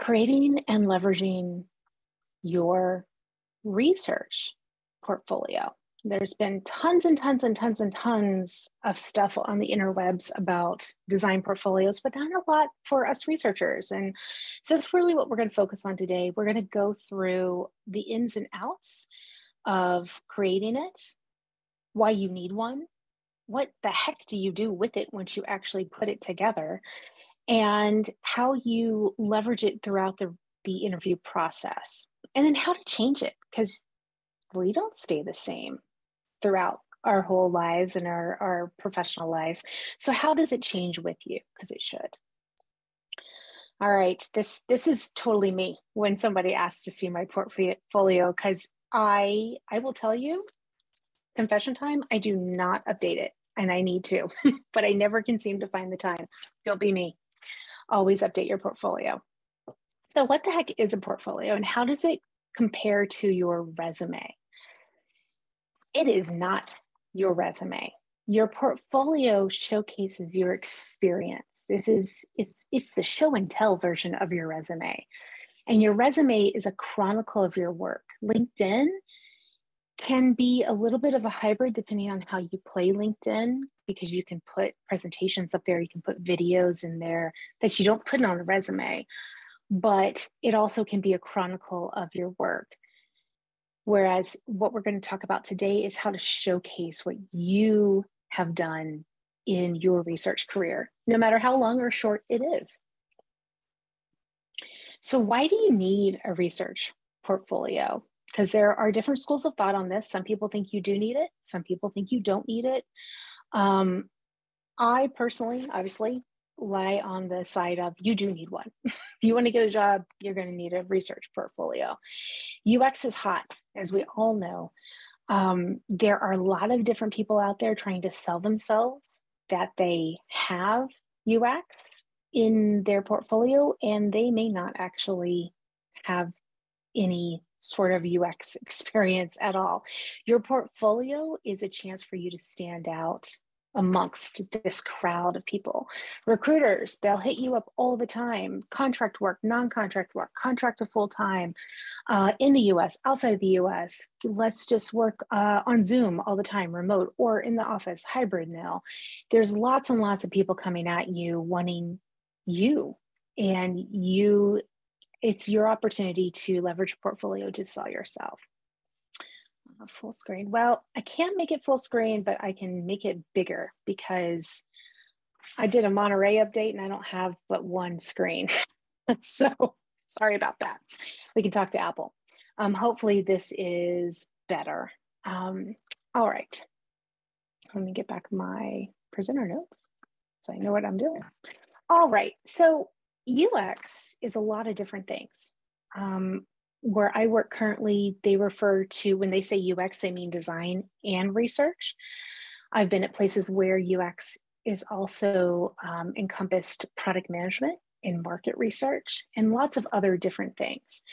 Creating and leveraging your research portfolio. There's been tons and tons and tons and tons of stuff on the interwebs about design portfolios, but not a lot for us researchers. And so it's really what we're going to focus on today. We're going to go through the ins and outs of creating it, why you need one, what the heck do you do with it once you actually put it together, and how you leverage it throughout the interview process, and then how to change it, because we don't stay the same throughout our whole lives and our professional lives. So how does it change with you? Because it should. All right, this is totally me when somebody asks to see my portfolio, because I will tell you, confession time, I do not update it, and I need to, but I never can seem to find the time. Don't be me. Always update your portfolio. So what the heck is a portfolio, and how does it compare to your resume? It is not your resume. Your portfolio showcases your experience. It's the show and tell version of your resume. And your resume is a chronicle of your work. LinkedIn can be a little bit of a hybrid depending on how you play LinkedIn, because you can put presentations up there, you can put videos in there that you don't put on a resume, but it also can be a chronicle of your work. Whereas what we're going to talk about today is how to showcase what you have done in your research career, no matter how long or short it is. So why do you need a research portfolio? Because there are different schools of thought on this. Some people think you do need it. Some people think you don't need it. I personally, obviously, lie on the side of you do need one. If you want to get a job, you're going to need a research portfolio. UX is hot, as we all know. There are a lot of different people out there trying to sell themselves that they have UX in their portfolio, and they may not actually have any sort of UX experience at all. Your portfolio is a chance for you to stand out amongst this crowd of people. Recruiters, they'll hit you up all the time. Contract work, non-contract work, contract to full-time, in the US, outside the US. Let's just work on Zoom all the time, remote, or in the office, hybrid now. There's lots and lots of people coming at you wanting you, and it's your opportunity to leverage a portfolio to sell yourself. Full screen. Well, I can't make it full screen, but I can make it bigger because I did a Monterey update and I don't have but one screen. So sorry about that. We can talk to Apple. Hopefully this is better. All right. Let me get back my presenter notes so I know what I'm doing. All right. So UX is a lot of different things. Where I work currently, they refer to, when they say UX, they mean design and research. I've been at places where UX is also encompassed product management and market research and lots of other different things.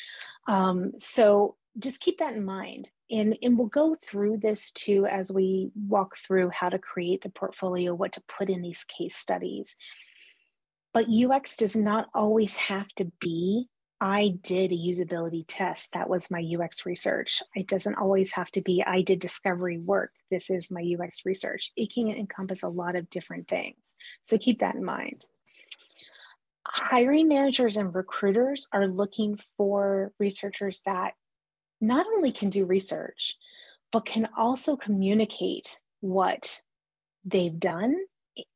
So just keep that in mind. And we'll go through this too as we walk through how to create the portfolio, what to put in these case studies. But UX does not always have to be, I did a usability test, that was my UX research. It doesn't always have to be, I did discovery work, this is my UX research. It can encompass a lot of different things. So keep that in mind. Hiring managers and recruiters are looking for researchers that not only can do research, but can also communicate what they've done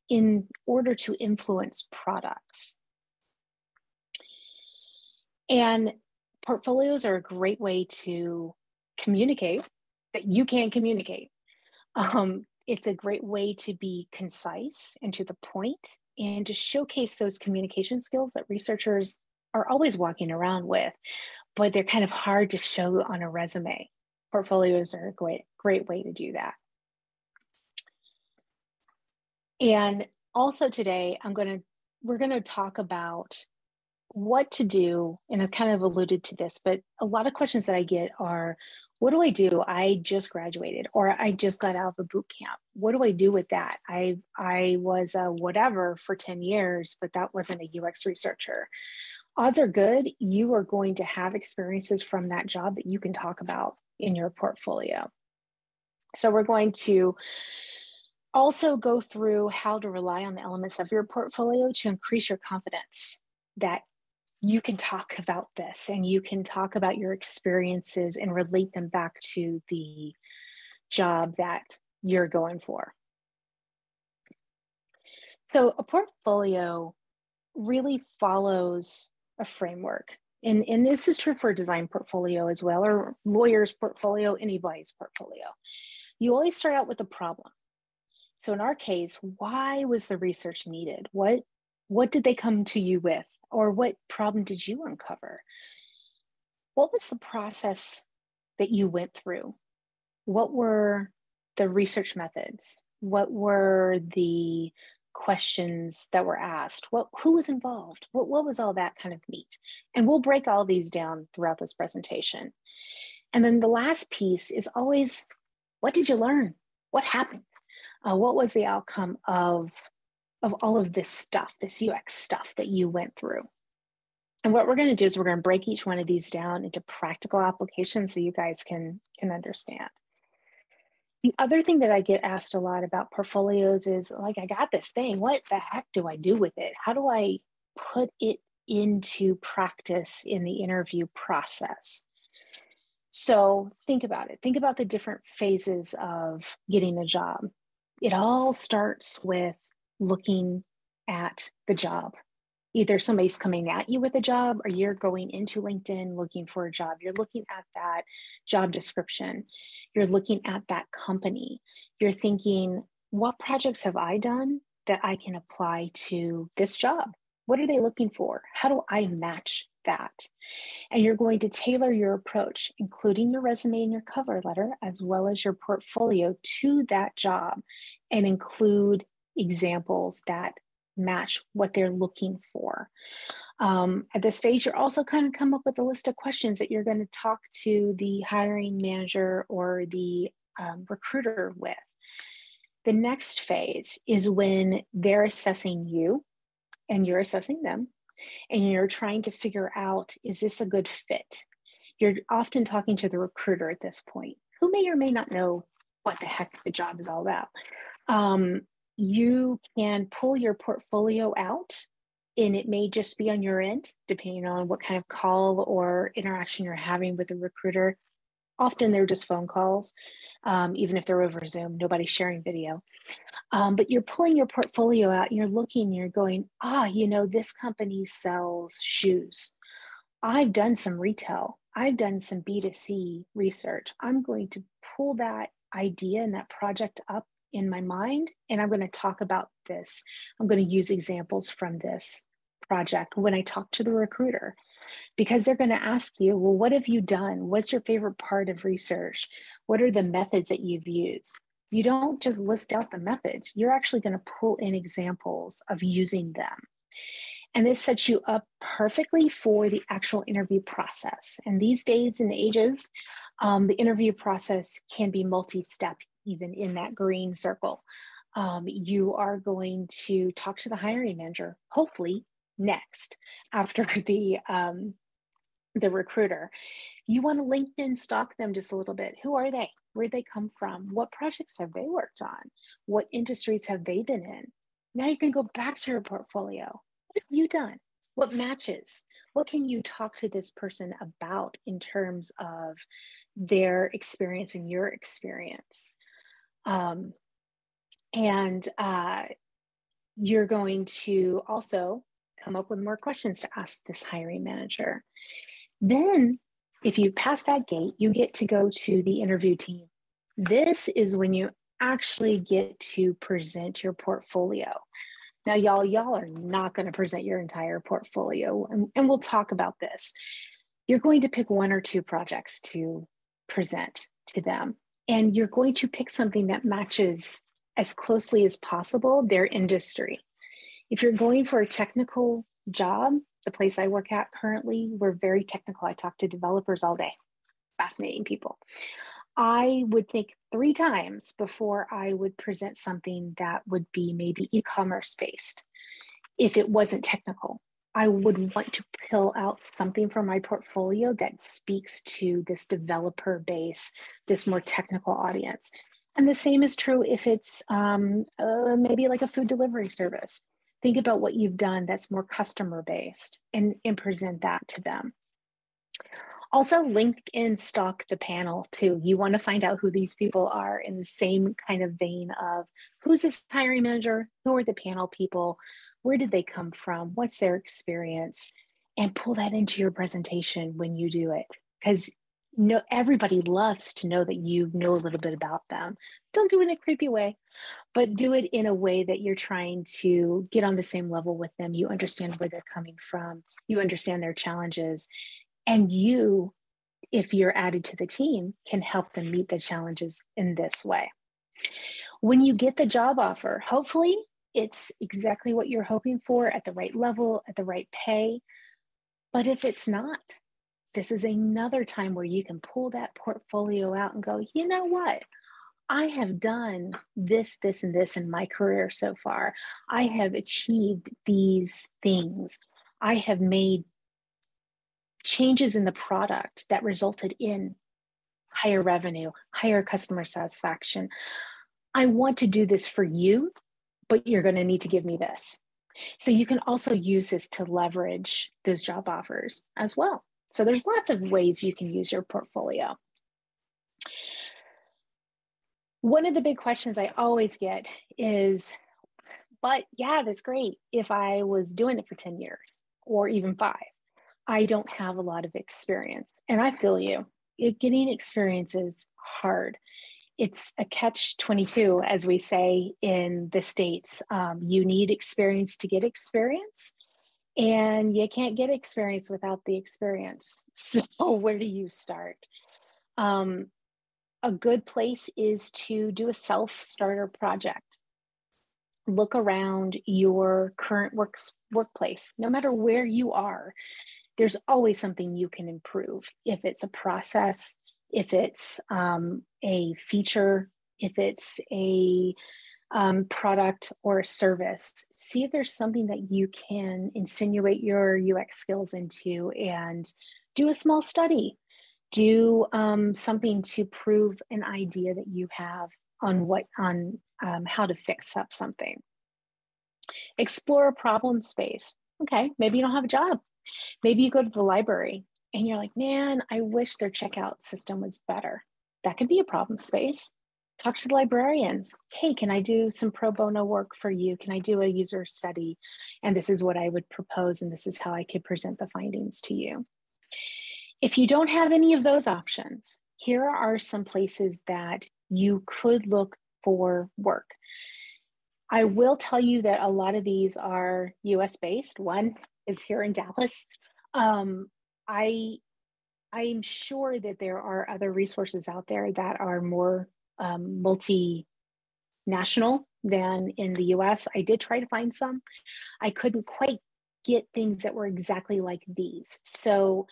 in order to influence products. And portfolios are a great way to communicate that you can communicate. It's a great way to be concise and to the point and to showcase those communication skills that researchers are always walking around with, but they're kind of hard to show on a resume. Portfolios are a great way to do that. And also today, we're going to talk about what to do, and I've kind of alluded to this, but a lot of questions that I get are, what do I do? I just graduated, or I just got out of a boot camp. What do I do with that? I was a whatever for 10 years, but that wasn't a UX researcher. Odds are good you are going to have experiences from that job that you can talk about in your portfolio. So we're going to also go through how to rely on the elements of your portfolio to increase your confidence that you can talk about this and you can talk about your experiences and relate them back to the job that you're going for. So a portfolio really follows a framework. And this is true for a design portfolio as well, or lawyer's portfolio, anybody's portfolio. You always start out with a problem. So in our case, why was the research needed? What did they come to you with? Or what problem did you uncover? What was the process that you went through? What were the research methods? What were the questions that were asked? Who was involved? What was all that kind of meat? And we'll break all these down throughout this presentation. And then the last piece is always, what did you learn? What happened? What was the outcome of all of this stuff, this UX stuff that you went through? And what we're going to do is we're going to break each one of these down into practical applications so you guys can understand. The other thing that I get asked a lot about portfolios is like, I got this thing. What the heck do I do with it? How do I put it into practice in the interview process? So think about it. Think about the different phases of getting a job. It all starts with looking at the job. Either somebody's coming at you with a job or you're going into LinkedIn looking for a job. You're looking at that job description. You're looking at that company. You're thinking, what projects have I done that I can apply to this job? What are they looking for? How do I match that? And you're going to tailor your approach, including your resume and your cover letter, as well as your portfolio to that job, and include examples that match what they're looking for. At this phase, you're also kind of come up with a list of questions that you're going to talk to the hiring manager or the recruiter with. The next phase is when they're assessing you and you're assessing them, and you're trying to figure out, is this a good fit? You're often talking to the recruiter at this point, who may or may not know what the heck the job is all about. You can pull your portfolio out, and it may just be on your end, depending on what kind of call or interaction you're having with the recruiter. Often they're just phone calls, even if they're over Zoom, nobody's sharing video. But you're pulling your portfolio out and you're looking, you're going, this company sells shoes. I've done some retail. I've done some B2C research. I'm going to pull that idea and that project up in my mind, and I'm going to talk about this. I'm going to use examples from this project when I talk to the recruiter, because they're going to ask you, well, what have you done? What's your favorite part of research? What are the methods that you've used? You don't just list out the methods. You're actually going to pull in examples of using them. And this sets you up perfectly for the actual interview process. And these days and ages, the interview process can be multi-step, even in that green circle. You are going to talk to the hiring manager, hopefully next, after the recruiter. You want to LinkedIn stalk them just a little bit. Who are they? Where they come from? What projects have they worked on? What industries have they been in? Now you can go back to your portfolio. What have you done? What matches? What can you talk to this person about in terms of their experience and your experience? You're going to also come up with more questions to ask this hiring manager. Then, if you pass that gate, you get to go to the interview team. This is when you actually get to present your portfolio. Now, y'all are not going to present your entire portfolio, and we'll talk about this. You're going to pick one or two projects to present to them, and you're going to pick something that matches as closely as possible their industry. If you're going for a technical job, the place I work at currently, we're very technical. I talk to developers all day, fascinating people. I would think 3 times before I would present something that would be maybe e-commerce based if it wasn't technical. I would want to pull out something from my portfolio that speaks to this developer base, this more technical audience. And the same is true if it's maybe like a food delivery service. Think about what you've done that's more customer based and present that to them. Also, LinkedIn stalk the panel too. You want to find out who these people are in the same kind of vein of who's this hiring manager? Who are the panel people? Where did they come from? What's their experience? And pull that into your presentation when you do it. Because everybody loves to know that you know a little bit about them. Don't do it in a creepy way, but do it in a way that you're trying to get on the same level with them. You understand where they're coming from. You understand their challenges. And you, if you're added to the team, can help them meet the challenges in this way. When you get the job offer, hopefully it's exactly what you're hoping for at the right level, at the right pay. But if it's not, this is another time where you can pull that portfolio out and go, you know what? I have done this, this, and this in my career so far. I have achieved these things. I have made changes in the product that resulted in higher revenue, higher customer satisfaction. I want to do this for you, but you're going to need to give me this. So you can also use this to leverage those job offers as well. So there's lots of ways you can use your portfolio. One of the big questions I always get is, but yeah, that's great if I was doing it for 10 years or even 5. I don't have a lot of experience. And I feel you. Getting experience is hard. It's a catch-22, as we say in the States. You need experience to get experience, and you can't get experience without the experience. So where do you start? A good place is to do a self-starter project. Look around your current workplace, no matter where you are. There's always something you can improve. If it's a process, if it's a feature, if it's a product or a service, see if there's something that you can insinuate your UX skills into and do a small study. Do something to prove an idea that you have on how to fix up something. Explore a problem space. Okay, maybe you don't have a job. Maybe you go to the library and you're like, man, I wish their checkout system was better. That could be a problem space. Talk to the librarians. Hey, can I do some pro bono work for you? Can I do a user study? And this is what I would propose, and this is how I could present the findings to you. If you don't have any of those options, here are some places that you could look for work. I will tell you that a lot of these are US based. One is here in Dallas. I'm sure that there are other resources out there that are more multinational than in the US. I did try to find some. I couldn't quite get things that were exactly like these. So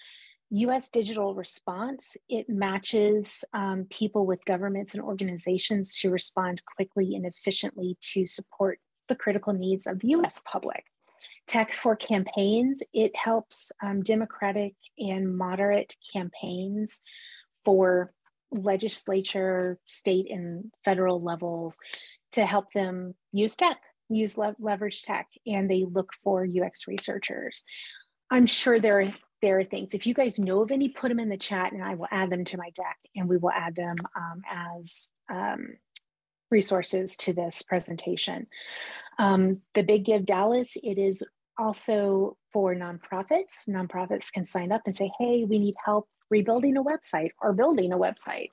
US Digital Response, it matches people with governments and organizations to respond quickly and efficiently to support the critical needs of the US public. Tech for Campaigns, it helps democratic and moderate campaigns for legislature, state, and federal levels to help them use tech, leverage tech, and they look for UX researchers. I'm sure there are things. If you guys know of any, put them in the chat and I will add them to my deck, and we will add them as resources to this presentation. The Big Give Dallas, it is also for nonprofits. Nonprofits can sign up and say, hey, we need help rebuilding a website or building a website.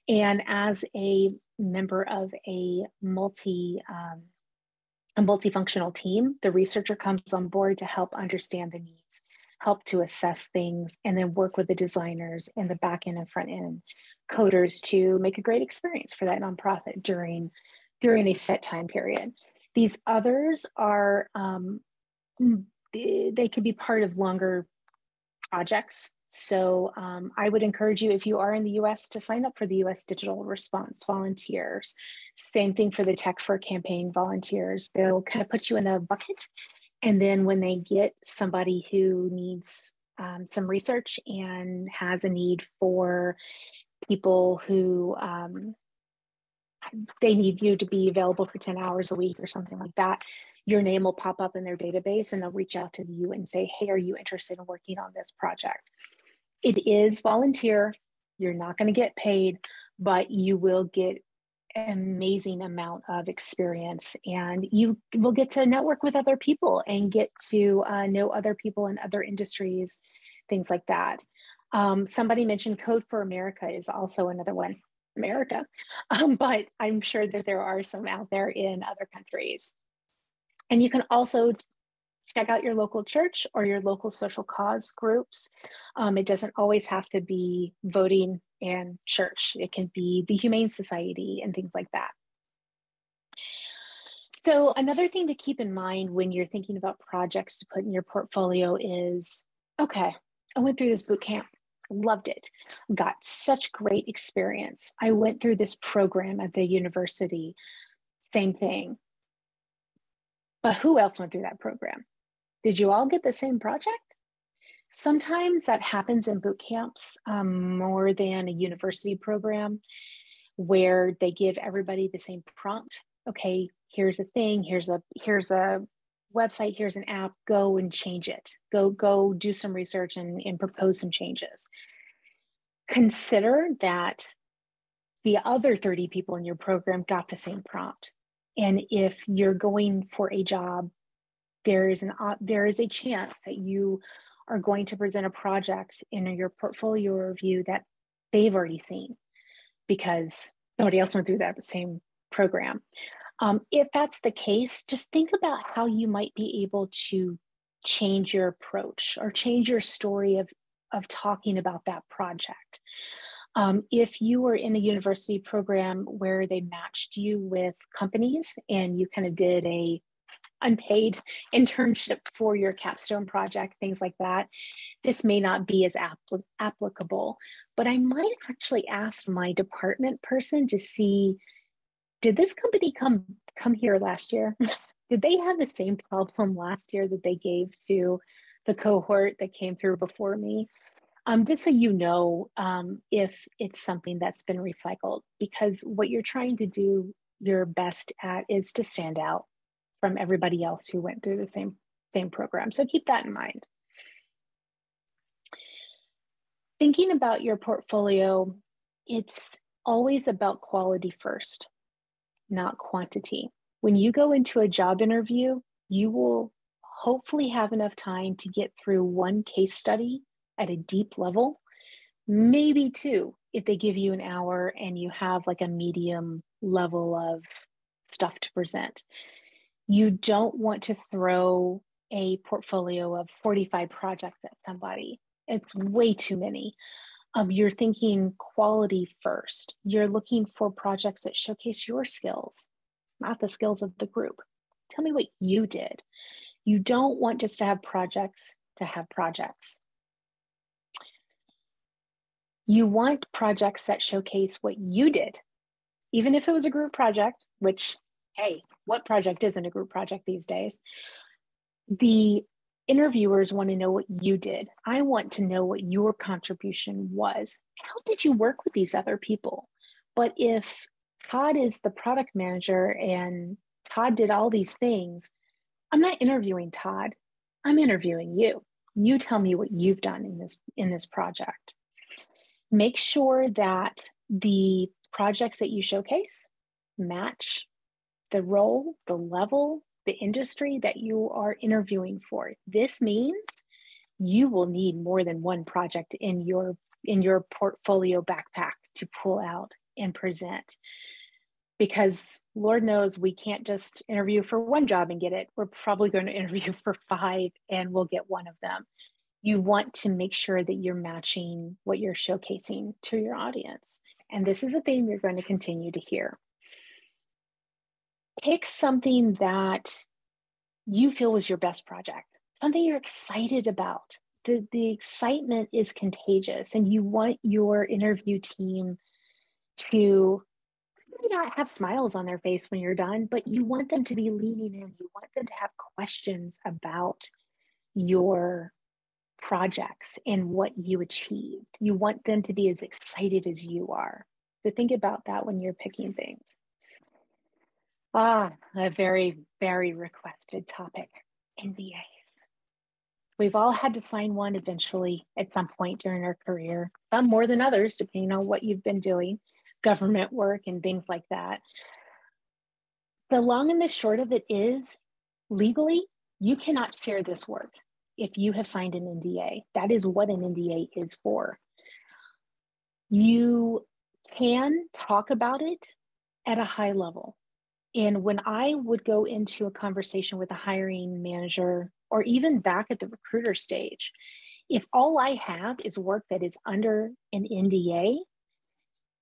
And as a member of a multifunctional team, the researcher comes on board to help understand the needs, help to assess things, and then work with the designers and the back end and front end coders to make a great experience for that nonprofit during a set time period. These others are, they can be part of longer projects. So I would encourage you, if you are in the US, to sign up for the US Digital Response volunteers. Same thing for the Tech for Campaign volunteers. They'll kind of put you in a bucket And then when they get somebody who needs some research and has a need for people who they need you to be available for 10 hours a week or something like that, your name will pop up in their database and they'll reach out to you and say, hey, are you interested in working on this project? It is volunteer. You're not going to get paid, but you will get an amazing amount of experience, and you will get to network with other people and get to know other people in other industries, things like that. Somebody mentioned Code for America is also another one, America, but I'm sure that there are some out there in other countries. And you can also check out your local church or your local social cause groups. It doesn't always have to be voting and church. It can be the Humane Society and things like that. So another thing to keep in mind when you're thinking about projects to put in your portfolio is, okay, I went through this boot camp, loved it, got such great experience. I went through this program at the university, same thing. But who else went through that program? Did you all get the same project? Sometimes that happens in boot camps more than a university program where they give everybody the same prompt. Okay, here's a thing, here's a website, here's an app, go and change it. Go do some research and propose some changes. Consider that the other 30 people in your program got the same prompt. And if you're going for a job, there is a chance that you are going to present a project in your portfolio review that they've already seen because somebody else went through that same program. If that's the case, just think about how you might be able to change your approach or change your story of talking about that project. If you were in a university program where they matched you with companies and you kind of did a unpaid internship for your capstone project, things like that, this may not be as applicable. But I might actually ask my department person to see, did this company come here last year? Did they have the same problem last year that they gave to the cohort that came through before me? Just so you know if it's something that's been recycled, because what you're trying to do your best at is to stand out from everybody else who went through the same program. So keep that in mind. Thinking about your portfolio, it's always about quality first, not quantity. When you go into a job interview, you will hopefully have enough time to get through one case study at a deep level, maybe two, if they give you an hour and you have like a medium level of stuff to present. You don't want to throw a portfolio of 45 projects at somebody. It's way too many. You're thinking quality first. You're looking for projects that showcase your skills, not the skills of the group. Tell me what you did. You don't want just to have projects to have projects. You want projects that showcase what you did, even if it was a group project, which, hey, what project isn't a group project these days? The interviewers want to know what you did. I want to know what your contribution was. How did you work with these other people? But if Todd is the product manager and Todd did all these things, I'm not interviewing Todd. I'm interviewing you. You tell me what you've done in this project. Make sure that the projects that you showcase match the role, the level, the industry that you are interviewing for. This means you will need more than one project in your portfolio backpack to pull out and present. Because Lord knows we can't just interview for one job and get it. We're probably going to interview for 5 and we'll get one of them. You want to make sure that you're matching what you're showcasing to your audience. And this is a theme you're going to continue to hear. Pick something that you feel was your best project, something you're excited about. The excitement is contagious, and you want your interview team to may not have smiles on their face when you're done, but you want them to be leaning in. You want them to have questions about your projects and what you achieved. You want them to be as excited as you are. So think about that when you're picking things. A very, very requested topic, NDA. We've all had to sign one eventually at some point during our career, some more than others, depending on what you've been doing, government work and things like that. The long and the short of it is, legally, you cannot share this work if you have signed an NDA. That is what an NDA is for. You can talk about it at a high level. And when I would go into a conversation with a hiring manager, or even back at the recruiter stage, if all I have is work that is under an NDA,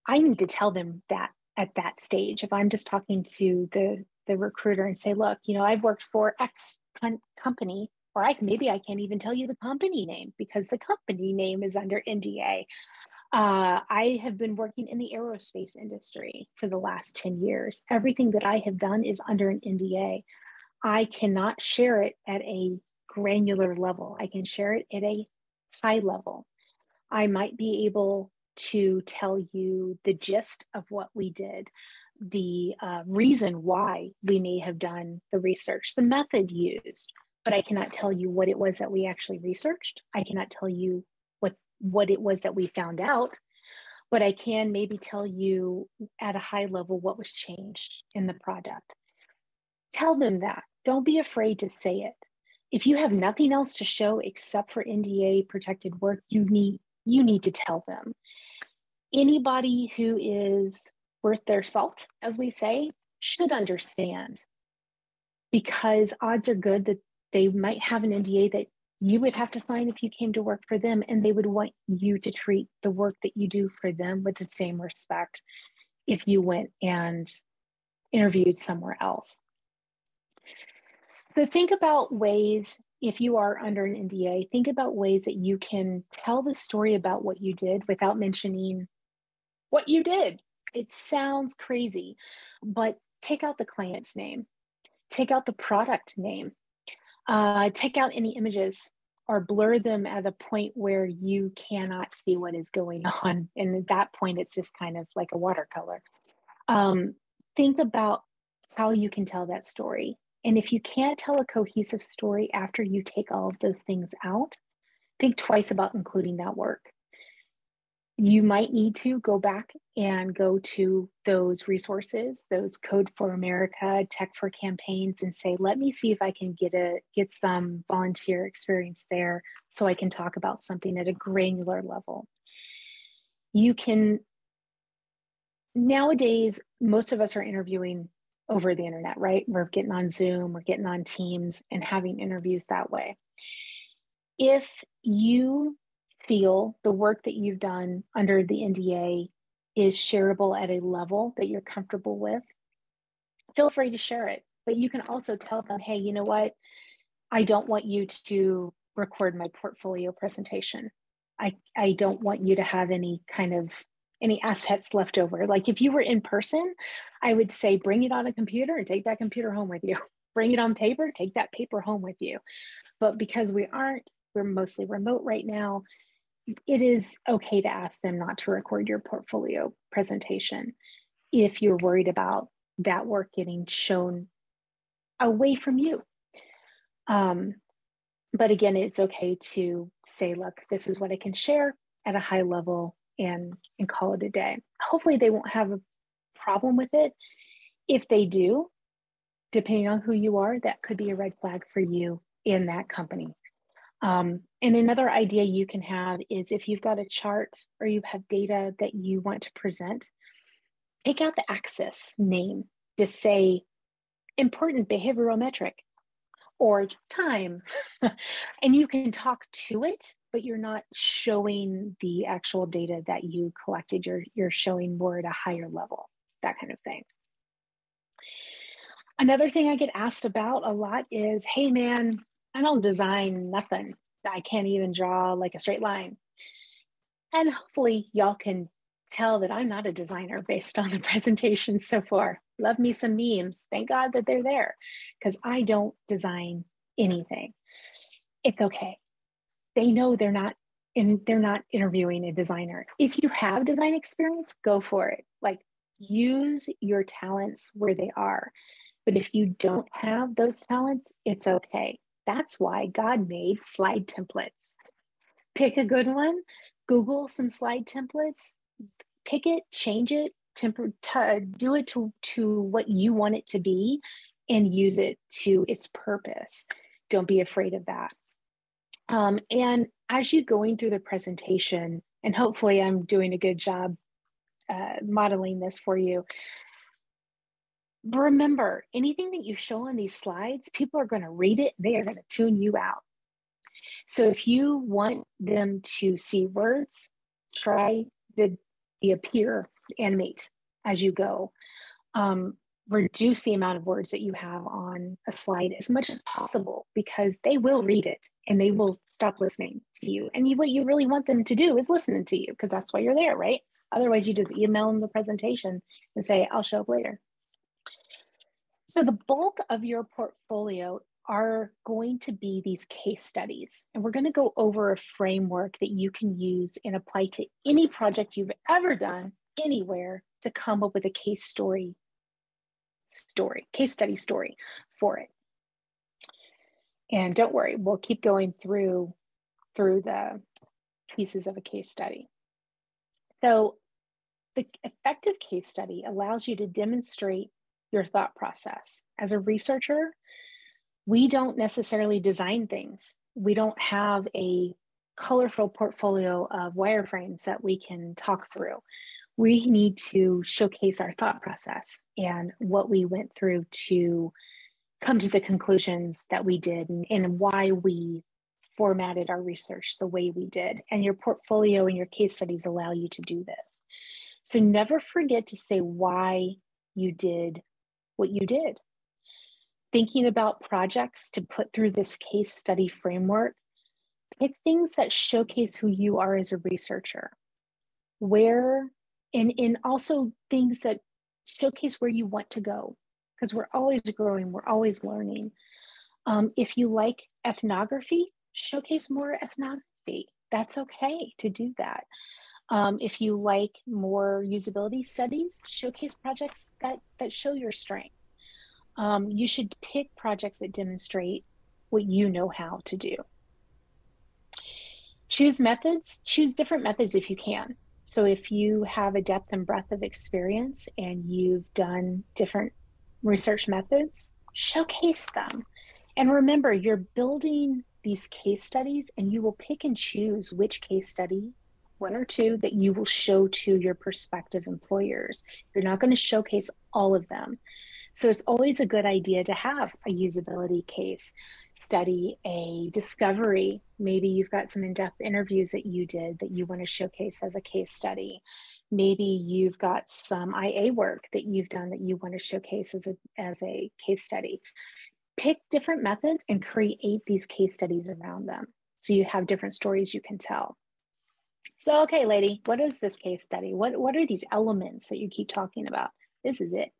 I need to tell them that at that stage. If I'm just talking to the recruiter and say, look, I've worked for X company, or maybe I can't even tell you the company name because the company name is under NDA. I have been working in the aerospace industry for the last 10 years. Everything that I have done is under an NDA. I cannot share it at a granular level. I can share it at a high level. I might be able to tell you the gist of what we did, the reason why we may have done the research, the method used, but I cannot tell you what it was that we actually researched. I cannot tell you what it was that we found out, but I can maybe tell you at a high level what was changed in the product. Tell them that. Don't be afraid to say it. If you have nothing else to show except for NDA protected work, you need to tell them. Anybody who is worth their salt, as we say, should understand, because odds are good that they might have an NDA that you would have to sign if you came to work for them, and they would want you to treat the work that you do for them with the same respect if you went and interviewed somewhere else. So think about ways, if you are under an NDA, think about ways that you can tell the story about what you did without mentioning what you did. It sounds crazy, but take out the client's name, take out the product name, take out any images or blur them at a point where you cannot see what is going on. And at that point, it's just kind of like a watercolor. Think about how you can tell that story. And if you can't tell a cohesive story after you take all of those things out, think twice about including that work. You might need to go back and go to those resources, those Code for America, Tech for Campaigns, and say, let me see if I can get some volunteer experience there so I can talk about something at a granular level. You can, nowadays, most of us are interviewing over the internet, right? We're getting on Zoom, we're getting on Teams and having interviews that way. If you feel the work that you've done under the NDA is shareable at a level that you're comfortable with, feel free to share it. But you can also tell them, hey, you know what? I don't want you to record my portfolio presentation. I don't want you to have any assets left over. Like if you were in person, I would say bring it on a computer and take that computer home with you. Bring it on paper, take that paper home with you. But because we're mostly remote right now, it is okay to ask them not to record your portfolio presentation if you're worried about that work getting shown away from you. But again, it's okay to say, look, this is what I can share at a high level and call it a day. Hopefully they won't have a problem with it. If they do, depending on who you are, that could be a red flag for you in that company. And another idea you can have is if you've got a chart or you have data that you want to present, take out the axis name. Just say important behavioral metric or time. And you can talk to it, but you're not showing the actual data that you collected. You're showing more at a higher level, that kind of thing. Another thing I get asked about a lot is, hey man, I don't design nothing. I can't even draw like a straight line. And hopefully y'all can tell that I'm not a designer based on the presentation so far. Love me some memes. Thank God that they're there, because I don't design anything. It's okay. They know they're not interviewing a designer. If you have design experience, go for it. Like, use your talents where they are. But if you don't have those talents, it's okay. That's why God made slide templates. Pick a good one, Google some slide templates, pick it, change it, do it to what you want it to be, and use it to its purpose. Don't be afraid of that. And as you're going through the presentation, and hopefully I'm doing a good job modeling this for you, remember, anything that you show on these slides, people are going to read it, they are going to tune you out. So if you want them to see words, try the appear, animate as you go. Reduce the amount of words that you have on a slide as much as possible, because they will read it and they will stop listening to you. And what you really want them to do is listen to you, because that's why you're there, right? Otherwise, you just email them the presentation and say, I'll show up later. So the bulk of your portfolio are going to be these case studies. And we're going to go over a framework that you can use and apply to any project you've ever done anywhere to come up with a case study for it. And don't worry, we'll keep going through the pieces of a case study. So the effective case study allows you to demonstrate your thought process. As a researcher, we don't necessarily design things. We don't have a colorful portfolio of wireframes that we can talk through. We need to showcase our thought process and what we went through to come to the conclusions that we did, and why we formatted our research the way we did. And your portfolio and your case studies allow you to do this. So never forget to say why you did what you did. Thinking about projects to put through this case study framework, pick things that showcase who you are as a researcher, and also things that showcase where you want to go, because we're always growing, we're always learning. If you like ethnography, showcase more ethnography. That's okay to do that. If you like more usability studies, showcase projects that show your strength. You should pick projects that demonstrate what you know how to do. Choose different methods if you can. So if you have a depth and breadth of experience and you've done different research methods, showcase them. And remember, you're building these case studies, and you will pick and choose which case study, one or two, that you will show to your prospective employers. You're not going to showcase all of them. So it's always a good idea to have a usability case study, a discovery. Maybe you've got some in-depth interviews that you did that you want to showcase as a case study. Maybe you've got some IA work that you've done that you want to showcase as a case study. Pick different methods and create these case studies around them, so you have different stories you can tell. So, okay, lady, what is this case study? What are these elements that you keep talking about? This is it.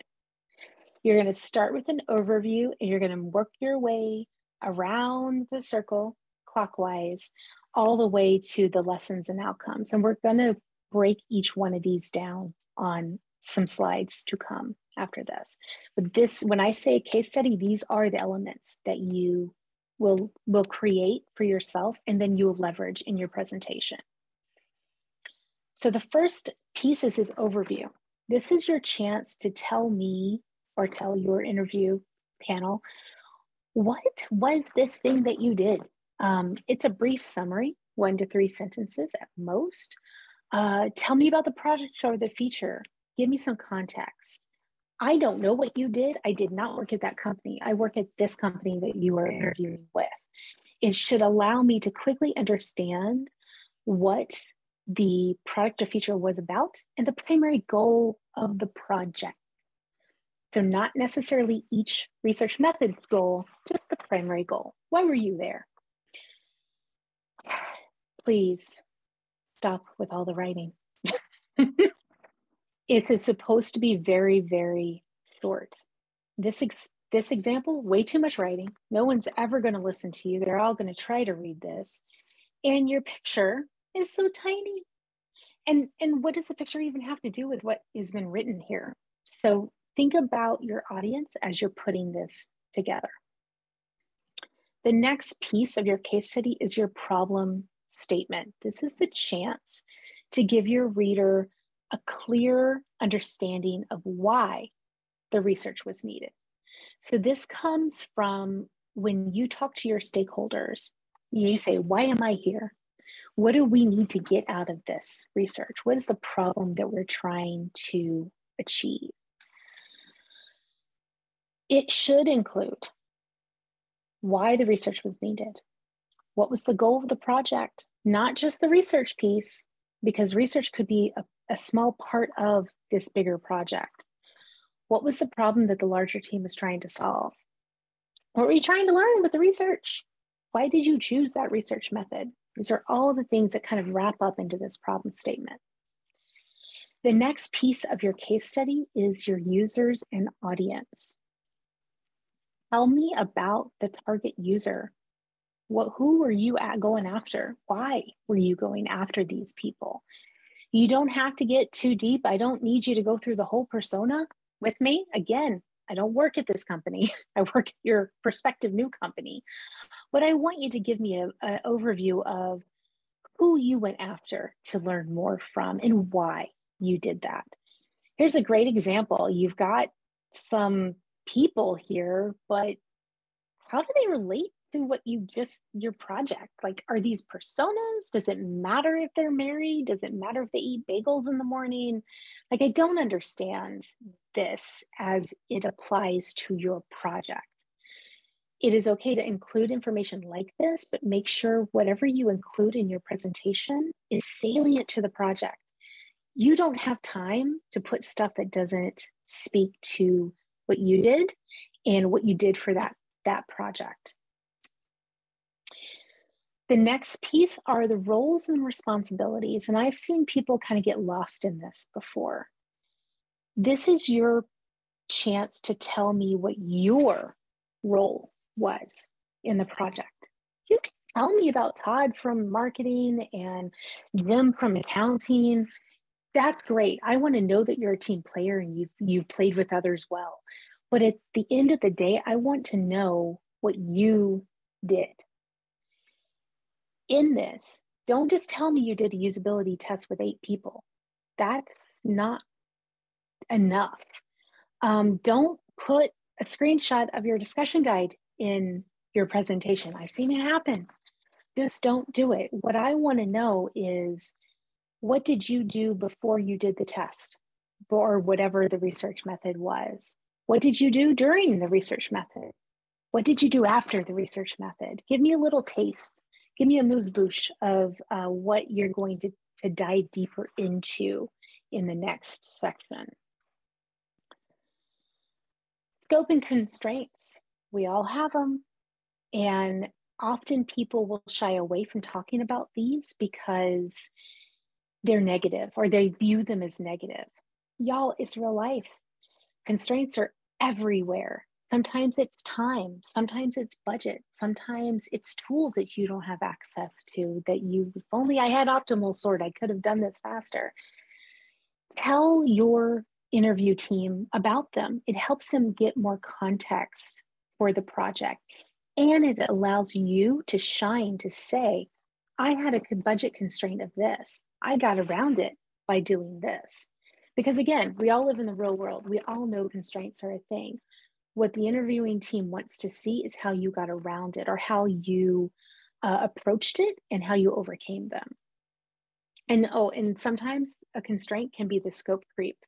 You're going to start with an overview, and you're going to work your way around the circle clockwise all the way to the lessons and outcomes. And we're going to break each one of these down on some slides to come after this. But when I say case study, these are the elements that you will create for yourself, and then you will leverage in your presentation. So the first piece is this overview. This is your chance to tell me, or tell your interview panel, what was this thing that you did? It's a brief summary, 1 to 3 sentences at most. Tell me about the project or the feature. Give me some context. I don't know what you did. I did not work at that company. I work at this company that you are interviewing with. It should allow me to quickly understand what the product or feature was about and the primary goal of the project. So not necessarily each research method goal, just the primary goal. Why were you there? Please stop with all the writing. It's supposed to be very, very short. This example, way too much writing. No one's ever going to listen to you. They're all going to try to read this. And your picture is so tiny. And what does the picture even have to do with what has been written here? So think about your audience as you're putting this together. The next piece of your case study is your problem statement. This is the chance to give your reader a clear understanding of why the research was needed. So this comes from when you talk to your stakeholders, you say, why am I here? What do we need to get out of this research? What is the problem that we're trying to achieve? It should include why the research was needed. What was the goal of the project? Not just the research piece, because research could be a small part of this bigger project. What was the problem that the larger team was trying to solve? What were you trying to learn with the research? Why did you choose that research method? These are all the things that kind of wrap up into this problem statement. The next piece of your case study is your users and audience. Tell me about the target user. Who were you going after? Why were you going after these people? You don't have to get too deep. I don't need you to go through the whole persona with me. Again, I don't work at this company. I work at your prospective new company. But I want you to give me an overview of who you went after to learn more from and why you did that. Here's a great example. You've got some people here, but how do they relate to what your project? Like, are these personas? Does it matter if they're married? Does it matter if they eat bagels in the morning? Like, I don't understand this as it applies to your project. It is okay to include information like this, but make sure whatever you include in your presentation is salient to the project. You don't have time to put stuff that doesn't speak to what you did and what you did for that project. The next piece are the roles and responsibilities, and I've seen people kind of get lost in this before. This is your chance to tell me what your role was in the project. You can tell me about Todd from marketing and Jim from accounting. That's great. I want to know that you're a team player and you've played with others well. But at the end of the day, I want to know what you did. In this, don't just tell me you did a usability test with 8 people. That's not enough. Don't put a screenshot of your discussion guide in your presentation. I've seen it happen. Just don't do it. What I want to know is, what did you do before you did the test or whatever the research method was? What did you do during the research method? What did you do after the research method? Give me a little taste. Give me a amuse-bouche of what you're going to dive deeper into in the next section. Scope and constraints. We all have them. And often people will shy away from talking about these because they're negative or they view them as negative. Y'all, it's real life. Constraints are everywhere. Sometimes it's time, sometimes it's budget, sometimes it's tools that you don't have access to that if only I had optimal sort, I could have done this faster. Tell your interview team about them. It helps them get more context for the project. And it allows you to shine, to say, I had a budget constraint of this. I got around it by doing this. Because again, we all live in the real world. We all know constraints are a thing. What the interviewing team wants to see is how you got around it or how you approached it and how you overcame them. And sometimes a constraint can be the scope creep.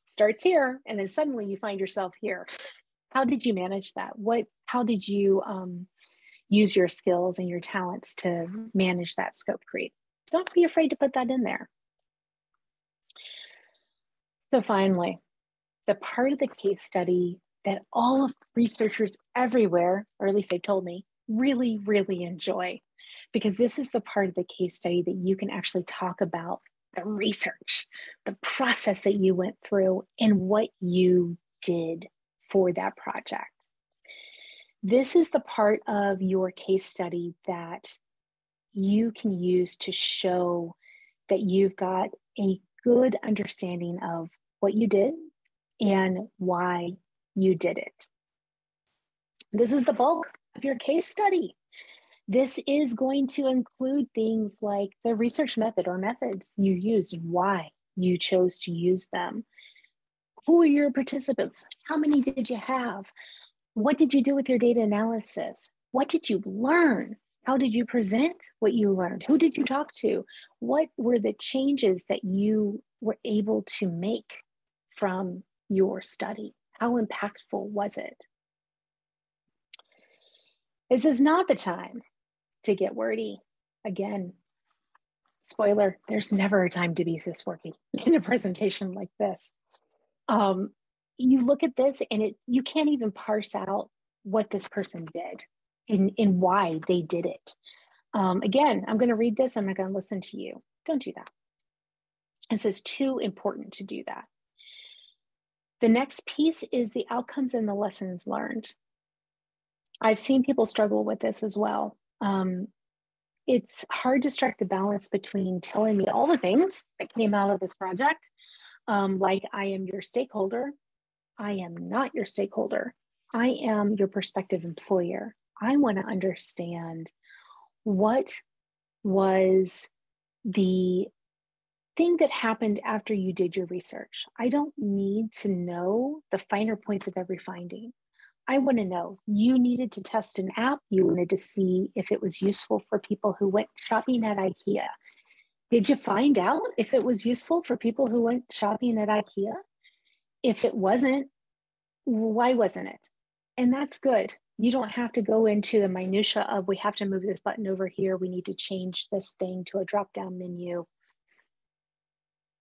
Starts here and then suddenly you find yourself here. How did you manage that? How did you use your skills and your talents to manage that scope creep? Don't be afraid to put that in there. So finally, the part of the case study that all of researchers everywhere, or at least they've told me, really, really enjoy, because this is the part of the case study that you can actually talk about the research, the process that you went through, and what you did for that project. This is the part of your case study that you can use to show that you've got a good understanding of what you did and why you did it. This is the bulk of your case study. This is going to include things like the research method or methods you used and why you chose to use them. Who are your participants? How many did you have? What did you do with your data analysis? What did you learn? How did you present what you learned? Who did you talk to? What were the changes that you were able to make from your study? How impactful was it? This is not the time to get wordy. Again, spoiler, there's never a time to be this wordy in a presentation like this. You look at this and you can't even parse out what this person did and why they did it. Again, I'm going to read this. I'm not going to listen to you. Don't do that. This is too important to do that. The next piece is the outcomes and the lessons learned. I've seen people struggle with this as well. It's hard to strike the balance between telling me all the things that came out of this project, like I am your stakeholder. I am not your stakeholder. I am your prospective employer. I want to understand what was the thing that happened after you did your research. I don't need to know the finer points of every finding. I want to know you needed to test an app. You wanted to see if it was useful for people who went shopping at IKEA. Did you find out if it was useful for people who went shopping at IKEA? If it wasn't, why wasn't it? And that's good. You don't have to go into the minutia of we have to move this button over here. We need to change this thing to a drop-down menu.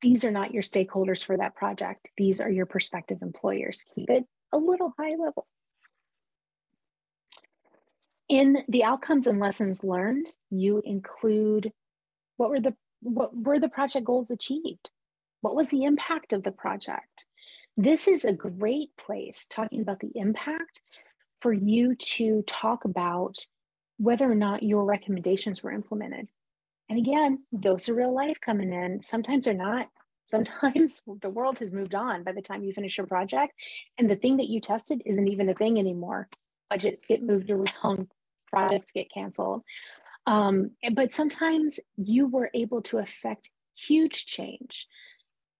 These are not your stakeholders for that project. These are your prospective employers. Keep it a little high level. In the outcomes and lessons learned, you include what were the project goals achieved? What was the impact of the project? This is a great place, talking about the impact, for you to talk about whether or not your recommendations were implemented. And again, dose of real life coming in. Sometimes they're not. Sometimes the world has moved on by the time you finish your project, and the thing that you tested isn't even a thing anymore. Budgets get moved around, projects get canceled. But sometimes you were able to affect huge change.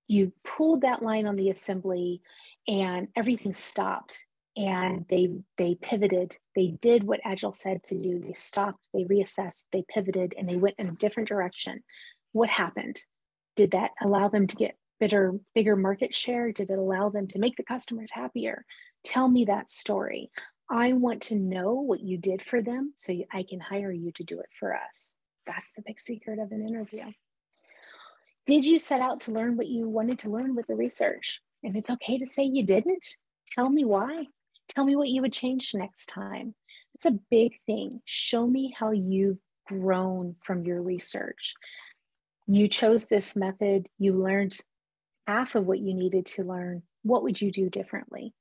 You pulled that line on the assembly and everything stopped, and they pivoted. They did what Agile said to do. They stopped, they reassessed, they pivoted, and they went in a different direction. What happened? Did that allow them to get bigger market share? Did it allow them to make the customers happier? Tell me that story. I want to know what you did for them so I can hire you to do it for us. That's the big secret of an interview. Did you set out to learn what you wanted to learn with the research? And it's okay to say you didn't. Tell me why. Tell me what you would change next time. It's a big thing. Show me how you've grown from your research. You chose this method. You learned half of what you needed to learn. What would you do differently?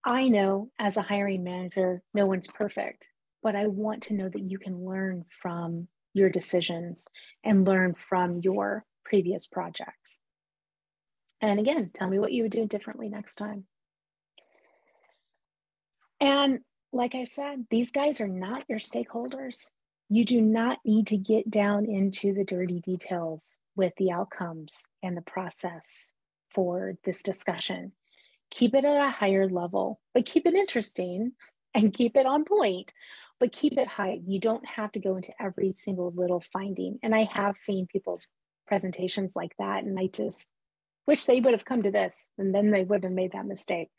I know as a hiring manager, no one's perfect, but I want to know that you can learn from your decisions and learn from your previous projects. And again, tell me what you would do differently next time. And like I said, these guys are not your stakeholders. You do not need to get down into the dirty details with the outcomes and the process for this discussion. Keep it at a higher level, but keep it interesting and keep it on point, but keep it high. You don't have to go into every single little finding. And I have seen people's presentations like that, and I just wish they would have come to this, and then they wouldn't have made that mistake.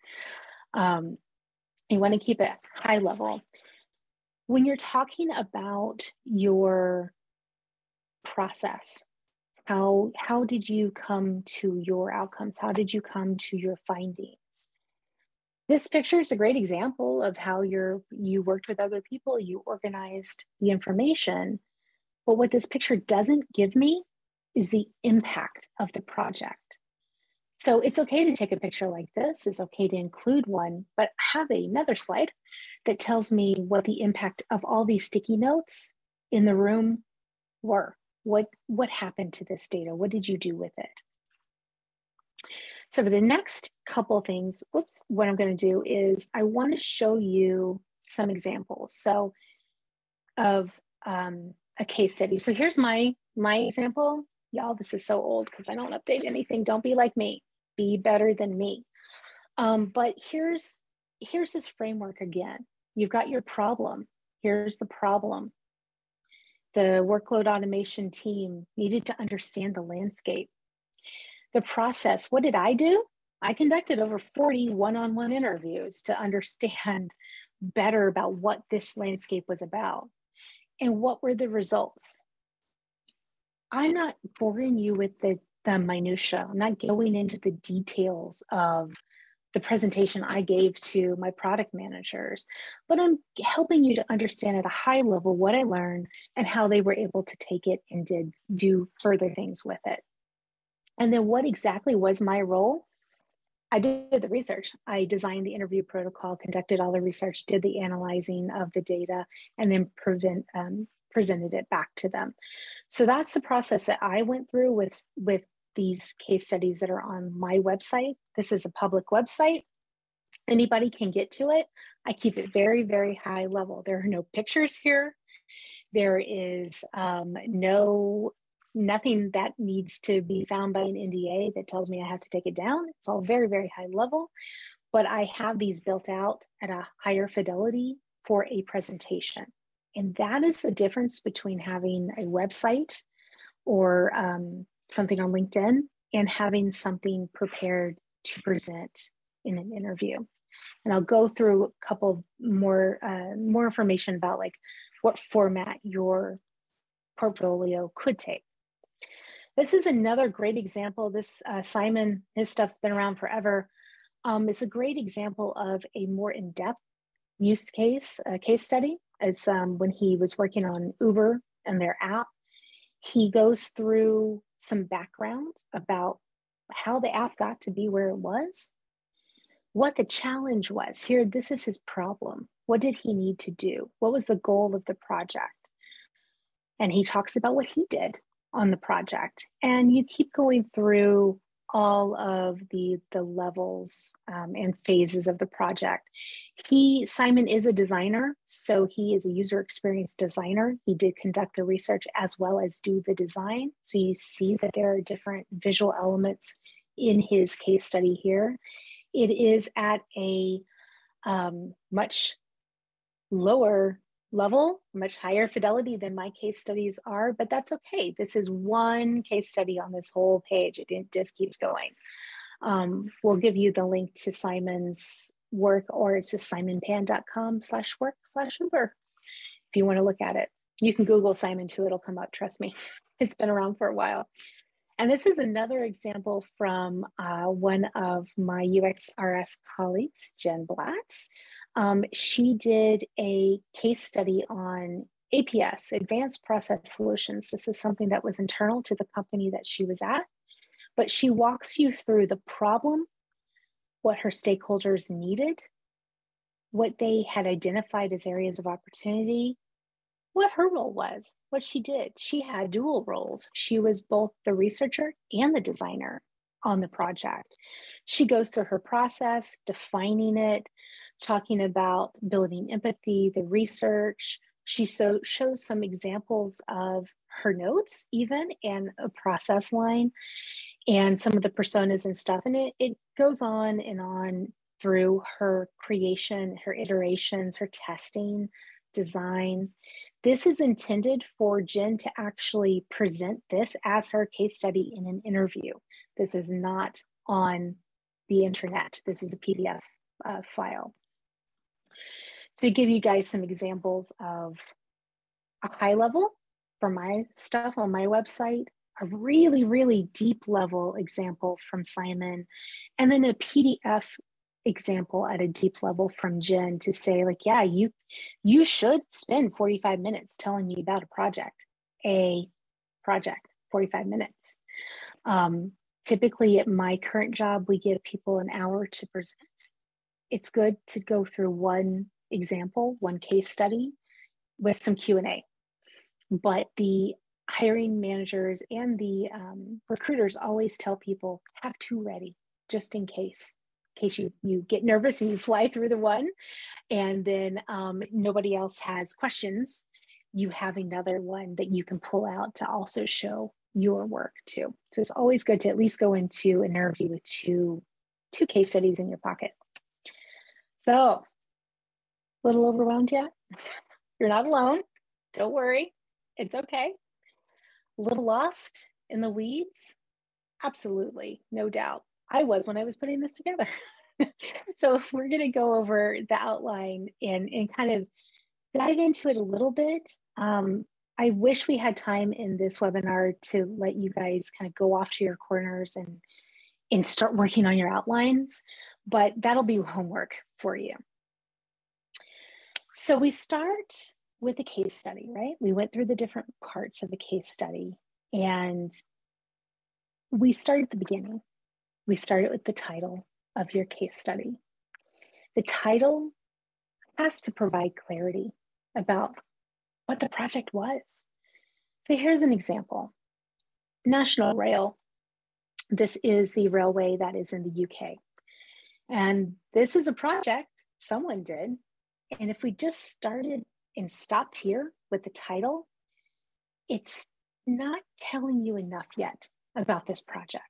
You want to keep it high level. When you're talking about your process, how did you come to your outcomes? How did you come to your findings? This picture is a great example of how you worked with other people, you organized the information. But what this picture doesn't give me is the impact of the project. So it's okay to take a picture like this. It's okay to include one, but have another slide that tells me what the impact of all these sticky notes in the room were. What happened to this data? What did you do with it? So for the next couple of things, what I'm going to do is I want to show you some examples. So of a case study. So here's my example. Y'all, this is so old because I don't update anything. Don't be like me. Be better than me. But here's this framework again. You've got your problem. Here's the problem. The workload automation team needed to understand the landscape. The process, what did I do? I conducted over 40 one-on-one interviews to understand better about what this landscape was about. And what were the results? I'm not boring you with the minutia. I'm not going into the details of the presentation I gave to my product managers, but I'm helping you to understand at a high level what I learned and how they were able to take it and do further things with it. And then what exactly was my role? I did the research. I designed the interview protocol, conducted all the research, did the analyzing of the data, and then presented it back to them. So that's the process that I went through with these case studies that are on my website. This is a public website. Anybody can get to it. I keep it very, very high level. There are no pictures here. There is nothing that needs to be found by an NDA that tells me I have to take it down. It's all very, very high level, but I have these built out at a higher fidelity for a presentation. And that is the difference between having a website or something on LinkedIn and having something prepared to present in an interview. And I'll go through a couple more information about like what format your portfolio could take. This is another great example. This Simon, his stuff's been around forever. It's a great example of a more in-depth use case study. As when he was working on Uber and their app, he goes through some background about how the app got to be where it was, what the challenge was. Here, this is his problem. What did he need to do? What was the goal of the project? And he talks about what he did on the project. And you keep going through all of the levels and phases of the project. Simon is a designer, so he is a user experience designer. He did conduct the research as well as do the design. So you see that there are different visual elements in his case study here. It is at a much lower level, much higher fidelity than my case studies are, but that's okay. This is one case study on this whole page. It just keeps going. We'll give you the link to Simon's work, or it's just simonpan.com/work/Uber if you want to look at it. You can Google Simon too, it'll come up, trust me. It's been around for a while. And this is another example from one of my UXRS colleagues, Jen Blatz. She did a case study on APS, Advanced Process Solutions. This is something that was internal to the company that she was at, but she walks you through the problem, what her stakeholders needed, what they had identified as areas of opportunity, what her role was, what she did. She had dual roles. She was both the researcher and the designer on the project. She goes through her process, defining it, talking about building empathy, the research. She shows some examples of her notes even, and a process line, and some of the personas and stuff. And it goes on and on through her creation, her iterations, her testing, designs. This is intended for Jen to actually present this as her case study in an interview. This is not on the internet. This is a PDF file. To give you guys some examples of a high level for my stuff on my website, a really, really deep level example from Simon, and then a PDF example at a deep level from Jen to say like, yeah, you should spend 45 minutes telling me about a project, 45 minutes. Typically at my current job, we give people an hour to present. It's good to go through one example, one case study with some Q&A. But the hiring managers and the recruiters always tell people, have two ready, just in case you get nervous and you fly through the one, and then nobody else has questions. You have another one that you can pull out to also show your work too. So it's always good to at least go into an interview with two case studies in your pocket. So, a little overwhelmed yet? You're not alone. Don't worry. It's okay. A little lost in the weeds? Absolutely, no doubt. I was when I was putting this together. So we're going to go over the outline and kind of dive into it a little bit. I wish we had time in this webinar to let you guys kind of go off to your corners and start working on your outlines, but that'll be homework for you. So we start with a case study, right? We went through the different parts of the case study, and we start at the beginning. We started with the title of your case study. The title has to provide clarity about what the project was. So here's an example. National Rail. This is the railway that is in the UK. And this is a project someone did. And if we just started and stopped here with the title, it's not telling you enough yet about this project.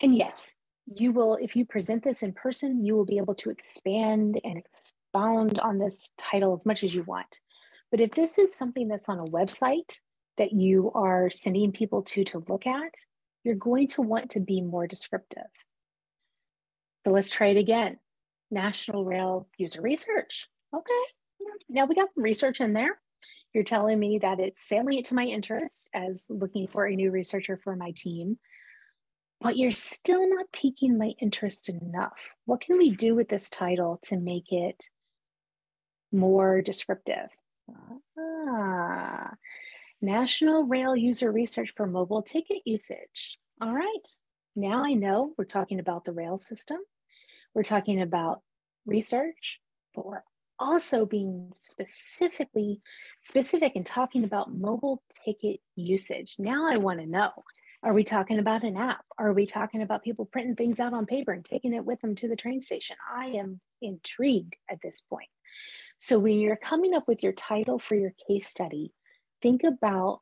And yes, you will, if you present this in person, you will be able to expand and expound on this title as much as you want. But if this is something that's on a website that you are sending people to look at, you're going to want to be more descriptive. So let's try it again. National Rail user research. Okay, now we got some research in there. You're telling me that it's salient to my interests as looking for a new researcher for my team, but you're still not piquing my interest enough. What can we do with this title to make it more descriptive? National Rail user research for mobile ticket usage. All right, now I know we're talking about the rail system. We're talking about research, but we're also being specific and talking about mobile ticket usage. Now I want to know, are we talking about an app? Are we talking about people printing things out on paper and taking it with them to the train station? I am intrigued at this point. So when you're coming up with your title for your case study, think about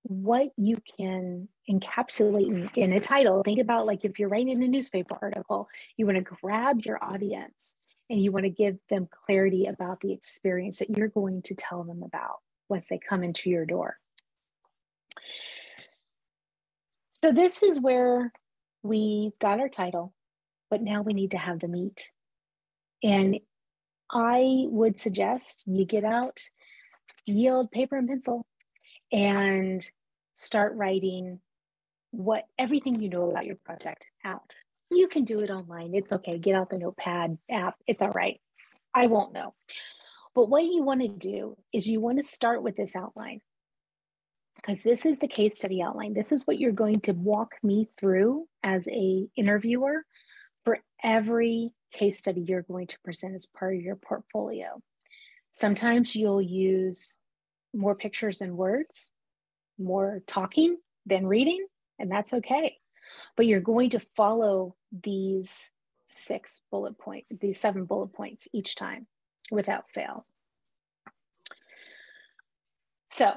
what you can encapsulate in a title. Think about, like, if you're writing a newspaper article, you want to grab your audience and you want to give them clarity about the experience that you're going to tell them about once they come into your door. So this is where we got our title, but now we need to have the meat. And I would suggest you get out, yield paper and pencil, and start writing everything you know about your project out. You can do it online. It's okay. Get out the notepad app. It's all right. I won't know. But what you want to do is you want to start with this outline, because this is the case study outline. This is what you're going to walk me through as a interviewer for every case study you're going to present as part of your portfolio. Sometimes you'll use more pictures and words, more talking than reading, and that's okay. But you're going to follow these 7 bullet points each time without fail. So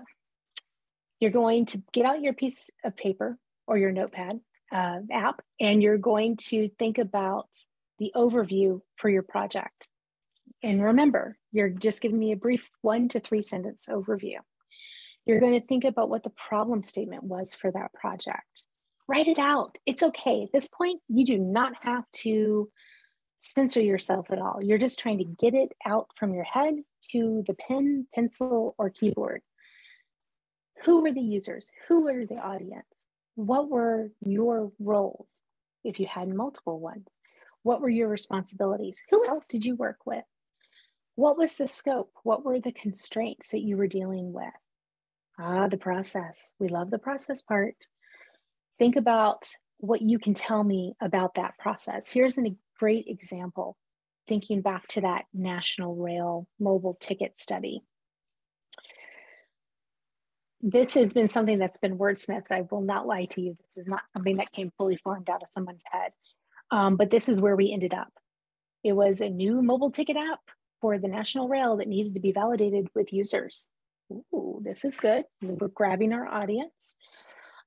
you're going to get out your piece of paper or your notepad app, and you're going to think about the overview for your project. And remember, you're just giving me a brief 1 to 3 sentence overview. You're going to think about what the problem statement was for that project. Write it out. It's okay. At this point, you do not have to censor yourself at all. You're just trying to get it out from your head to the pen, pencil, or keyboard. Who were the users? Who were the audience? What were your roles if you had multiple ones? What were your responsibilities? Who else did you work with? What was the scope? What were the constraints that you were dealing with? Ah, the process. We love the process part. Think about what you can tell me about that process. Here's a great example, thinking back to that National Rail mobile ticket study. This has been something that's been wordsmithed. I will not lie to you. This is not something that came fully formed out of someone's head. But this is where we ended up. It was a new mobile ticket app for the National Rail that needed to be validated with users. Ooh, this is good. We're grabbing our audience.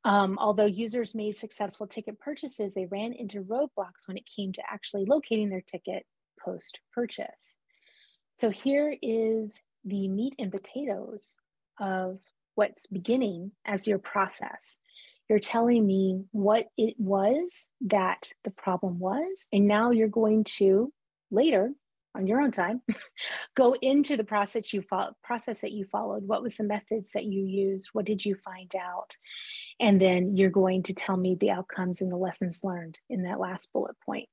Although users made successful ticket purchases, they ran into roadblocks when it came to actually locating their ticket post-purchase. So here is the meat and potatoes of what's beginning as your process. You're telling me what it was that the problem was, and now you're going to later on your own time go into the process that you followed. What was the methods that you used? What did you find out? And then you're going to tell me the outcomes and the lessons learned in that last bullet point.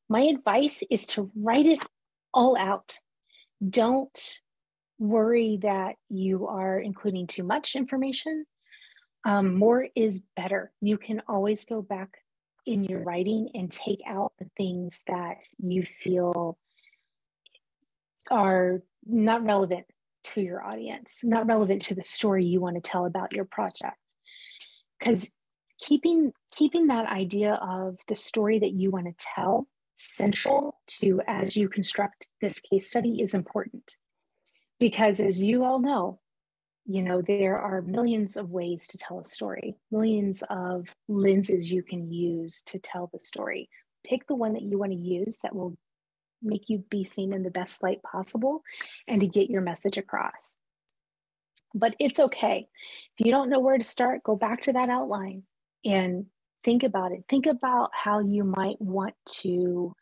My advice is to write it all out. Don't worry that you are including too much information. More is better. You can always go back in your writing and take out the things that you feel are not relevant to your audience, not relevant to the story you want to tell about your project. Because keeping that idea of the story that you want to tell central to as you construct this case study is important. Because as you all know, there are millions of ways to tell a story, millions of lenses you can use to tell the story. Pick the one that you want to use that will make you be seen in the best light possible and to get your message across. But it's okay. If you don't know where to start, go back to that outline and think about it. Think about how you might want to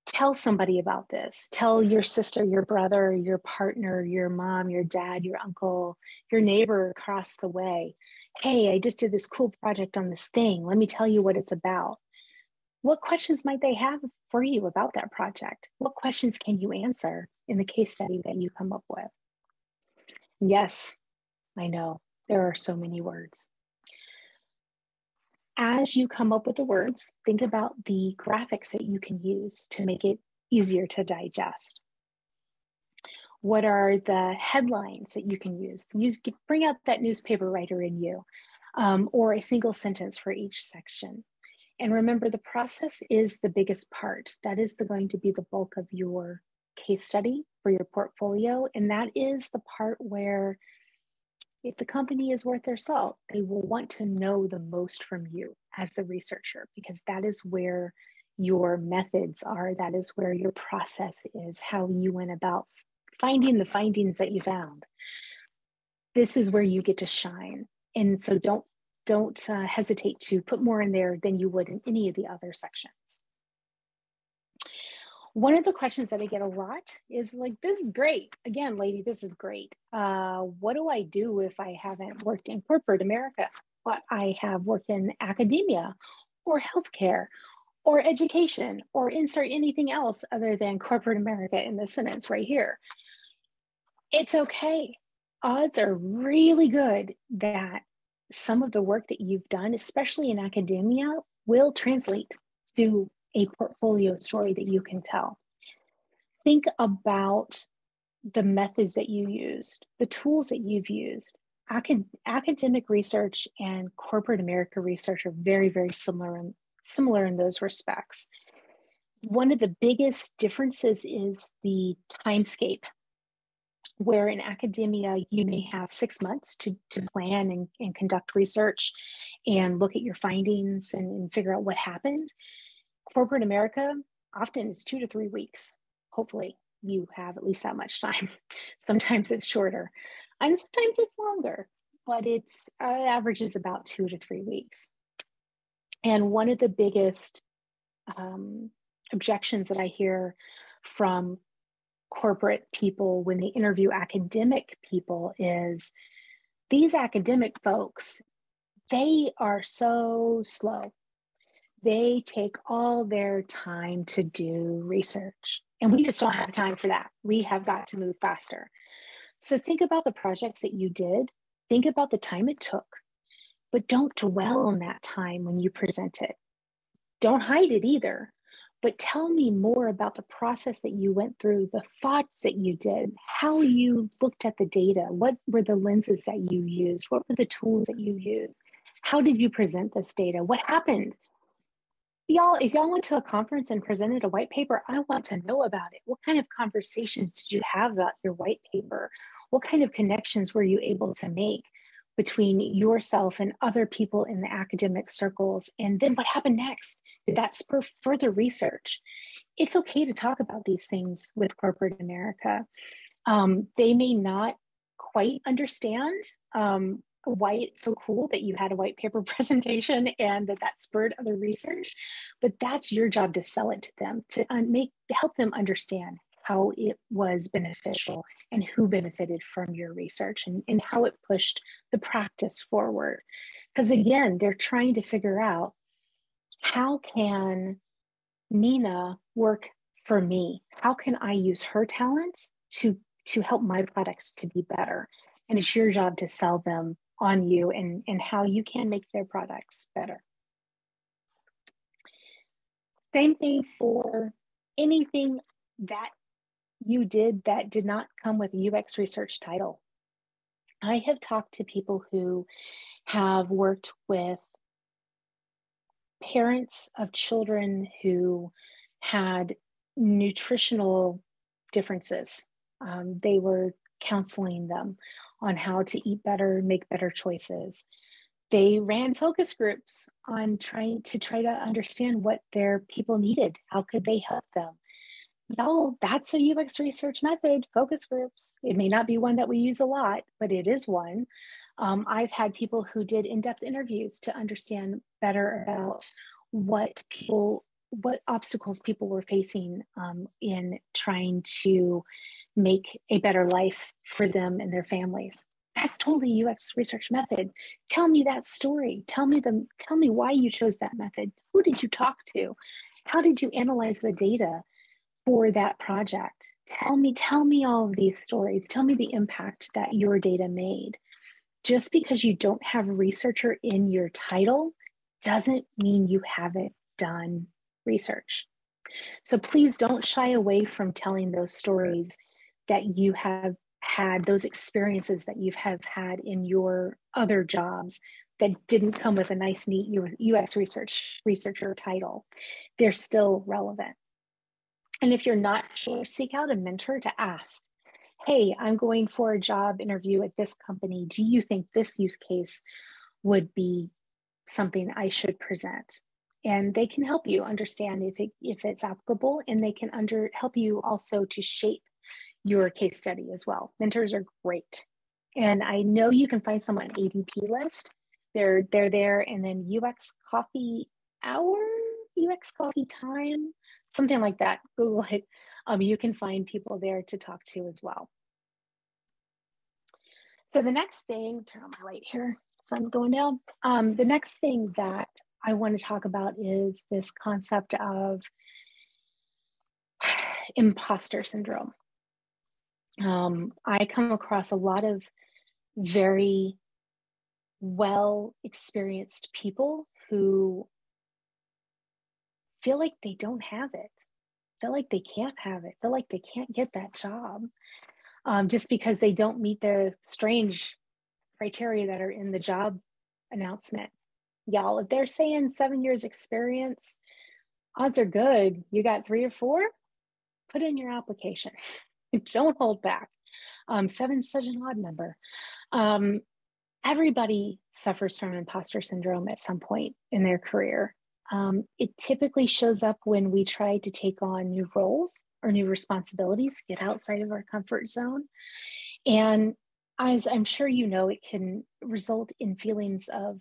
tell somebody about this. Tell your sister, your brother, your partner, your mom, your dad, your uncle, your neighbor across the way. Hey, I just did this cool project on this thing. Let me tell you what it's about. What questions might they have for you about that project? What questions can you answer in the case study that you come up with? Yes, I know there are so many words. As you come up with the words, think about the graphics that you can use to make it easier to digest. What are the headlines that you can use? Bring out that newspaper writer in you, or a single sentence for each section. And remember, the process is the biggest part. That is going to be the bulk of your case study for your portfolio. And that is the part where, if the company is worth their salt, they will want to know the most from you as the researcher, because that is where your methods are. That is where your process is, how you went about finding the findings that you found. This is where you get to shine. And so don't hesitate to put more in there than you would in any of the other sections. One of the questions that I get a lot is like, this is great. Again, lady, this is great. What do I do if I haven't worked in corporate America, but I have worked in academia or healthcare or education, or insert anything else other than corporate America in this sentence right here? It's okay. Odds are really good that some of the work that you've done, especially in academia, will translate to a portfolio story that you can tell. Think about the methods that you used, the tools that you've used. Academic research and corporate America research are very, very similar in those respects. One of the biggest differences is the timescape, where in academia, you may have 6 months to plan and conduct research and look at your findings and figure out what happened. Corporate America, often it's 2 to 3 weeks. Hopefully you have at least that much time. Sometimes it's shorter and sometimes it's longer, but it's averages about 2 to 3 weeks. And one of the biggest objections that I hear from corporate people when they interview academic people is, these academic folks, they are so slow. They take all their time to do research, and we just don't have time for that. We have got to move faster. So think about the projects that you did Think about the time it took, but don't dwell on that time when you present it. Don't hide it either, but tell me more about the process that you went through, the thoughts that you did, how you looked at the data, what were the lenses that you used, what were the tools that you used, how did you present this data, what happened? Y'all, if y'all went to a conference and presented a white paper, I want to know about it. What kind of conversations did you have about your white paper? What kind of connections were you able to make between yourself and other people in the academic circles? And then what happened next? Did that spur further research? It's okay to talk about these things with corporate America. They may not quite understand why it's so cool that you had a white paper presentation and that spurred other research, but that's your job to sell it to them, to help them understand how it was beneficial and who benefited from your research and how it pushed the practice forward. Because again, they're trying to figure out, how can Nina work for me? How can I use her talents to help my products to be better? And it's your job to sell them on you and how you can make their products better. Same thing for anything that you did that did not come with a UX research title. I have talked to people who have worked with parents of children who had nutritional differences. They were counseling them on how to eat better, make better choices. They ran focus groups on trying to understand what their people needed. How could they help them? Y'all, that's a UX research method, focus groups. It may not be one that we use a lot, but it is one. I've had people who did in-depth interviews to understand better about what obstacles people were facing in trying to make a better life for them and their families. That's totally UX research method. Tell me that story. Tell me why you chose that method. Who did you talk to? How did you analyze the data for that project? Tell me all of these stories. Tell me the impact that your data made. Just because you don't have researcher in your title doesn't mean you haven't done research. So please don't shy away from telling those stories that you have had, those experiences that you have had in your other jobs that didn't come with a nice, neat UX researcher title. They're still relevant. And if you're not sure, seek out a mentor to ask, hey, I'm going for a job interview at this company. Do you think this use case would be something I should present? And they can help you understand if it's applicable, and they can help you also to shape your case study as well. Mentors are great. And I know you can find someone on ADP list. They're there, and then UX Coffee Hour, UX Coffee Time, something like that. Google it. You can find people there to talk to as well. So the next thing, turn on my light here, sun's going down. The next thing that I want to talk about is this concept of imposter syndrome. I come across a lot of very well-experienced people who feel like they don't have it, feel like they can't have it, feel like they can't get that job just because they don't meet the strange criteria that are in the job announcement. Y'all, if they're saying 7 years experience, odds are good you got 3 or 4, put in your application. Don't hold back. 7 is such an odd number. Everybody suffers from imposter syndrome at some point in their career. It typically shows up when we try to take on new roles or new responsibilities, get outside of our comfort zone. And as I'm sure you know, it can result in feelings of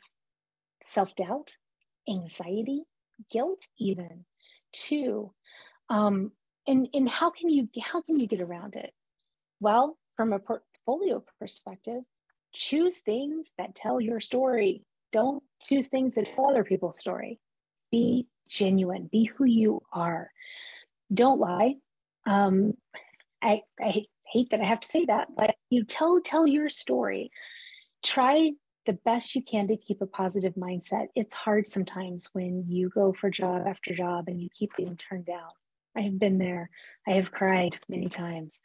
self-doubt, anxiety, guilt even too. And how can you get around it? Well, from a portfolio perspective, choose things that tell your story. Don't choose things that tell other people's story. Be genuine, be who you are. Don't lie. I hate that I have to say that, but you tell your story. try the best you can to keep a positive mindset. It's hard sometimes when you go for job after job and you keep getting turned down. I have been there. I have cried many times.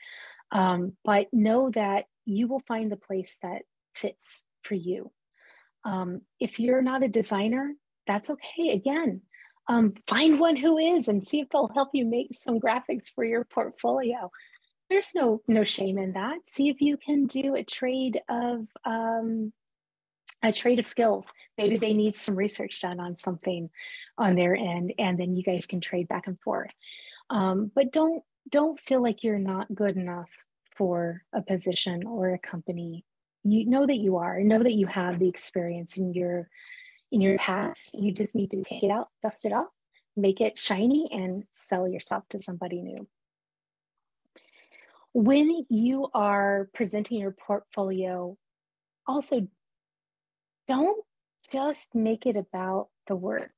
But know that you will find the place that fits for you. If you're not a designer, that's okay. Again, find one who is and see if they'll help you make some graphics for your portfolio. There's no shame in that. See if you can do a trade of skills. Maybe they need some research done on something on their end, and then you guys can trade back and forth. But don't feel like you're not good enough for a position or a company. You know that you are. Know that you have the experience in your past. You just need to take it out, dust it off, make it shiny, and sell yourself to somebody new. When you are presenting your portfolio, also don't just make it about the work.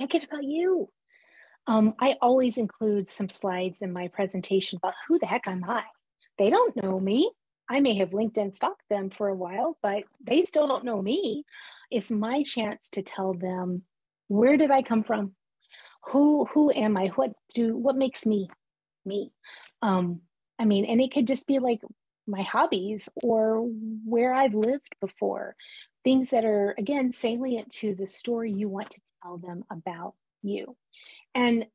Make it about you. I always include some slides in my presentation about who the heck am I? They don't know me. I may have LinkedIn stalked them for a while, but they still don't know me. It's my chance to tell them, where did I come from? Who am I? What makes me me? I mean, and it could just be like my hobbies or where I've lived before, things that are, again, salient to the story you want to tell them about you. And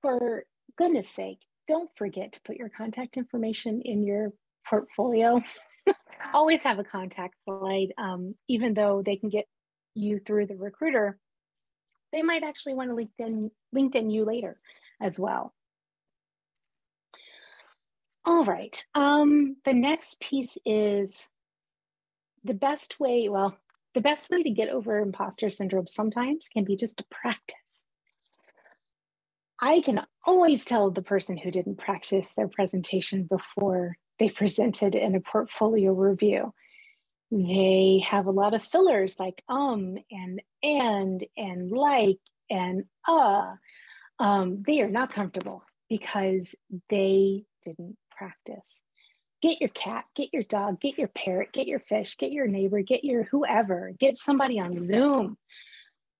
for goodness sake, don't forget to put your contact information in your portfolio. Always have a contact slide. Even though they can get you through the recruiter, they might actually want to LinkedIn you later as well. All right. The next piece is the best way to get over imposter syndrome sometimes can be just to practice. I can always tell the person who didn't practice their presentation before they presented in a portfolio review. They have a lot of fillers like and like and they are not comfortable because they didn't practice. Get your cat, get your dog, get your parrot, get your fish, get your neighbor, get your whoever, get somebody on Zoom.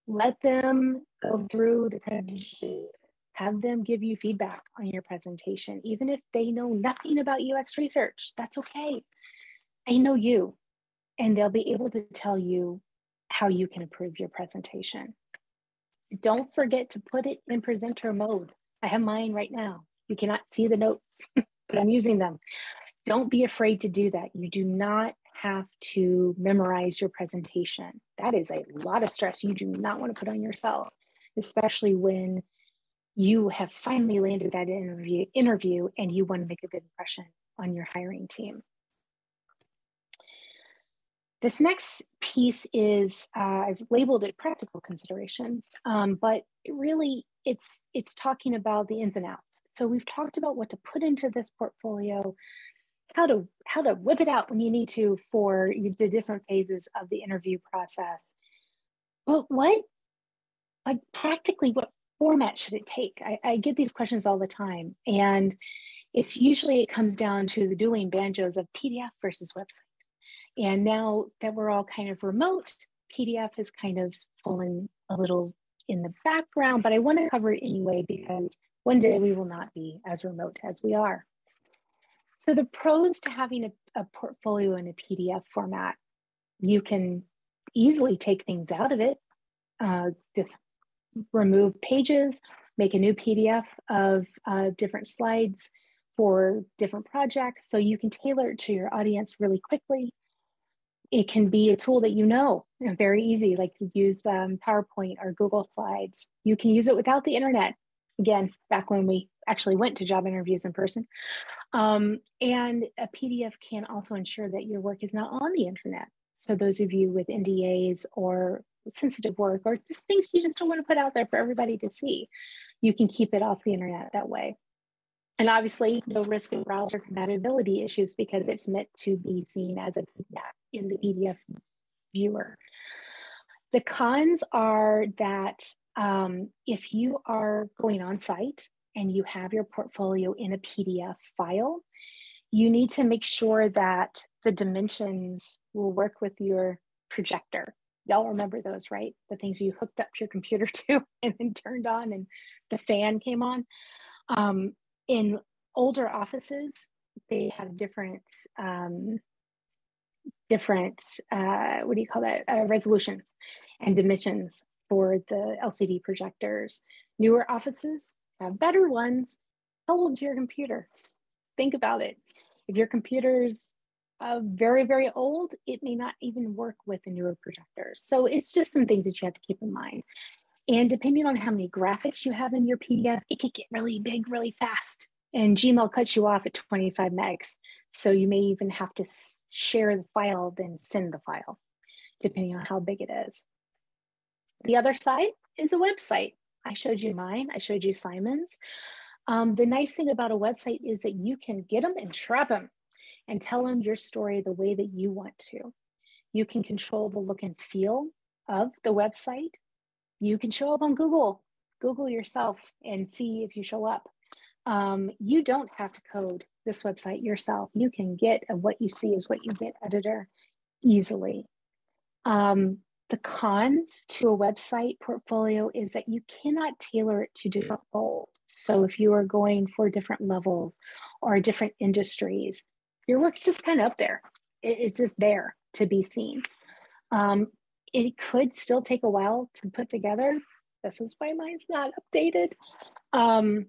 Let them go through the presentation. Have them give you feedback on your presentation. Even if they know nothing about UX research, that's okay. They know you, and they'll be able to tell you how you can improve your presentation. Don't forget to put it in presenter mode. I have mine right now. You cannot see the notes, but I'm using them. Don't be afraid to do that. You do not have to memorize your presentation. That is a lot of stress you do not want to put on yourself, especially when you have finally landed that interview and you want to make a good impression on your hiring team. This next piece is, I've labeled it practical considerations, but really it's talking about the ins and outs. So we've talked about what to put into this portfolio, how to whip it out when you need to for the different phases of the interview process. But practically what format should it take? I get these questions all the time, and it comes down to the dueling banjos of PDF versus website. And now that we're all kind of remote, PDF has kind of fallen a little in the background, but I want to cover it anyway because one day we will not be as remote as we are. So the pros to having a portfolio in a PDF format, you can easily take things out of it, just remove pages, make a new PDF of different slides for different projects, so you can tailor it to your audience really quickly. It can be a tool that very easy, like to use PowerPoint or Google Slides. You can use it without the internet. Again, back when we actually went to job interviews in person. And a PDF can also ensure that your work is not on the internet. So those of you with NDAs or sensitive work or just things you just don't want to put out there for everybody to see, you can keep it off the internet that way. And obviously, no risk of browser compatibility issues because it's meant to be seen as a PDF in the PDF viewer. The cons are that if you are going on site and you have your portfolio in a PDF file, You need to make sure that the dimensions will work with your projector. Y'all remember those, right? The things you hooked up your computer to and then turned on and the fan came on. In older offices, they have different what do you call that, resolutions and dimensions for the LCD projectors. Newer offices have better ones. How old's your computer? Think about it. If your computer's very, very old, it may not even work with the newer projectors. So it's just some things that you have to keep in mind. And depending on how many graphics you have in your PDF, it could get really big, really fast. And Gmail cuts you off at 25 megs. So you may even have to share the file, then send the file, depending on how big it is. The other side is a website. I showed you mine. I showed you Simon's. The nice thing about a website is that you can get them and trap them and tell them your story the way that you want to. You can control the look and feel of the website. You can show up on Google yourself and see if you show up. You don't have to code this website yourself. You can get a what you see is what you get editor easily. The cons to a website portfolio is that you cannot tailor it to different roles. So if you are going for different levels or different industries, your work's just kind of up there. It's just there to be seen. It could still take a while to put together. This is why mine's not updated. And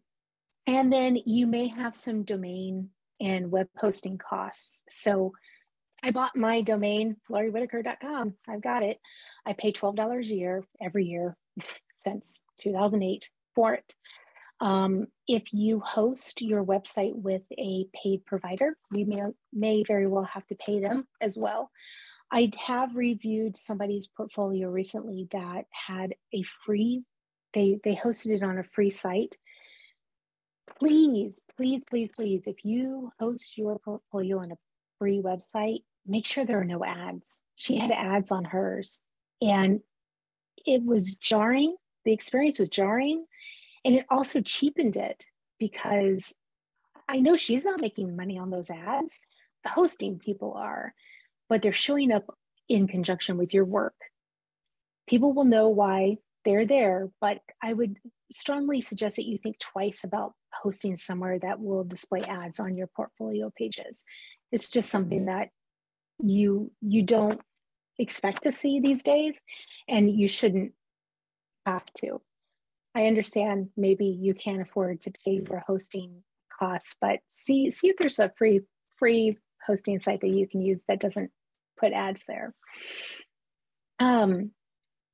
then you may have some domain and web hosting costs. So I bought my domain, loriewhitaker.com. I've got it. I pay $12 a year, every year since 2008 for it. If you host your website with a paid provider, you may very well have to pay them as well. I have reviewed somebody's portfolio recently that had a free, they hosted it on a free site. Please, please, please, please, if you host your portfolio on a free website, make sure there are no ads. She had ads on hers and it was jarring. The experience was jarring and it also cheapened it because I know she's not making money on those ads. The hosting people are, but they're showing up in conjunction with your work. People will know why they're there, but I would strongly suggest that you think twice about hosting somewhere that will display ads on your portfolio pages. It's just something that you don't expect to see these days, and you shouldn't have to. I understand maybe you can't afford to pay for hosting costs, but see if there's a free hosting site that you can use that doesn't put ads there.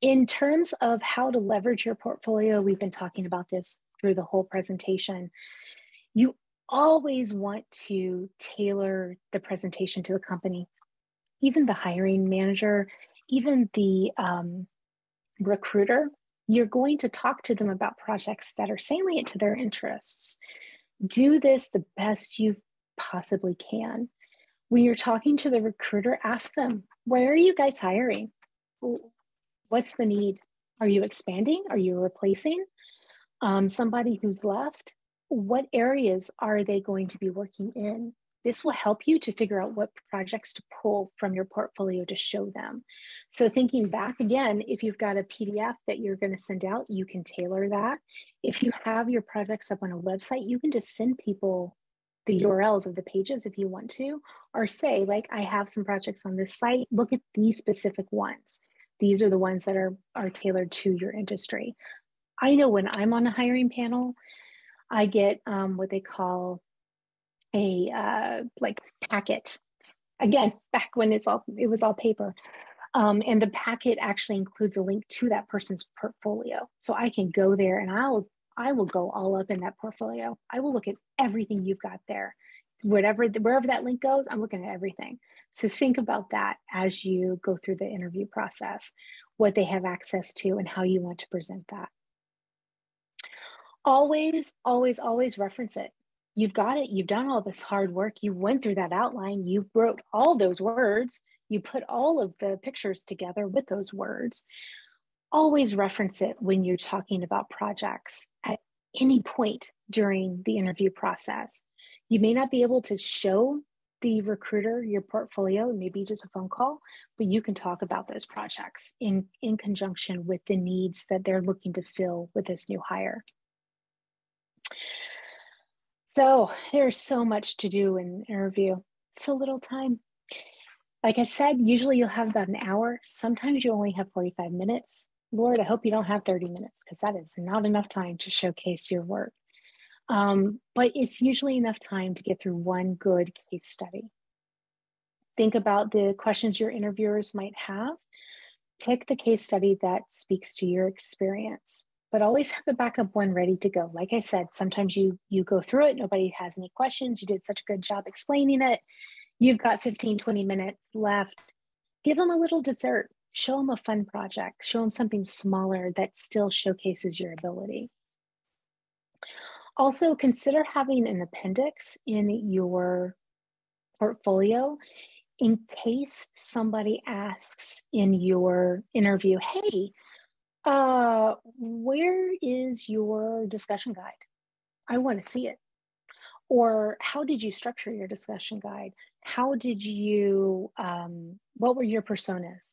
In terms of how to leverage your portfolio, we've been talking about this through the whole presentation. You always want to tailor the presentation to the company. Even the hiring manager, even the recruiter, you're going to talk to them about projects that are salient to their interests. Do this the best you possibly can. When you're talking to the recruiter, ask them, where are you guys hiring? What's the need? Are you expanding? Are you replacing somebody who's left? What areas are they going to be working in? This will help you to figure out what projects to pull from your portfolio to show them. So thinking back again, if you've got a PDF that you're going to send out, you can tailor that. If you have your projects up on a website, you can just send people the URLs of the pages if you want to, or say, like, I have some projects on this site, look at these specific ones. These are the ones that are tailored to your industry. I know when I'm on a hiring panel, I get what they call a like packet. Again, back when it was all paper. And the packet actually includes a link to that person's portfolio. So I can go there and I will go all up in that portfolio. I will look at everything you've got there. Wherever that link goes, I'm looking at everything. So think about that as you go through the interview process, what they have access to and how you want to present that. Always, always, always reference it. You've got it. You've done all this hard work. You went through that outline. You wrote all those words. You put all of the pictures together with those words. Always reference it when you're talking about projects at any point during the interview process. You may not be able to show the recruiter your portfolio, maybe just a phone call, but you can talk about those projects in conjunction with the needs that they're looking to fill with this new hire. So there's so much to do in an interview, so little time. Like I said, usually you'll have about an hour. Sometimes you only have 45 minutes. Lord, I hope you don't have 30 minutes because that is not enough time to showcase your work. But it's usually enough time to get through one good case study. Think about the questions your interviewers might have. Pick the case study that speaks to your experience, but always have a backup one ready to go. Like I said, sometimes you go through it, nobody has any questions. You did such a good job explaining it. You've got 15, 20 minutes left. Give them a little dessert. Show them a fun project. Show them something smaller that still showcases your ability. Also, consider having an appendix in your portfolio in case somebody asks in your interview, hey, where is your discussion guide? I want to see it. Or how did you structure your discussion guide? How did you, what were your personas?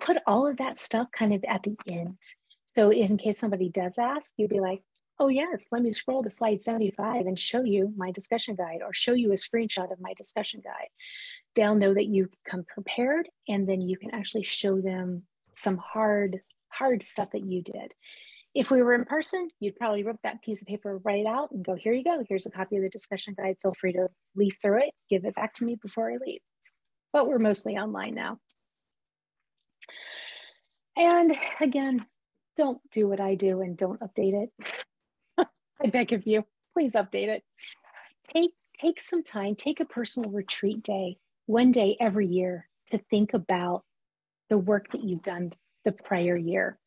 Put all of that stuff kind of at the end. So in case somebody does ask, you'd be like, oh yes, let me scroll to slide 75 and show you my discussion guide or show you a screenshot of my discussion guide. They'll know that you've come prepared, and then you can actually show them some hard stuff that you did. If we were in person, you'd probably rip that piece of paper right out and go, here you go. Here's a copy of the discussion guide. Feel free to leaf through it. Give it back to me before I leave. But we're mostly online now. And again, don't do what I do and don't update it. I beg of you, please update it. Take some time, take a personal retreat day, one day every year, to think about the work that you've done the prior year.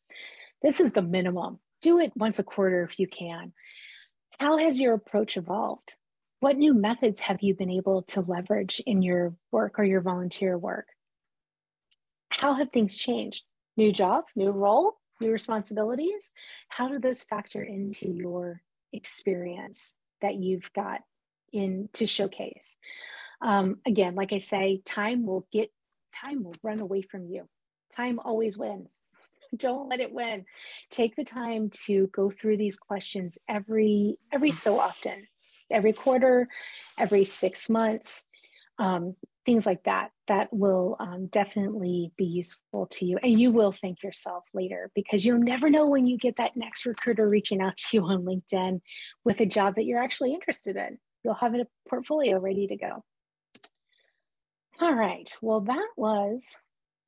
This is the minimum. Do it once a quarter if you can. How has your approach evolved? What new methods have you been able to leverage in your work or your volunteer work? How have things changed? New job, new role, new responsibilities? How do those factor into your experience that you've got in to showcase? Again, like I say, time will run away from you. Time always wins. Don't let it win. Take the time to go through these questions every so often, every quarter, every 6 months, things like that. That will definitely be useful to you. And you will thank yourself later, because you'll never know when you get that next recruiter reaching out to you on LinkedIn with a job that you're actually interested in. You'll have a portfolio ready to go. All right, well, that was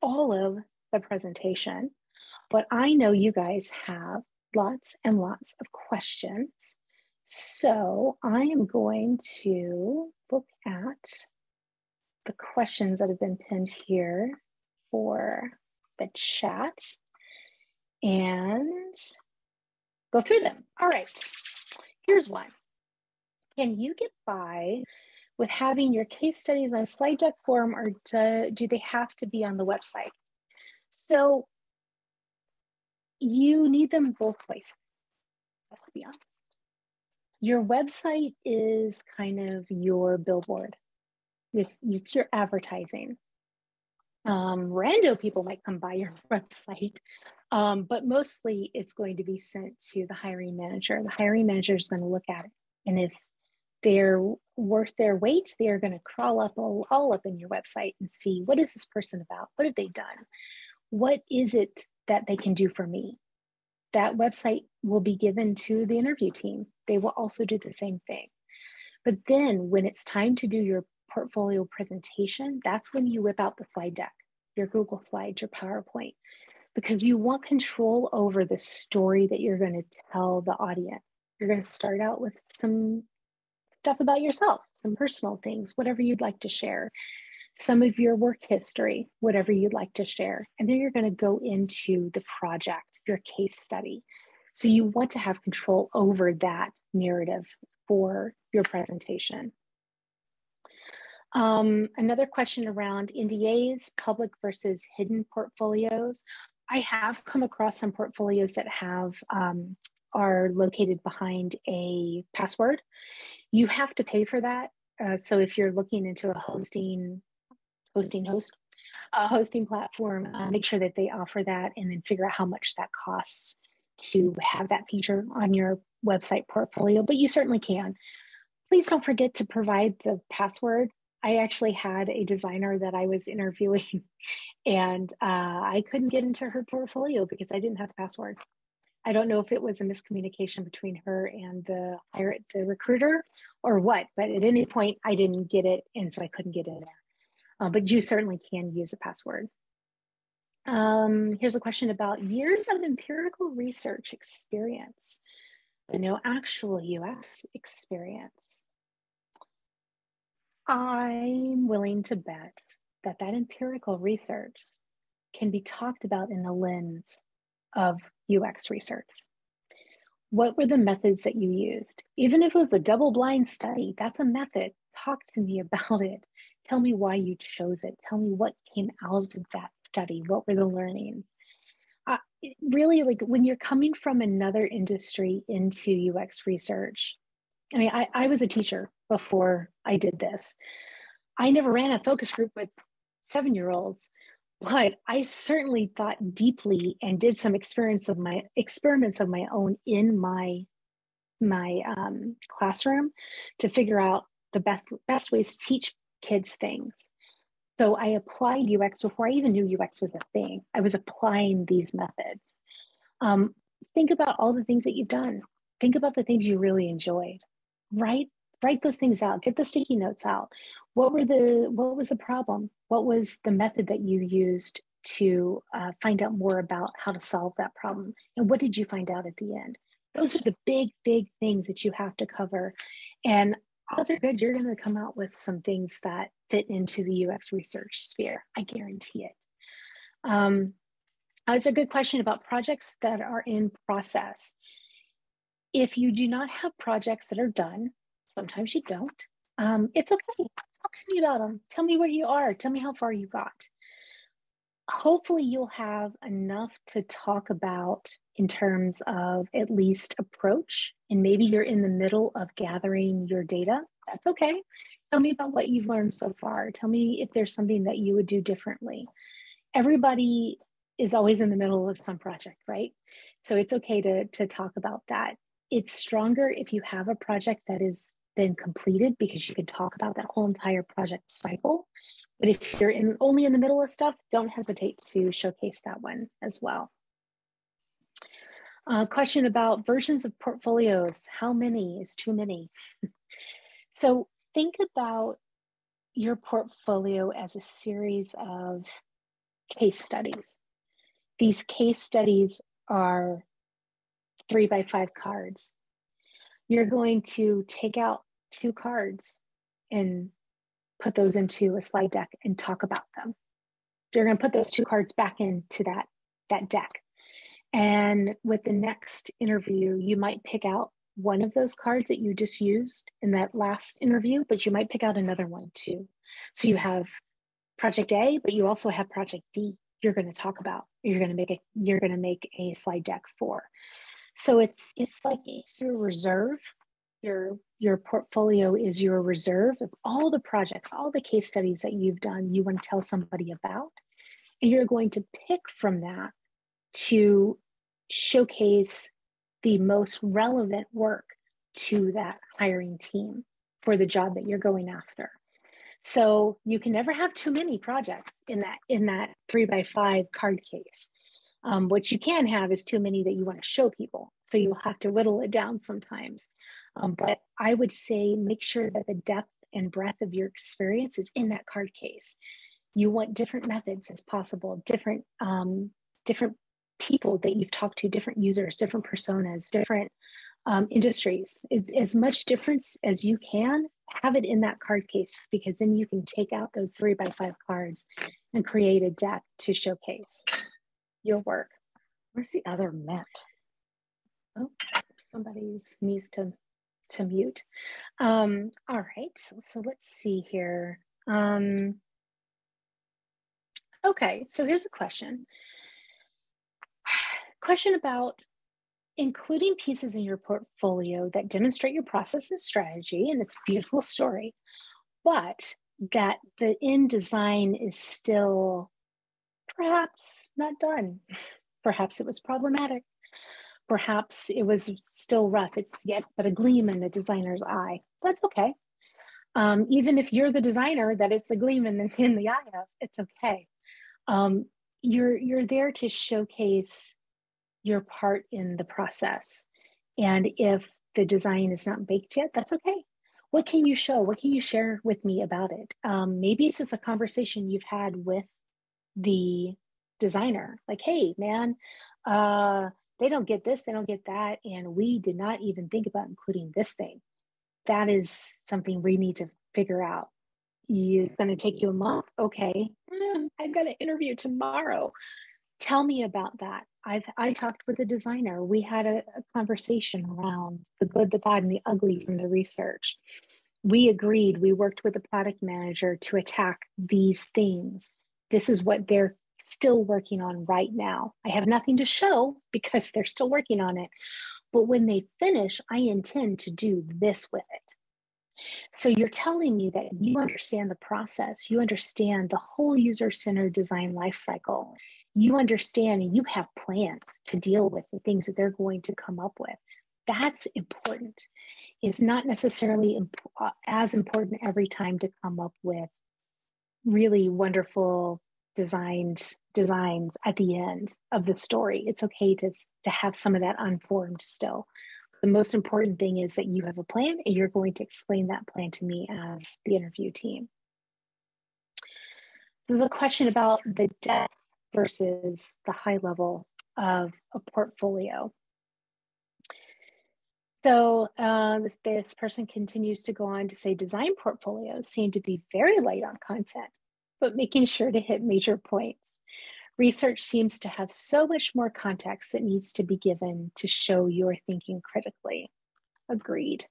all of the presentation, but I know you guys have lots and lots of questions. So I am going to look at the questions that have been pinned here for the chat and go through them. All right, here's one. Can you get by with having your case studies on a slide deck form, or do they have to be on the website? So you need them both places, let's be honest. Your website is kind of your billboard. It's your advertising. Rando people might come by your website, but mostly it's going to be sent to the hiring manager. The hiring manager is going to look at it, and if they're worth their weight, they are going to crawl up all up in your website and see, what is this person about? What have they done? What is it that they can do for me? That website will be given to the interview team. They will also do the same thing. But then when it's time to do your portfolio presentation, that's when you whip out the slide deck, your Google Slides, your PowerPoint, because you want control over the story that you're going to tell the audience. You're going to start out with some stuff about yourself, some personal things, whatever you'd like to share, some of your work history, whatever you'd like to share. And then you're going to go into the project, your case study. So you want to have control over that narrative for your presentation. Another question around NDAs, public versus hidden portfolios. I have come across some portfolios that are located behind a password. You have to pay for that. So if you're looking into a hosting platform, make sure that they offer that, and then figure out how much that costs to have that feature on your website portfolio, but you certainly can. Please don't forget to provide the password. I actually had a designer that I was interviewing and I couldn't get into her portfolio because I didn't have the password. I don't know if it was a miscommunication between her and the recruiter or what, but at any point I didn't get it, and so I couldn't get in there. But you certainly can use a password. Here's a question about years of empirical research experience. No actual UX experience. I'm willing to bet that that empirical research can be talked about in the lens of UX research. What were the methods that you used? Even if it was a double-blind study, that's a method. Talk to me about it. Tell me why you chose it. Tell me what came out of that study. What were the learnings? Really, like when you're coming from another industry into UX research, I mean, I was a teacher before I did this. I never ran a focus group with 7-year-olds, but I certainly thought deeply and did some experiments of my own in my classroom to figure out the best ways to teach kids things. So I applied UX before I even knew UX was a thing. I was applying these methods. Think about all the things that you've done. Think about the things you really enjoyed. Write those things out. Get the sticky notes out. What was the problem? What was the method that you used to find out more about how to solve that problem? And what did you find out at the end? Those are the big things that you have to cover. And odds are good, you're going to come out with some things that fit into the UX research sphere. I guarantee it. That's a good question about projects that are in process. If you do not have projects that are done, sometimes you don't, it's okay. Talk to me about them. Tell me where you are. Tell me how far you got. Hopefully you'll have enough to talk about in terms of at least approach, and maybe you're in the middle of gathering your data. That's okay. Tell me about what you've learned so far. Tell me if there's something that you would do differently. Everybody is always in the middle of some project, right? So it's okay to talk about that. It's stronger if you have a project that has been completed, because you can talk about that whole entire project cycle. But if you're only in the middle of stuff, don't hesitate to showcase that one as well. Question about versions of portfolios. How many is too many? So think about your portfolio as a series of case studies. These case studies are 3x5 cards. You're going to take out 2 cards and put those into a slide deck and talk about them. You're going to put those 2 cards back into that deck. And with the next interview, you might pick out one of those cards that you just used in that last interview, but you might pick out another one too. So you have project A, but you also have project B you're going to talk about. You're going to make a slide deck for. So it's like it's your reserve. Your portfolio is your reserve of all the projects, all the case studies that you've done, you want to tell somebody about. And you're going to pick from that to showcase the most relevant work to that hiring team for the job that you're going after. So you can never have too many projects in that 3x5 card case. What you can have is too many that you want to show people. So you'll have to whittle it down sometimes. But I would say make sure that the depth and breadth of your experience is in that card case. You want different methods as possible, different people that you've talked to, different users, different personas, different industries. As much difference as you can, have it in that card case, because then you can take out those 3x5 cards and create a deck to showcase your work. Where's the other mint? Oh, somebody needs to mute. All right, so let's see here. Okay, so here's a question about Including pieces in your portfolio that demonstrate your process and strategy, and it's a beautiful story, but that the end design is still perhaps not done. Perhaps it was problematic. Perhaps it was still rough. It's yet but a gleam in the designer's eye. That's okay. Even if you're the designer that it's a gleam in the eye of, it's okay. Um, you're there to showcase your part in the process. And if the design is not baked yet, that's okay. What can you show? What can you share with me about it? Maybe it's just a conversation you've had with the designer. Like, hey, man, they don't get this, they don't get that. And we did not even think about including this thing. That is something we need to figure out. It's going to take you a month. Okay. I've got an interview tomorrow. Tell me about that. I talked with a designer. We had a conversation around the good, the bad, and the ugly from the research. We agreed, we worked with the product manager to attack these themes. This is what they're still working on right now. I have nothing to show because they're still working on it. But when they finish, I intend to do this with it. So you're telling me that you understand the process, you understand the whole user-centered design lifecycle. You understand and you have plans to deal with the things that they're going to come up with. That's important. It's not necessarily as important every time to come up with really wonderful designs at the end of the story. It's okay to have some of that unformed still. The most important thing is that you have a plan and you're going to explain that plan to me as the interview team. The question about the depth versus the high level of a portfolio. So this person continues to go on to say design portfolios seem to be very light on content, but making sure to hit major points. Research seems to have so much more context that needs to be given to show you're thinking critically. Agreed.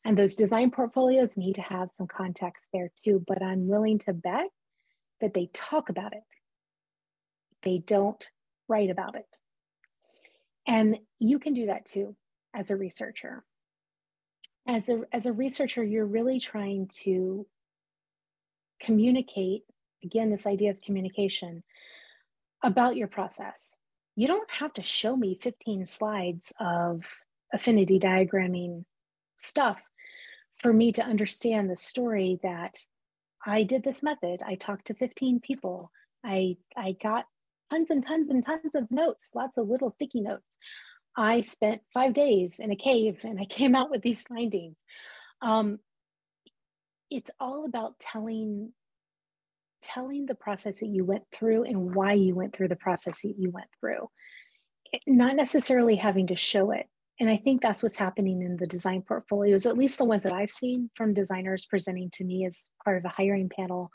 And those design portfolios need to have some context there too, but I'm willing to bet that they talk about it. They don't write about it. And you can do that too as a researcher. As a researcher, you're really trying to communicate, again, this idea of communication about your process. You don't have to show me 15 slides of affinity diagramming stuff for me to understand the story that I did this method. I talked to 15 people. I got tons and tons and tons of notes, lots of little sticky notes. I spent 5 days in a cave and I came out with these findings. It's all about telling the process that you went through and why you went through the process that you went through, not necessarily having to show it. And I think that's what's happening in the design portfolios, at least the ones that I've seen from designers presenting to me as part of a hiring panel.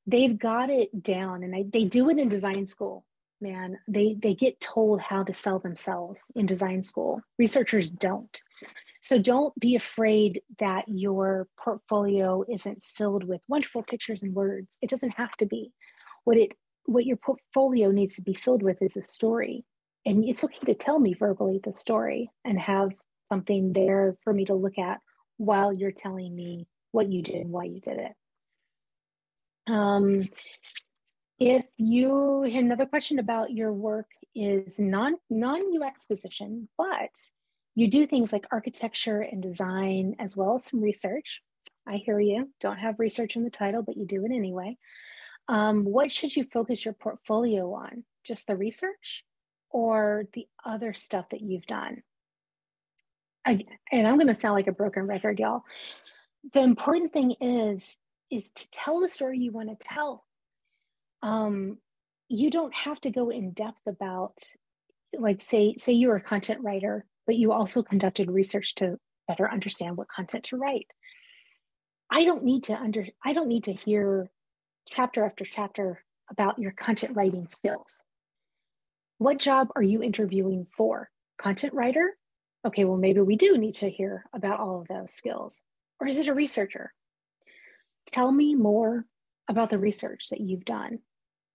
They've got it down, and they do it in design school, man. They get told how to sell themselves in design school. Researchers don't. So don't be afraid that your portfolio isn't filled with wonderful pictures and words. It doesn't have to be. What your portfolio needs to be filled with is a story. And it's okay to tell me verbally the story and have something there for me to look at while you're telling me what you did and why you did it. If you have another question about your work is non-UX position, but you do things like architecture and design as well as some research. I hear you. Don't have research in the title, but you do it anyway. What should you focus your portfolio on? Just the research or the other stuff that you've done? And I'm going to sound like a broken record, y'all. The important thing is to tell the story you want to tell. You don't have to go in depth about, like, say you're a content writer, but you also conducted research to better understand what content to write. I don't need to hear chapter after chapter about your content writing skills. What job are you interviewing for? Content writer? Okay, well, maybe we do need to hear about all of those skills. Or is it a researcher? Tell me more about the research that you've done,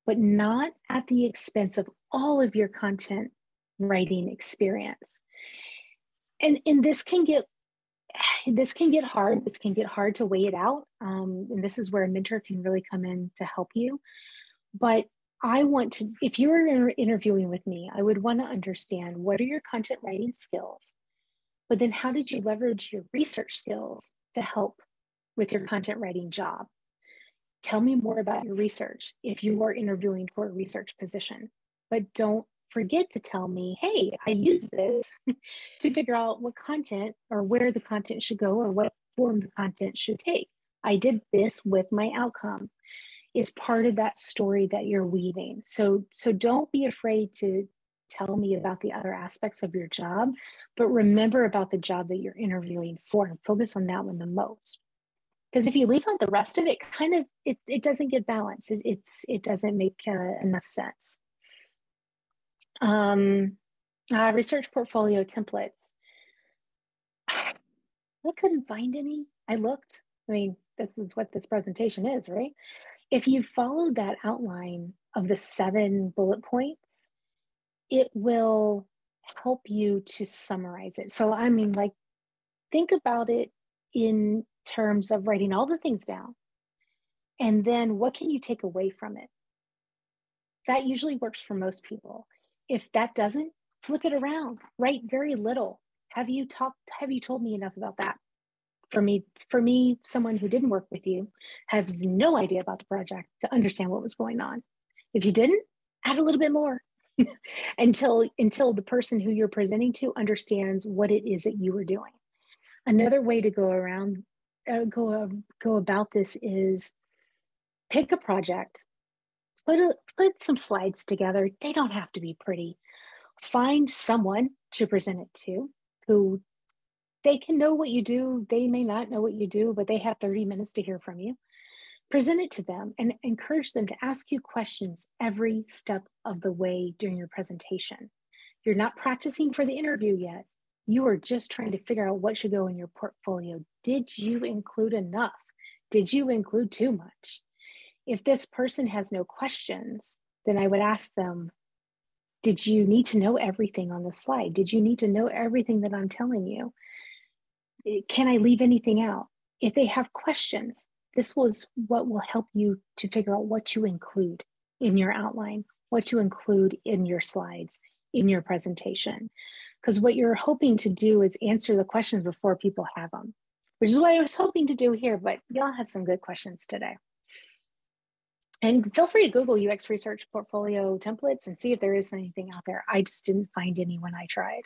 but not at the expense of all of your content writing experience. And this can get hard. This can get hard to weigh it out. And this is where a mentor can really come in to help you. But I want to, if you're interviewing with me, I would want to understand, what are your content writing skills? But then how did you leverage your research skills to help with your content writing job? Tell me more about your research if you are interviewing for a research position. But don't forget to tell me, hey, I use this to figure out what content or where the content should go or what form the content should take. I did this with my outcome. It's part of that story that you're weaving. So don't be afraid to tell me about the other aspects of your job, but remember about the job that you're interviewing for and focus on that one the most. Because if you leave out the rest of it, kind of it doesn't get balanced. It doesn't make enough sense. Research portfolio templates. I couldn't find any. I looked. I mean, this is what this presentation is, right? If you follow that outline of the 7 bullet points, it will help you to summarize it. So, I mean, like, think about it in terms of writing all the things down. And then what can you take away from it? That usually works for most people. If that doesn't, flip it around, write very little. Have you told me enough about that? For me, someone who didn't work with you has no idea about the project to understand what was going on. If you didn't, add a little bit more until the person who you're presenting to understands what it is that you were doing. Another way to go about this is pick a project, put some slides together. They don't have to be pretty. Find someone to present it to who they can know what you do. They may not know what you do, but they have 30 minutes to hear from you. Present it to them and encourage them to ask you questions every step of the way during your presentation. You're not practicing for the interview yet. You are just trying to figure out what should go in your portfolio. Did you include enough? Did you include too much? If this person has no questions, then I would ask them, did you need to know everything on the slide? Did you need to know everything that I'm telling you? Can I leave anything out? If they have questions, this was what will help you to figure out what to include in your outline, what to include in your slides, in your presentation. Because what you're hoping to do is answer the questions before people have them, which is what I was hoping to do here, but y'all have some good questions today. And feel free to Google UX research portfolio templates and see if there is anything out there. I just didn't find any when I tried.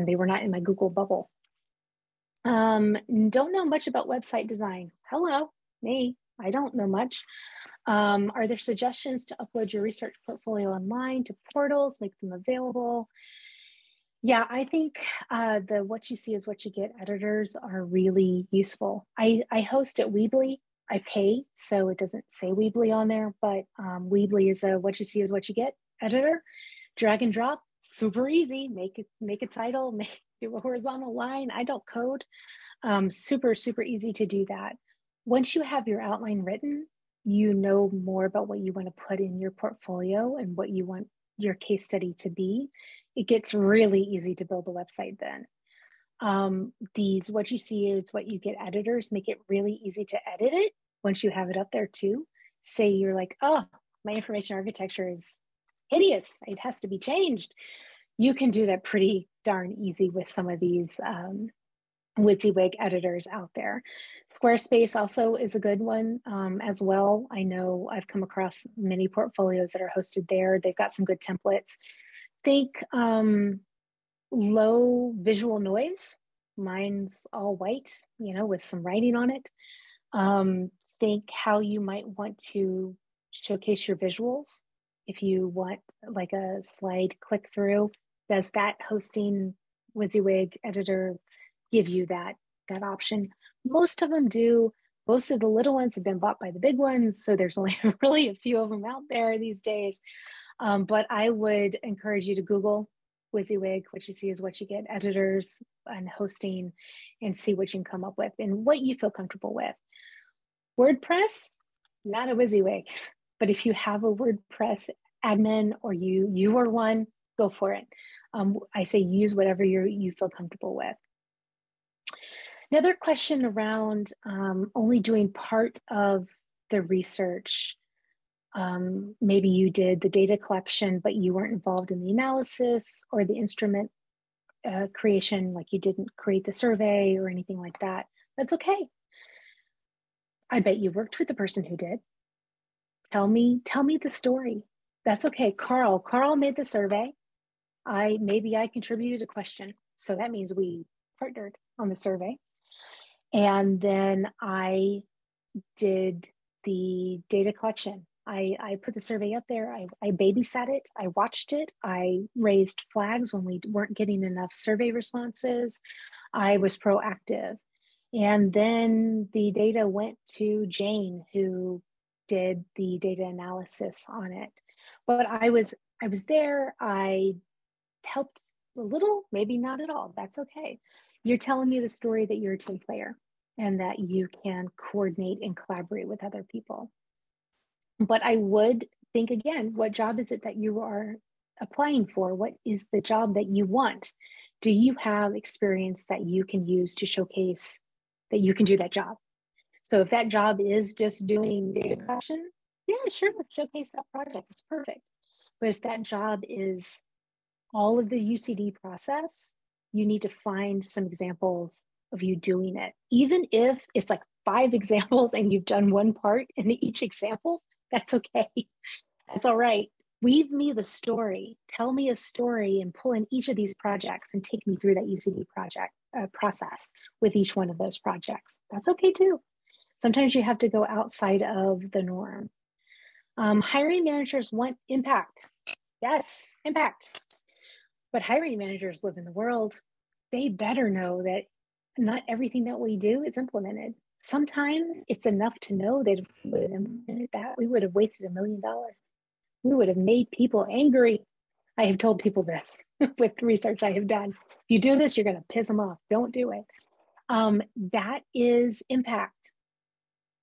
They were not in my Google bubble. Don't know much about website design. Hello, me. I don't know much. Are there suggestions to upload your research portfolio online to portals, make them available? Yeah, I think the what you see is what you get editors are really useful. I host at Weebly. I pay, so it doesn't say Weebly on there, but Weebly is a what you see is what you get editor. Drag and drop, super easy. Make a title, do a horizontal line. I don't code. Super easy to do that. Once you have your outline written, you know more about what you want to put in your portfolio and what you want your case study to be. It gets really easy to build a website then. These what you see is what you get editors make it really easy to edit it once you have it up there too. Say you're like, oh, my information architecture is hideous, it has to be changed. You can do that pretty darn easy with some of these WYSIWYG editors out there. Squarespace also is a good one as well. I know I've come across many portfolios that are hosted there. They've got some good templates. Think low visual noise. Mine's all white, with some writing on it. Think how you might want to showcase your visuals. If you want like a slide click through, does that hosting WYSIWYG editor give you that option? Most of them do. Most of the little ones have been bought by the big ones, so there's only really a few of them out there these days. But I would encourage you to Google WYSIWYG. What you see is what you get, editors and hosting, and see what you can come up with and what you feel comfortable with. WordPress, not a WYSIWYG, but if you have a WordPress admin or you are one, go for it. I say use whatever you feel comfortable with. Another question around only doing part of the research. Maybe you did the data collection, but you weren't involved in the analysis or the instrument creation, like you didn't create the survey or anything like that. That's okay. I bet you worked with the person who did. Tell me the story. That's okay. Carl made the survey. Maybe I contributed a question. So that means we partnered on the survey. And then I did the data collection. I put the survey up there. I babysat it. I watched it. I raised flags when we weren't getting enough survey responses. I was proactive. And then the data went to Jane, who did the data analysis on it. But I was there. I helped a little, maybe not at all. That's okay. You're telling me the story that you're a team player and that you can coordinate and collaborate with other people. But I would think again, what job is it that you are applying for? What is the job that you want? Do you have experience that you can use to showcase that you can do that job? So if that job is just doing data collection, yeah, sure, showcase that project. It's perfect. But if that job is all of the UCD process, you need to find some examples of you doing it. Even if it's like 5 examples and you've done one part in each example, that's okay. That's all right. Weave me the story. Tell me a story and pull in each of these projects and take me through that UCD project process with each one of those projects. That's okay too. Sometimes you have to go outside of the norm. Hiring managers want impact. Yes, impact. But hiring managers live in the world. They better know that not everything that we do is implemented. Sometimes it's enough to know that if we would have implemented that, we would have wasted $1 million. We would have made people angry. I have told people this with research I have done. If you do this, you're going to piss them off. Don't do it. That is impact.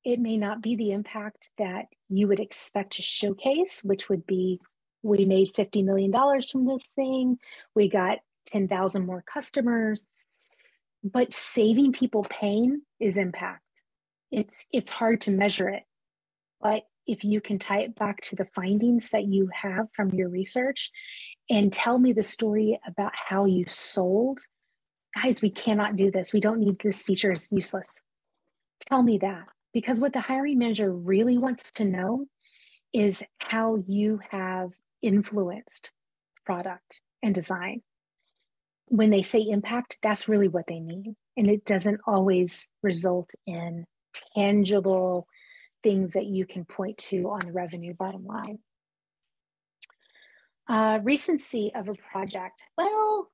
It may not be the impact that you would expect to showcase, which would be, we made $50 million from this thing. We got 10,000 more customers, but saving people pain is impact. It's hard to measure it, but if you can tie it back to the findings that you have from your research and tell me the story about how you sold, guys, we cannot do this. We don't need this feature, it's useless. Tell me that, because what the hiring manager really wants to know is how you have influenced product and design. When they say impact, that's really what they mean. And it doesn't always result in tangible things that you can point to on the revenue bottom line. Recency of a project. Well,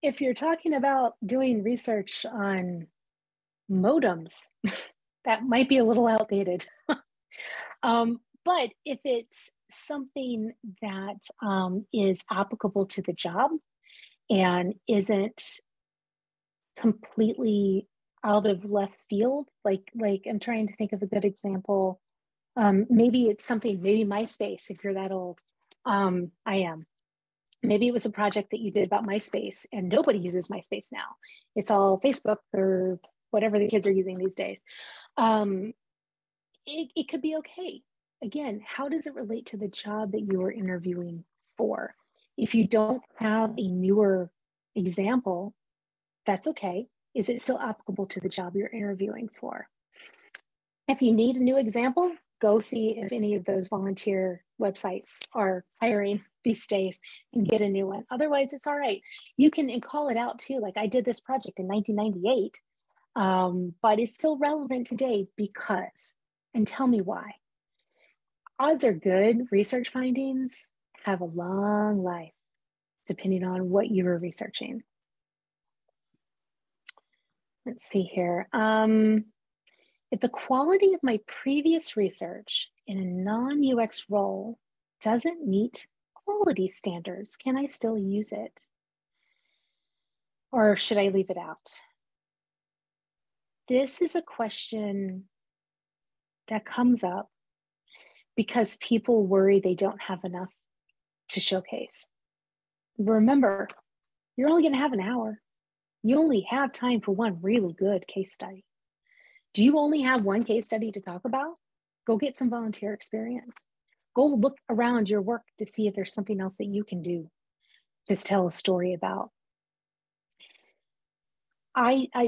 if you're talking about doing research on modems, that might be a little outdated. But if it's something that is applicable to the job and isn't completely out of left field, like I'm trying to think of a good example. Maybe it's something, maybe MySpace, if you're that old. I am. Maybe it was a project that you did about MySpace and nobody uses MySpace now. It's all Facebook or whatever the kids are using these days. It could be okay. Again, how does it relate to the job that you are interviewing for? If you don't have a newer example, that's okay. Is it still applicable to the job you're interviewing for? If you need a new example, go see if any of those volunteer websites are hiring these days and get a new one. Otherwise, it's all right. You can call it out too. Like I did this project in 1998, but it's still relevant today because, and tell me why. Odds are good research findings have a long life depending on what you were researching. Let's see here. If the quality of my previous research in a non-UX role doesn't meet quality standards, can I still use it? Or should I leave it out? This is a question that comes up because people worry they don't have enough to showcase. Remember, you're only going to have an hour. You only have time for one really good case study. Do you only have one case study to talk about? Go get some volunteer experience. Go look around your work to see if there's something else that you can do to tell a story about.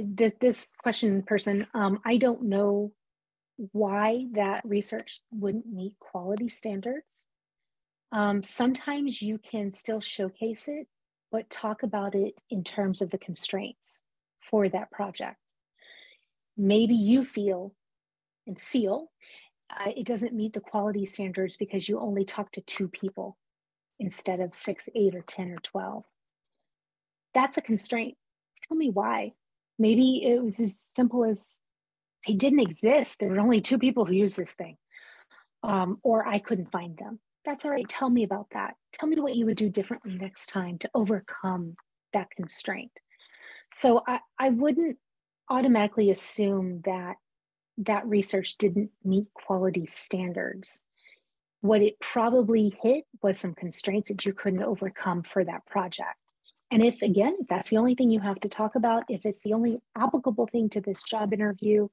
This question person, I don't know why that research wouldn't meet quality standards. Sometimes you can still showcase it, but talk about it in terms of the constraints for that project. Maybe you feel it doesn't meet the quality standards because you only talk to 2 people instead of 6, 8, or 10, or 12. That's a constraint. Tell me why. Maybe it was as simple as they didn't exist. There were only 2 people who used this thing, or I couldn't find them. That's all right. Tell me about that. Tell me what you would do differently next time to overcome that constraint. So I wouldn't automatically assume that that research didn't meet quality standards. What it probably hit was some constraints that you couldn't overcome for that project. And if that's the only thing you have to talk about, if it's the only applicable thing to this job interview,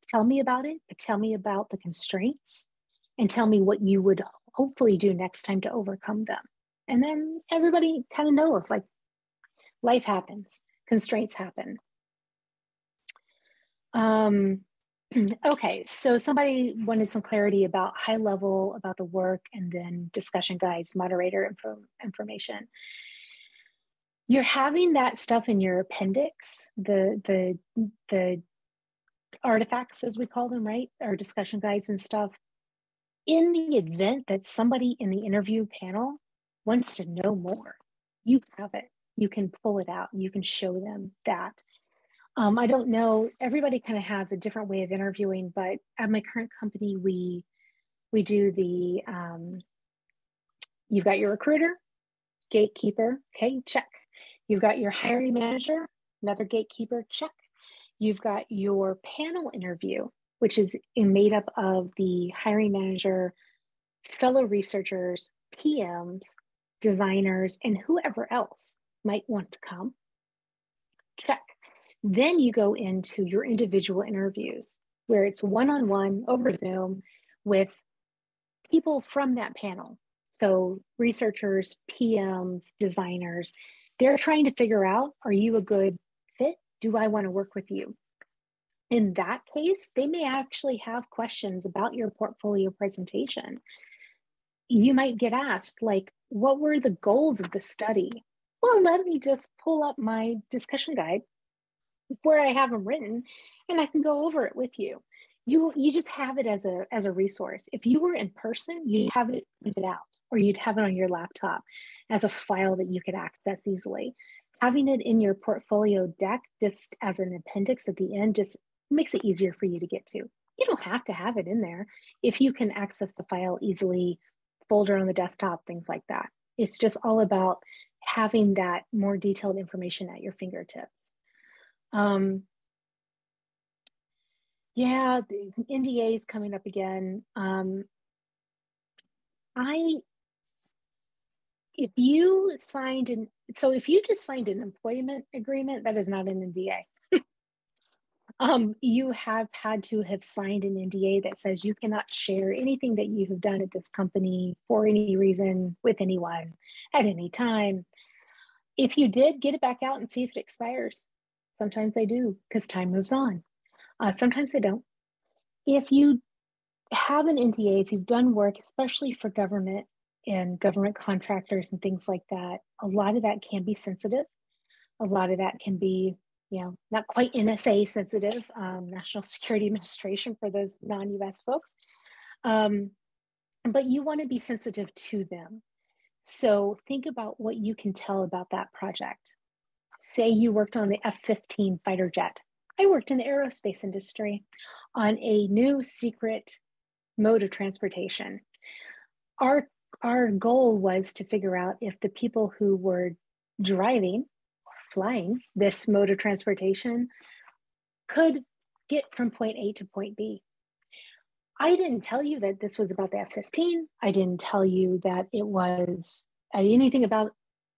tell me about it, but tell me about the constraints and tell me what you would hopefully do next time to overcome them. And then everybody kind of knows, like, life happens, constraints happen. Okay, so somebody wanted some clarity about high level, about the work, and then discussion guides, moderator information. You're having that stuff in your appendix, the artifacts, as we call them, right? Or discussion guides and stuff. In the event that somebody in the interview panel wants to know more, you have it. You can pull it out. You can show them that. I don't know, everybody kind of has a different way of interviewing, but at my current company, we do the, you've got your recruiter, gatekeeper, okay, check. You've got your hiring manager, another gatekeeper, check. You've got your panel interview, which is made up of the hiring manager, fellow researchers, PMs, designers, and whoever else might want to come, check. Then you go into your individual interviews where it's one-on-one over Zoom with people from that panel. So researchers, PMs, designers, they're trying to figure out, are you a good fit? Do I want to work with you? In that case, they may actually have questions about your portfolio presentation. You might get asked, like, what were the goals of the study? Well, let me just pull up my discussion guide where I have them written, and I can go over it with you. You just have it as a resource. If you were in person, you'd have it printed out, or you'd have it on your laptop as a file that you could access easily. Having it in your portfolio deck, just as an appendix at the end, just makes it easier for you to get to. You don't have to have it in there if you can access the file easily, folder on the desktop, things like that. It's just all about having that more detailed information at your fingertips. Yeah, the NDA is coming up again. If you just signed an employment agreement, that is not an NDA. You have had to have signed an NDA that says you cannot share anything that you have done at this company for any reason with anyone at any time. If you did, get it back out and see if it expires. Sometimes they do, because time moves on. Sometimes they don't. If you have an NDA, if you've done work, especially for government and government contractors and things like that, a lot of that can be sensitive. A lot of that can be, not quite NSA sensitive, National Security Administration for those non-US folks. But you want to be sensitive to them. So think about what you can tell about that project. Say you worked on the F-15 fighter jet. I worked in the aerospace industry on a new secret mode of transportation. Our goal was to figure out if the people who were driving or flying this mode of transportation could get from point A to point B. I didn't tell you that this was about the F-15. I didn't tell you that it was anything about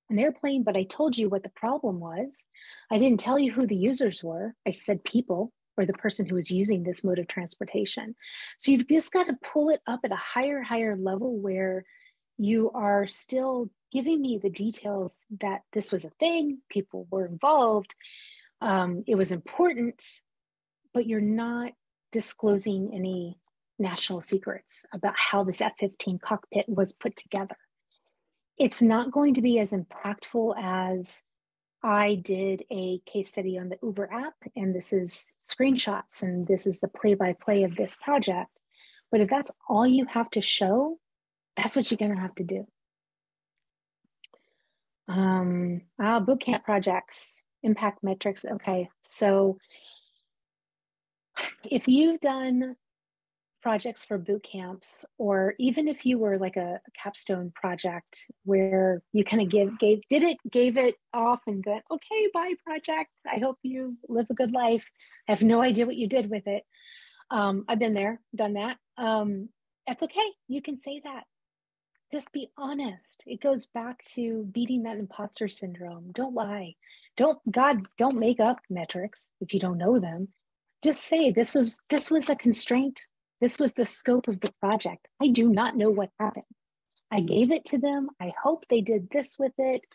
an airplane, but I told you what the problem was. I didn't tell you who the users were. I said people, or the person who was using this mode of transportation. So you've just got to pull it up at a higher level where you are still giving me the details that this was a thing, people were involved, it was important, but you're not disclosing any national secrets about how this F-15 cockpit was put together. It's not going to be as impactful as I did a case study on the Uber app, and this is screenshots, and this is the play-by-play of this project. But if that's all you have to show, that's what you're going to have to do. Bootcamp projects, impact metrics. Okay, so if you've done projects for boot camps, or even if you were like a capstone project where you kind of gave it off and go, okay, bye project, I hope you live a good life. I have no idea what you did with it. I've been there, done that. That's okay, you can say that. Just be honest. It goes back to beating that imposter syndrome. Don't lie. Don't make up metrics if you don't know them. Just say this was the constraint. This was the scope of the project. I do not know what happened. I gave it to them. I hope they did this with it.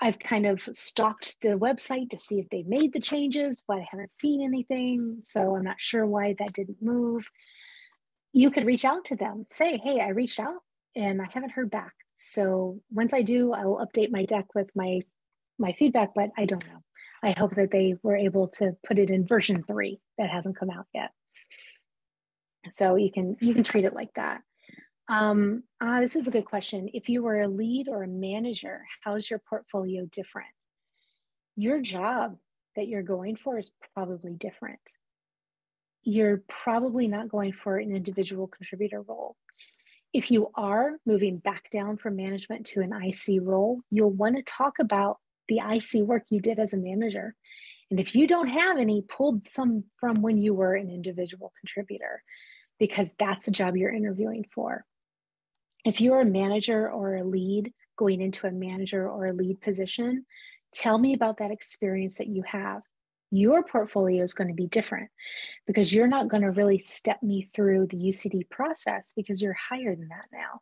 I've kind of stalked the website to see if they made the changes, but I haven't seen anything. So I'm not sure why that didn't move. You could reach out to them. Say, hey, I reached out and I haven't heard back. So once I do, I will update my deck with my feedback, but I don't know. I hope that they were able to put it in version 3 that hasn't come out yet. So you can treat it like that. This is a good question. If you were a lead or a manager, how's your portfolio different? Your job that you're going for is probably different. You're probably not going for an individual contributor role. If you are moving back down from management to an IC role, you'll want to talk about the IC work you did as a manager. And if you don't have any, pull some from when you were an individual contributor, because that's the job you're interviewing for. If you're a manager or a lead going into a manager or a lead position, tell me about that experience that you have. Your portfolio is going to be different because you're not going to really step me through the UCD process because you're higher than that now.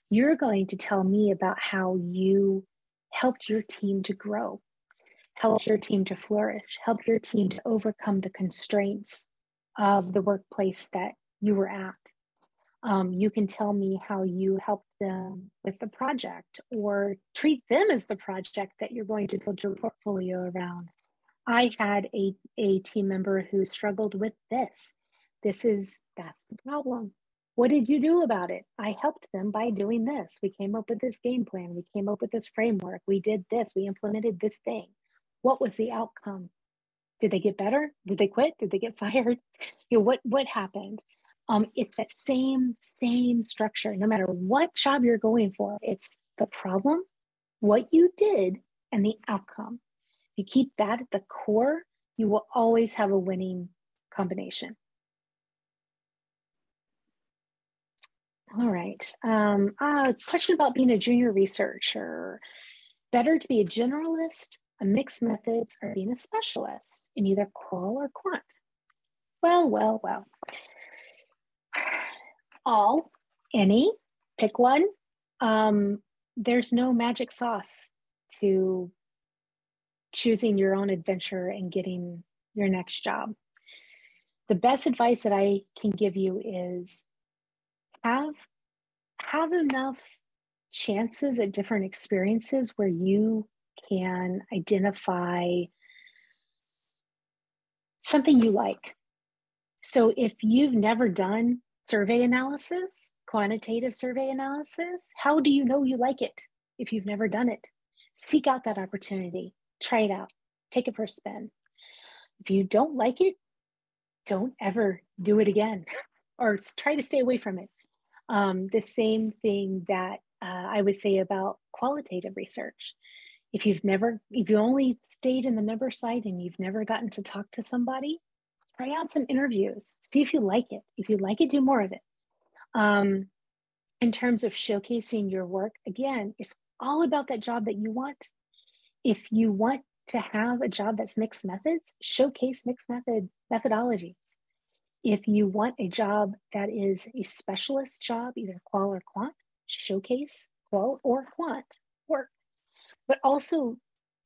You're going to tell me about how you helped your team to grow, helped your team to flourish, helped your team to overcome the constraints of the workplace that you were at. You can tell me how you helped them with the project or treat them as the project that you're going to build your portfolio around. I had a team member who struggled with this. That's the problem. What did you do about it? I helped them by doing this. We came up with this game plan. We came up with this framework. We did this. We implemented this thing. What was the outcome? Did they get better? Did they quit? Did they get fired? What happened? It's that same structure. No matter what job you're going for, it's the problem, what you did, and the outcome. If you keep that at the core, you will always have a winning combination. All right. Question about being a junior researcher. Better to be a generalist, a mixed methods, or being a specialist in either qual or quant? Well. All, any, pick one. There's no magic sauce to choosing your own adventure and getting your next job. The best advice that I can give you is have enough chances at different experiences where you can identify something you like. So if you've never done survey analysis, quantitative survey analysis, how do you know you like it if you've never done it? Seek out that opportunity, try it out, take it for a spin. If you don't like it, don't ever do it again or try to stay away from it. The same thing that I would say about qualitative research. If you only stayed in the member site and you've never gotten to talk to somebody, try out some interviews, see if you like it. If you like it, do more of it. In terms of showcasing your work, again, it's all about that job that you want. If you want to have a job that's mixed methods, showcase mixed methodologies. If you want a job that is a specialist job, either qual or quant, showcase qual or quant work. But also,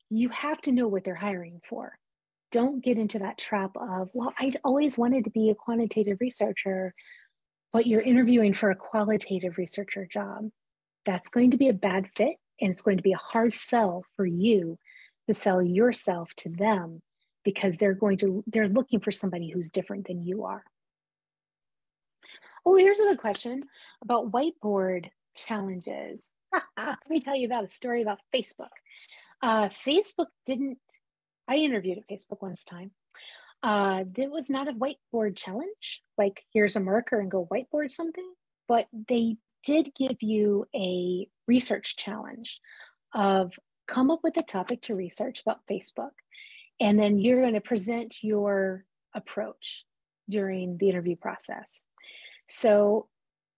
you have to know what they're hiring for. Don't get into that trap of, well, I'd always wanted to be a quantitative researcher, but you're interviewing for a qualitative researcher job. That's going to be a bad fit, and it's going to be a hard sell for you to sell yourself to them, because they're looking for somebody who's different than you are. Oh, here's a good question about whiteboard challenges. Let me tell you about a story about Facebook. Facebook didn't, I interviewed at Facebook once time. It was not a whiteboard challenge, like here's a marker and go whiteboard something, but they did give you a research challenge of come up with a topic to research about Facebook, and then you're going to present your approach during the interview process. So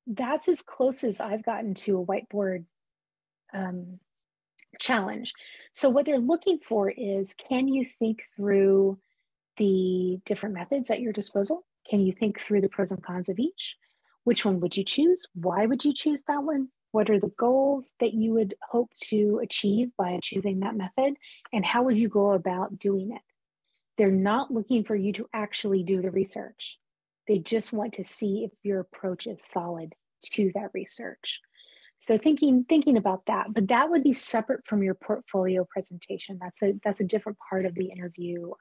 that's as close as I've gotten to a whiteboard challenge. So what they're looking for is, can you think through the different methods at your disposal? Can you think through the pros and cons of each? Which one would you choose? Why would you choose that one? What are the goals that you would hope to achieve by choosing that method? And how would you go about doing it? They're not looking for you to actually do the research. They just want to see if your approach is solid to that research. So thinking about that, but that would be separate from your portfolio presentation. That's a different part of the interview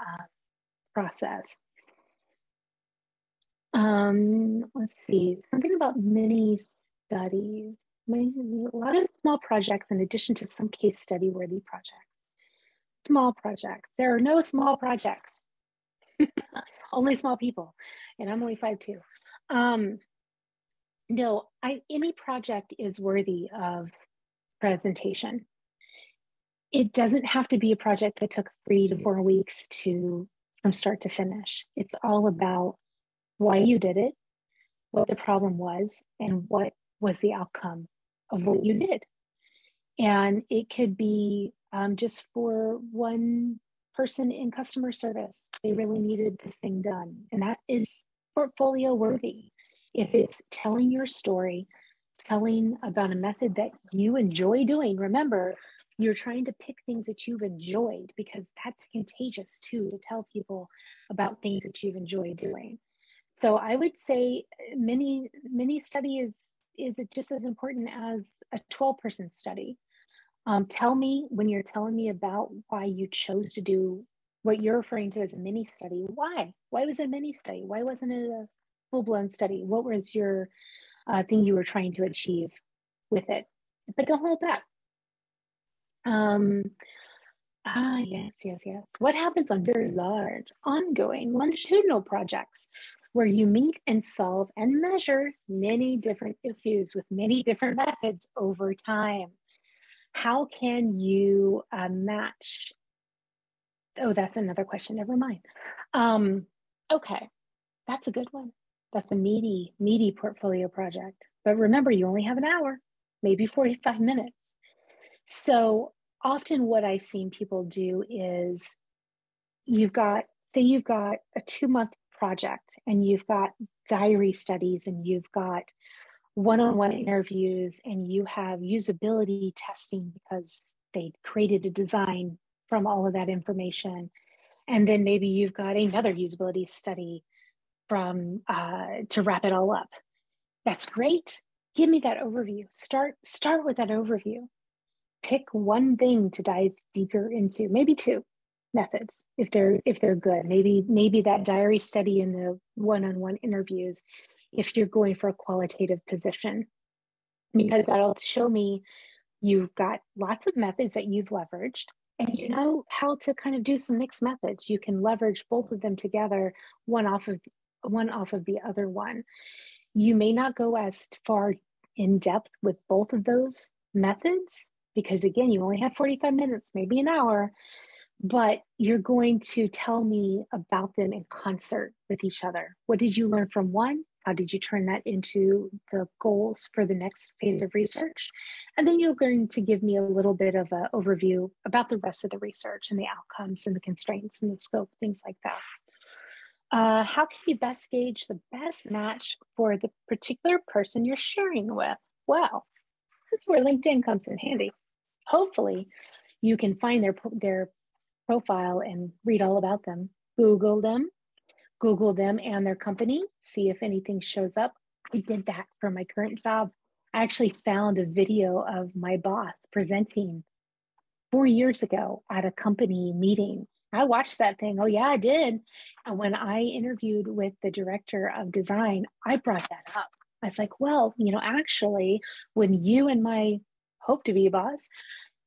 process. Let's see, something about mini studies. A lot of small projects in addition to some case study worthy projects. Small projects. There are no small projects. Only small people. And I'm only 5'2". No, any project is worthy of presentation. It doesn't have to be a project that took 3 to 4 weeks from start to finish. It's all about why you did it, what the problem was, and what was the outcome of what you did. And it could be just for one person in customer service. They really needed this thing done. And that is portfolio worthy. If it's telling your story, telling about a method that you enjoy doing, remember, you're trying to pick things that you've enjoyed, because that's contagious too, to tell people about things that you've enjoyed doing. So I would say mini study is just as important as a 12-person study. Tell me, when you're telling me about why you chose to do what you're referring to as a mini study, why? Why was it a mini study? Why wasn't it a full-blown study? What was your thing you were trying to achieve with it? But don't hold back. Yes. What happens on very large, ongoing, longitudinal projects where you meet and solve and measure many different issues with many different methods over time? How can you match? Oh, that's another question. Never mind. Okay, that's a good one. That's a meaty portfolio project. But remember, you only have an hour, maybe 45 minutes. So often what I've seen people do is you've got a 2-month project, and you've got diary studies, and you've got one-on-one interviews, and you have usability testing because they created a design from all of that information. And then maybe you've got another usability study from to wrap it all up. That's great. Give me that overview. Start with that overview. Pick one thing to dive deeper into, maybe 2 methods if they're good. Maybe that diary study and the one-on-one interviews if you're going for a qualitative position, because that'll show me you've got lots of methods that you've leveraged, and you know how to kind of do some mixed methods. You can leverage both of them together, one off of the other one. You may not go as far in depth with both of those methods, because again, you only have 45 minutes, maybe an hour, but you're going to tell me about them in concert with each other. What did you learn from one How did you turn that into the goals for the next phase of research? And then you're going to give me a little bit of an overview about the rest of the research and the outcomes and the constraints and the scope, things like that. How can you best gauge the best match for the particular person you're sharing with? Well, that's where LinkedIn comes in handy. Hopefully, you can find their profile and read all about them. Google them and their company, see if anything shows up. I did that for my current job. I actually found a video of my boss presenting 4 years ago at a company meeting. I watched that thing. Oh, yeah, I did. And when I interviewed with the director of design, I brought that up. I was like, well, actually, when you and my hope to be boss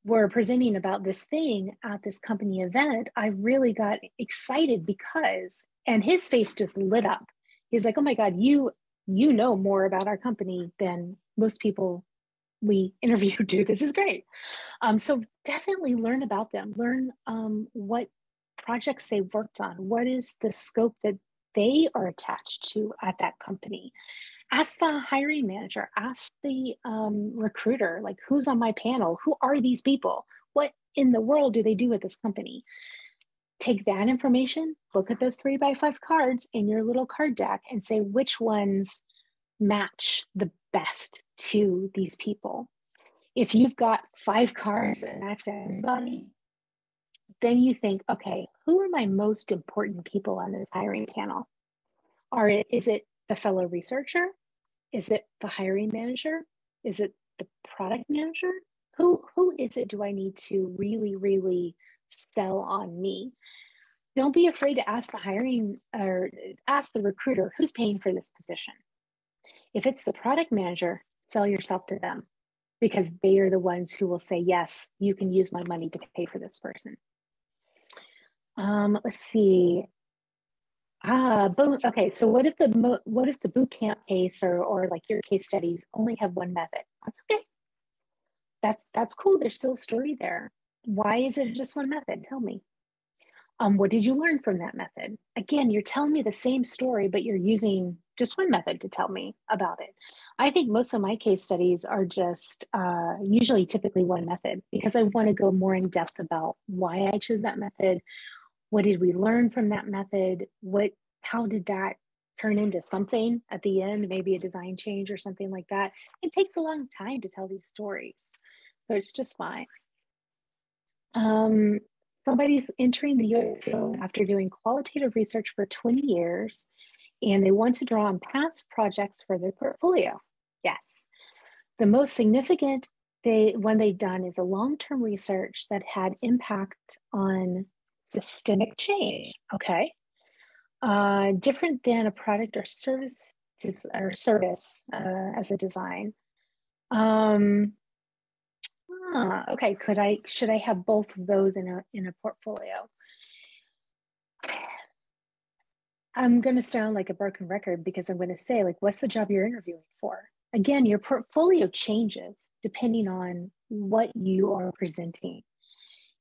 were presenting about this thing at this company event, I really got excited because, and his face just lit up. He's like, oh my God, you know more about our company than most people we interview do. This is great. So definitely learn about them. Learn what projects they worked on. What is the scope that they are attached to at that company? Ask the hiring manager, ask the recruiter, like, who's on my panel? Who are these people? What in the world do they do at this company? Take that information, look at those 3x5 cards in your little card deck and say which ones match the best to these people. If you've got 5 cards that match everybody, then you think, okay, who are my most important people on this hiring panel? Is it the fellow researcher? Is it the hiring manager? Is it the product manager? Who is it do I need to really, really sell on me? Don't be afraid to ask the recruiter who's paying for this position. If it's the product manager, sell yourself to them because they are the ones who will say, yes, you can use my money to pay for this person. Let's see. Okay. So what if the boot camp case or like your case studies only have one method? That's okay. That's cool. There's still a story there. Why is it just one method? Tell me. What did you learn from that method? Again, you're telling me the same story, but you're using just one method to tell me about it. I think most of my case studies are just usually typically one method because I want to go more in depth about why I chose that method. What did we learn from that method? How did that turn into something at the end, maybe a design change or something like that? It takes a long time to tell these stories. So it's just fine. Somebody's entering the US field after doing qualitative research for 20 years, and they want to draw on past projects for their portfolio. Yes. The most significant one they've done is a long-term research that had impact on systemic change. Okay. Different than a product or service as a design. Okay. Should I have both of those in a portfolio? I'm going to sound like a broken record because I'm going to say, like, what's the job you're interviewing for? Again, your portfolio changes depending on what you are presenting.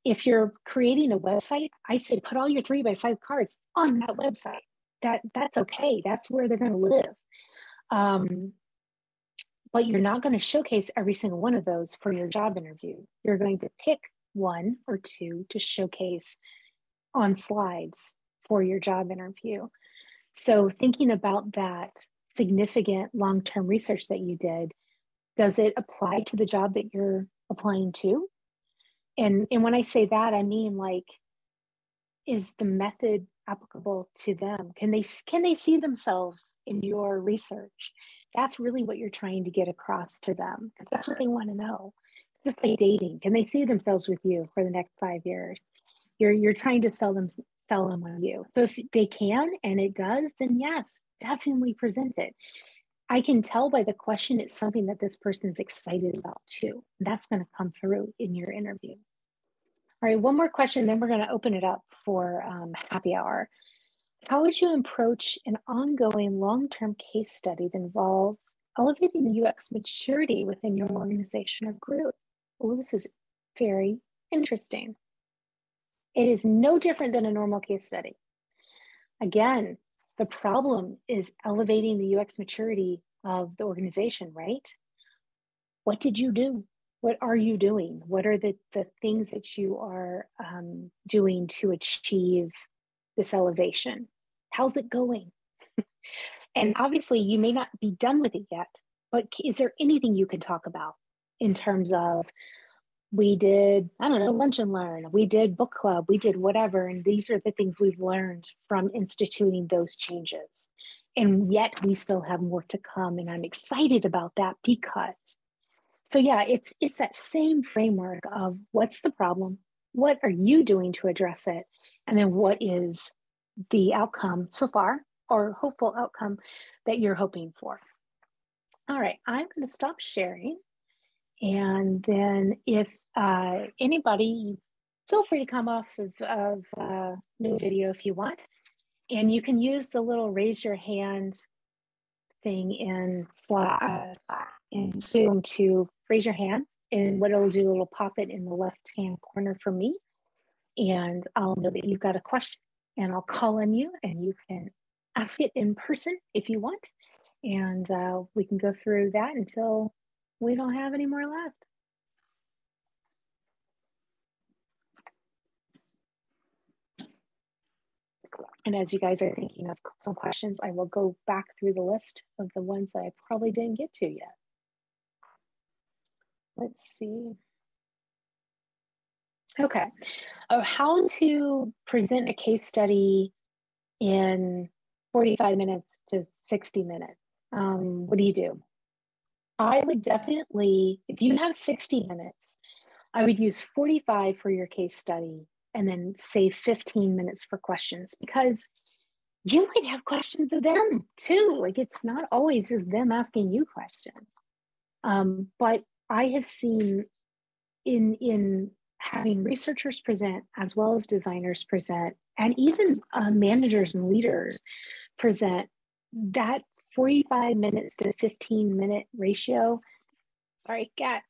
If you're creating a website, I say put all your 3x5 cards on that website. That's okay. That's where they're going to live. But you're not going to showcase every single one of those for your job interview. You're going to pick one or two to showcase on slides for your job interview. So thinking about that significant long-term research that you did, does it apply to the job that you're applying to? And when I say that, I mean, like, is the method applicable to them? Can they see themselves in your research? That's really what you're trying to get across to them, because that's what they want to know. It's like dating. Can they see themselves with you for the next 5 years? You're trying to sell them on you. So if they can and it does, then yes, definitely present it. I can tell by the question it's something that this person is excited about too. That's going to come through in your interview. All right, one more question, then we're going to open it up for happy hour. How would you approach an ongoing long-term case study that involves elevating the UX maturity within your organization or group? Oh, this is very interesting. It is no different than a normal case study. Again, The problem is elevating the UX maturity of the organization, right? What did you do? What are you doing? What are the things that you are doing to achieve this elevation? How's it going? And obviously, you may not be done with it yet, but is there anything you can talk about in terms of, we did, I don't know, lunch and learn, we did book club, we did whatever, and these are the things we've learned from instituting those changes. And yet we still have more to come, and I'm excited about that because, so yeah, it's that same framework of what's the problem, what are you doing to address it, and then what is the outcome so far, or hopeful outcome that you're hoping for. All right, I'm going to stop sharing. And then if anybody, feel free to come off of new video if you want. And you can use the little raise your hand thing in Zoom to raise your hand. And what it'll do, it'll pop it in the left-hand corner for me. And I'll know that you've got a question, and I'll call on you, and you can ask it in person if you want. And we can go through that until we don't have any more left. And as you guys are thinking of some questions, I will go back through the list of the ones that I probably didn't get to yet. Let's see. Okay. How to present a case study in 45 minutes to 60 minutes. What do you do? I would definitely, if you have 60 minutes, I would use 45 for your case study and then save 15 minutes for questions, because you might have questions of them too. Like, it's not always just them asking you questions. But I have seen in having researchers present as well as designers present, and even managers and leaders present, that 45 minutes to 15-minute ratio, sorry, cat,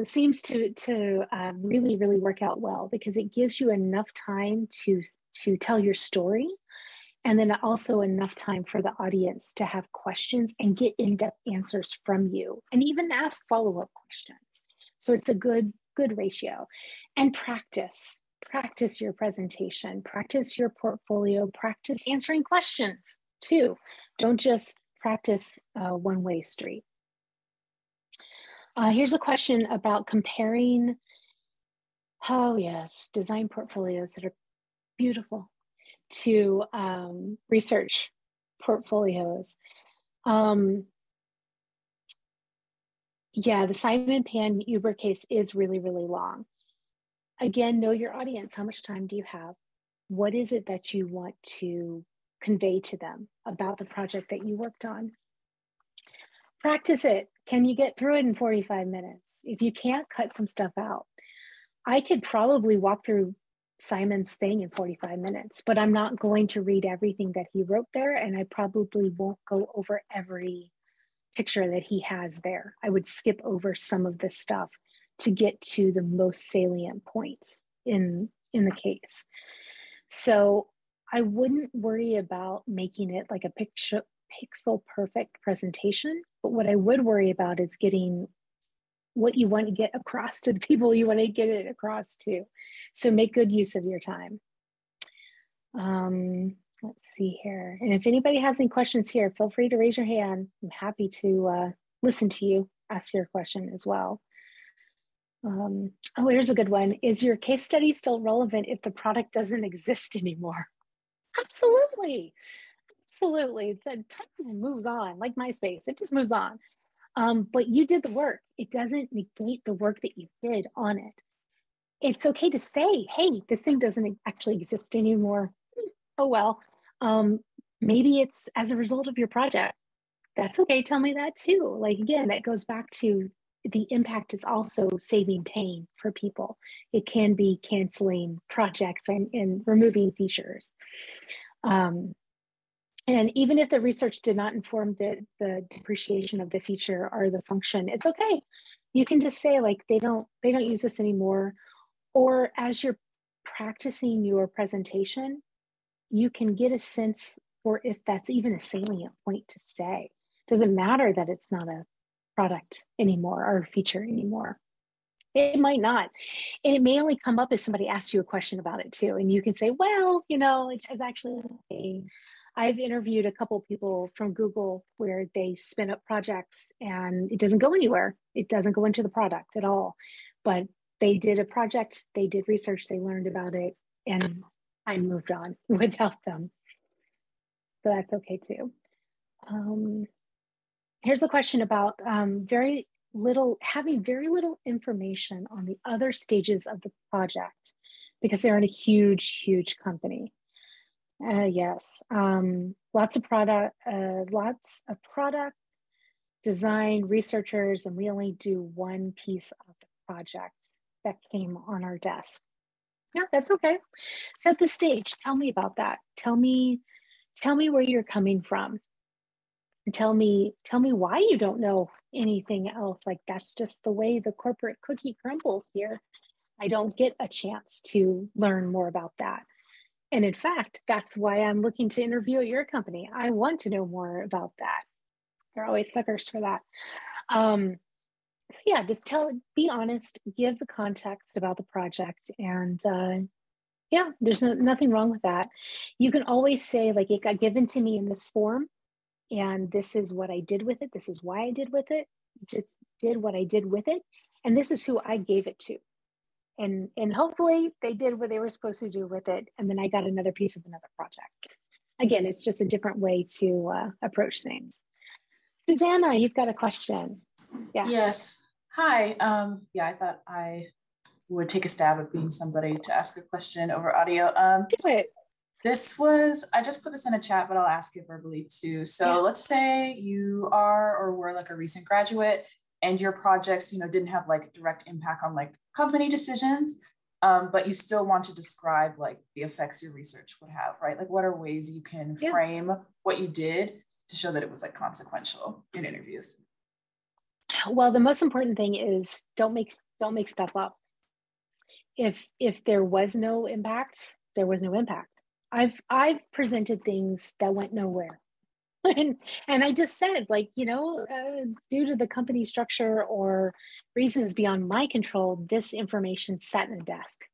seems to really, really work out well, because it gives you enough time to tell your story, and then also enough time for the audience to have questions and get in-depth answers from you, and even ask follow-up questions. So it's a good ratio. And practice your presentation, practice your portfolio, practice answering questions too. Don't just practice one-way street. Here's a question about comparing, oh yes, design portfolios that are beautiful to research portfolios. Yeah, the Simon Pan Uber case is really, really long. Again, know your audience. How much time do you have? What is it that you want to convey to them about the project that you worked on? Practice it. Can you get through it in 45 minutes? If you can't, cut some stuff out. I could probably walk through Simon's thing in 45 minutes, but I'm not going to read everything that he wrote there, and I probably won't go over every picture that he has there. I would skip over some of this stuff to get to the most salient points in the case. So I wouldn't worry about making it like a pixel perfect presentation, but what I would worry about is getting what you want to get across to the people you want to get it across to. So make good use of your time. Let's see here. And if anybody has any questions here, feel free to raise your hand. I'm happy to listen to you, ask your question as well. Oh, here's a good one. Is your case study still relevant if the product doesn't exist anymore? Absolutely. Absolutely. The time moves on, like MySpace, it just moves on. But you did the work. It doesn't negate the work that you did on it. It's okay to say, hey, this thing doesn't actually exist anymore. Oh, well, maybe it's as a result of your project. That's okay. Tell me that too. Like, again, that goes back to the impact is also saving pain for people. It can be canceling projects and removing features. And even if the research did not inform the depreciation of the feature or the function, it's okay. You can just say, like, they don't use this anymore. Or as you're practicing your presentation, you can get a sense or if that's even a salient point to say. Doesn't matter that it's not a product anymore or a feature anymore. It might not. And it may only come up if somebody asks you a question about it too. And you can say, well, it's actually okay. I've interviewed a couple people from Google where they spin up projects and it doesn't go anywhere. It doesn't go into the product at all. But they did a project, they did research, they learned about it, and I moved on without them. So that's okay too. Here's a question about having very little information on the other stages of the project because they're in a huge company. Yes, lots of product design researchers, and we only do one piece of the project that came on our desk. Yeah, that's okay. Set the stage. Tell me about that. Tell me where you're coming from. Tell me why you don't know anything else. Like, that's just the way the corporate cookie crumbles here. I don't get a chance to learn more about that. And in fact, that's why I'm looking to interview at your company. I want to know more about that. They're always suckers for that. Yeah, just be honest, give the context about the project, and yeah, there's nothing wrong with that. You can always say, like, it got given to me in this form, and this is what I did with it. This is why I did with it. Just did what I did with it, and this is who I gave it to. And hopefully they did what they were supposed to do with it, and then I got another piece of another project. Again, it's just a different way to approach things. Susanna, you've got a question. Yes. Hi. Yeah, I thought I would take a stab at being somebody to ask a question over audio. Do it. I just put this in a chat, but I'll ask it verbally too. So let's say you are or were like a recent graduate and your projects, didn't have like direct impact on like company decisions, but you still want to describe like the effects your research would have, right? Like, what are ways you can frame what you did to show that it was like consequential in interviews? Well, the most important thing is don't make stuff up. If there was no impact, there was no impact. I've presented things that went nowhere. And I just said, like, due to the company structure or reasons beyond my control, this information sat in a desk.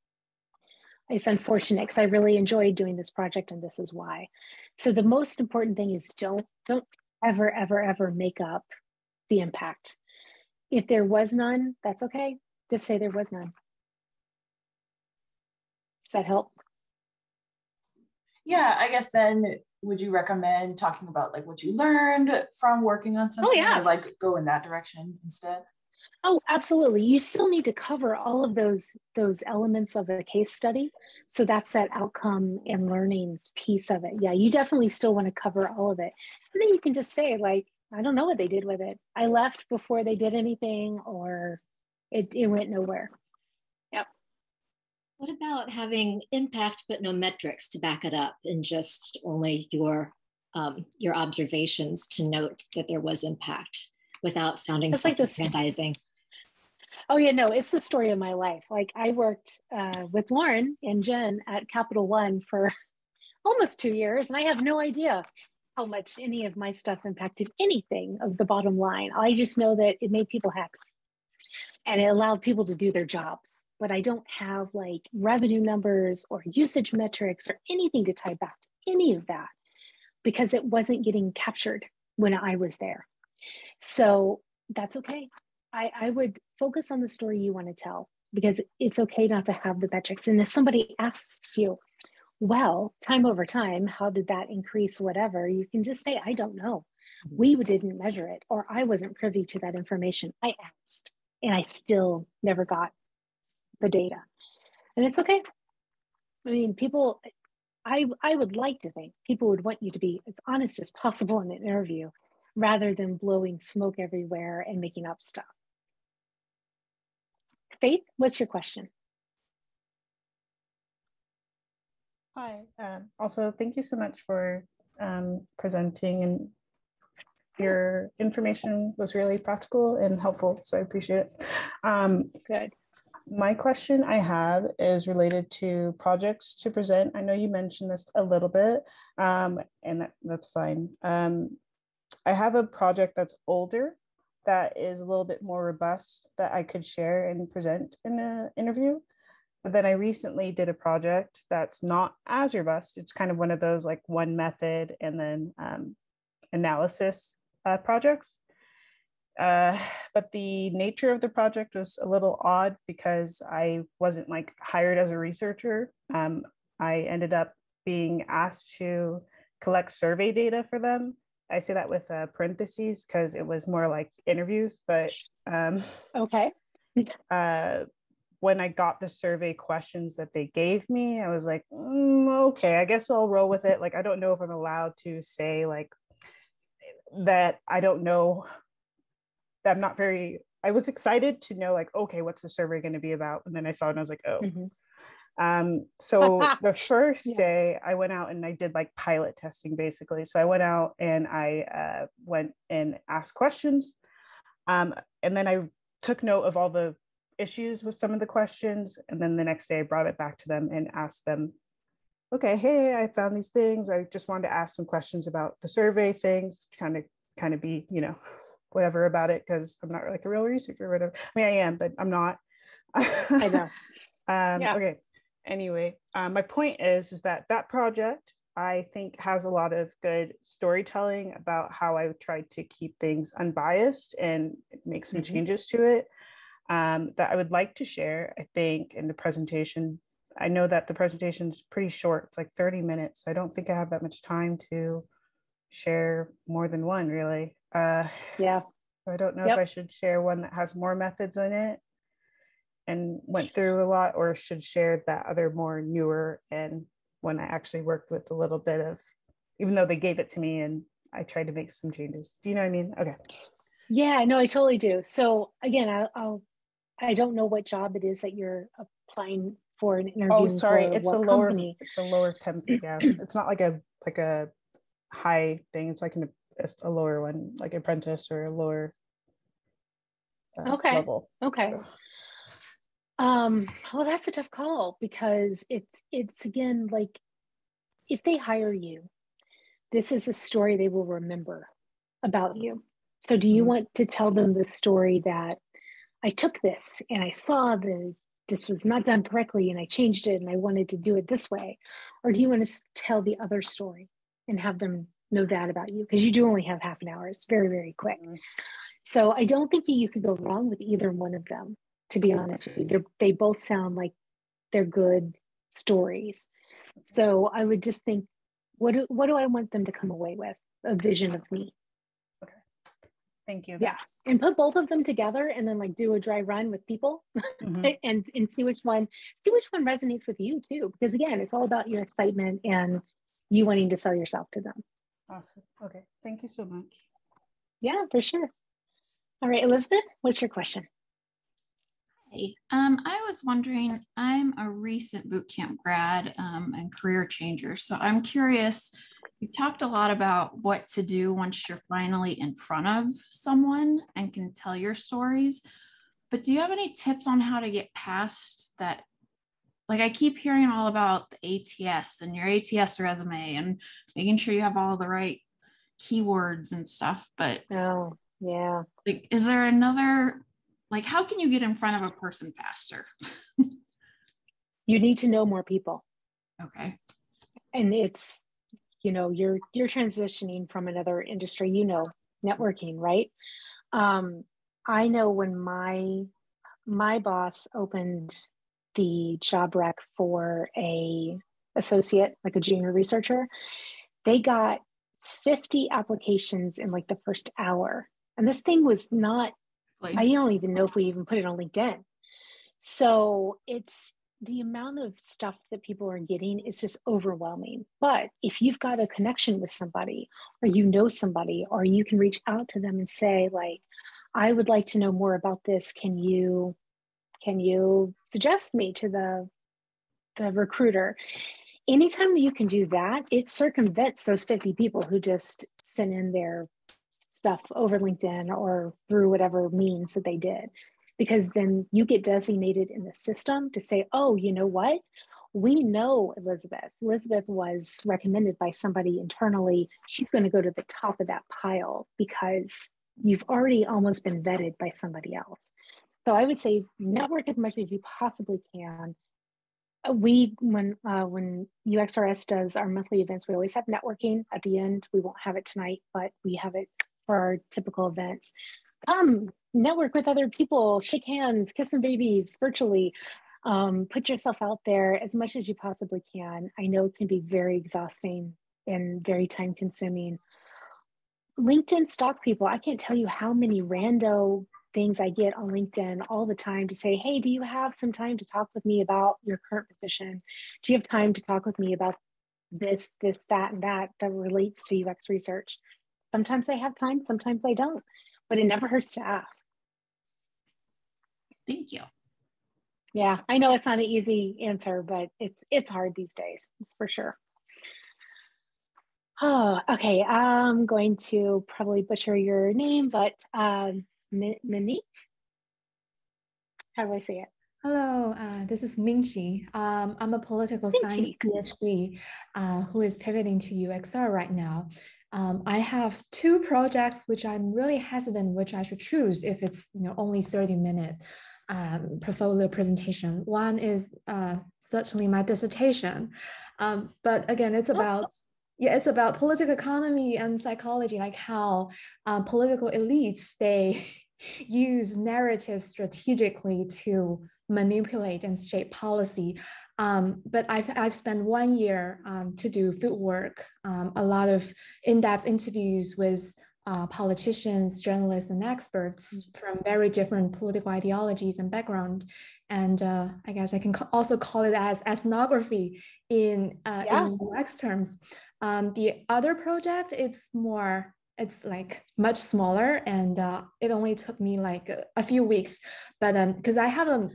It's unfortunate because I really enjoyed doing this project, and this is why. So the most important thing is don't ever make up the impact. If there was none, that's okay. Just say there was none. Does that help? Yeah, I guess then would you recommend talking about like what you learned from working on something, or like go in that direction instead? Oh, absolutely. You still need to cover all of those elements of a case study. So that's that outcome and learnings piece of it. Yeah, you definitely still want to cover all of it. And then you can just say, like, I don't know what they did with it. I left before they did anything, or it went nowhere. Yep. What about having impact but no metrics to back it up, and just only your observations to note that there was impact without sounding self-aggrandizing? Oh yeah, no, it's the story of my life. Like, I worked with Lauren and Jen at Capital One for almost 2 years, and I have no idea how much any of my stuff impacted anything of the bottom line. I just know that it made people happy and it allowed people to do their jobs. But I don't have like revenue numbers or usage metrics or anything to tie back to any of that because it wasn't getting captured when I was there. So that's okay. I would focus on the story you want to tell, because it's okay not to have the metrics. And if somebody asks you, well, time over time, how did that increase whatever, you can just say, I don't know. We didn't measure it, or I wasn't privy to that information. I asked and I still never got the data. And it's okay. I mean, people, I would like to think people would want you to be as honest as possible in an interview rather than blowing smoke everywhere and making up stuff. Faith, what's your question? Hi. Also, thank you so much for presenting, and your information was really practical and helpful, so I appreciate it. Good. My question I have is related to projects to present. I know you mentioned this a little bit, and that's fine. I have a project that's older that is a little bit more robust that I could share and present in an interview. But then I recently did a project that's not as robust. It's kind of one of those like one method and then analysis projects. But the nature of the project was a little odd because I wasn't like hired as a researcher. I ended up being asked to collect survey data for them. I say that with parentheses because it was more like interviews, but Okay. When I got the survey questions that they gave me, I was like, okay, I guess I'll roll with it. Like, I don't know if I'm allowed to say like that. I don't know. I'm not very, I was excited to know like, okay, what's the survey going to be about? And then I saw it and I was like, oh. So the first day I went out and I did like pilot testing basically. So I went out and I went and asked questions. And then I took note of all the issues with some of the questions. And then the next day I brought it back to them and asked them, okay, hey, I found these things. I just wanted to ask some questions about the survey things, kind of be, whatever about it, because I'm not like a real researcher or whatever. I mean, I am, but I'm not. I know. Yeah. Okay. Anyway, my point is that project I think has a lot of good storytelling about how I tried to keep things unbiased and make some changes to it that I would like to share, I think, in the presentation. I know that the presentation is pretty short. It's like 30 minutes. So I don't think I have that much time to share more than one, really. Yeah. I don't know if I should share one that has more methods in it and went through a lot, or should share that other more newer and when I actually worked with a little bit of, even though they gave it to me and I tried to make some changes. Do you know what I mean? Okay. Yeah, no, I totally do. So again, I don't know what job it is that you're applying for an interview. Oh, sorry, for it's what a lower company. it's a lower temp. Yeah, it's not like a high thing. It's like a lower one, like apprentice or a lower level. Okay. So. Well, that's a tough call because it's again, like if they hire you, this is a story they will remember about you. So do you want to tell them the story that I took this and I saw this was not done correctly and I changed it and I wanted to do it this way? Or do you want to tell the other story and have them know that about you? Because you do only have half an hour. It's very, very quick. So I don't think you could go wrong with either one of them, to be honest with you. They both sound like they're good stories. So I would just think, what do I want them to come away with? A vision of me. Okay. Thank you. Yeah. And put both of them together and then like do a dry run with people and see which one resonates with you too. Because again, it's all about your excitement and you wanting to sell yourself to them. Awesome. Okay. Thank you so much. Yeah, for sure. All right, Elizabeth, what's your question? Hey, I was wondering, I'm a recent bootcamp grad and career changer. So I'm curious, you talked a lot about what to do once you're finally in front of someone and can tell your stories. But do you have any tips on how to get past that? Like I keep hearing all about the ATS and your ATS resume and making sure you have all the right keywords and stuff. But oh, yeah. Like, is there another, like, how can you get in front of a person faster? You need to know more people. Okay. And it's, you're transitioning from another industry, networking, right? I know when my boss opened the job rec for a associate, like a junior researcher, they got 50 applications in like the first hour. And this thing was not, I don't even know if we even put it on LinkedIn. So it's the amount of stuff that people are getting is just overwhelming. But if you've got a connection with somebody or somebody, or you can reach out to them and say like, I would like to know more about this. Can you suggest me to the recruiter? Anytime you can do that, it circumvents those 50 people who just sent in their stuff over LinkedIn or through whatever means that they did. because then you get designated in the system to say, oh, you know what? We know Elizabeth. Elizabeth was recommended by somebody internally. She's going to go to the top of that pile because you've already almost been vetted by somebody else. So I would say network as much as you possibly can. When UXRS does our monthly events, we always have networking at the end. We won't have it tonight, but we have it for our typical events. Network with other people, shake hands, kiss some babies virtually. Put yourself out there as much as you possibly can. I know it can be very exhausting and very time consuming. LinkedIn stalk people. I can't tell you how many rando things I get on LinkedIn all the time to say, hey, do you have some time to talk with me about your current position? Do you have time to talk with me about this, that, and that relates to UX research? Sometimes I have time, sometimes I don't, but it never hurts to ask. Thank you. Yeah, I know it's not an easy answer, but it's hard these days, it's for sure. Oh, okay. I'm going to probably butcher your name, but Monique? How do I say it? Hello, this is Mingqi. I'm a political science PhD who is pivoting to UXR right now. I have two projects which I'm really hesitant which I should choose if it's only 30-minute portfolio presentation. One is certainly my dissertation, but again, it's about it's about political economy and psychology, like how political elites, they use narratives strategically to manipulate and shape policy. But I've spent 1 year to do field work, a lot of in-depth interviews with politicians, journalists, and experts from very different political ideologies and background. And I guess I can also call it as ethnography in UX terms. The other project, it's like much smaller, and it only took me like a few weeks, but because I have a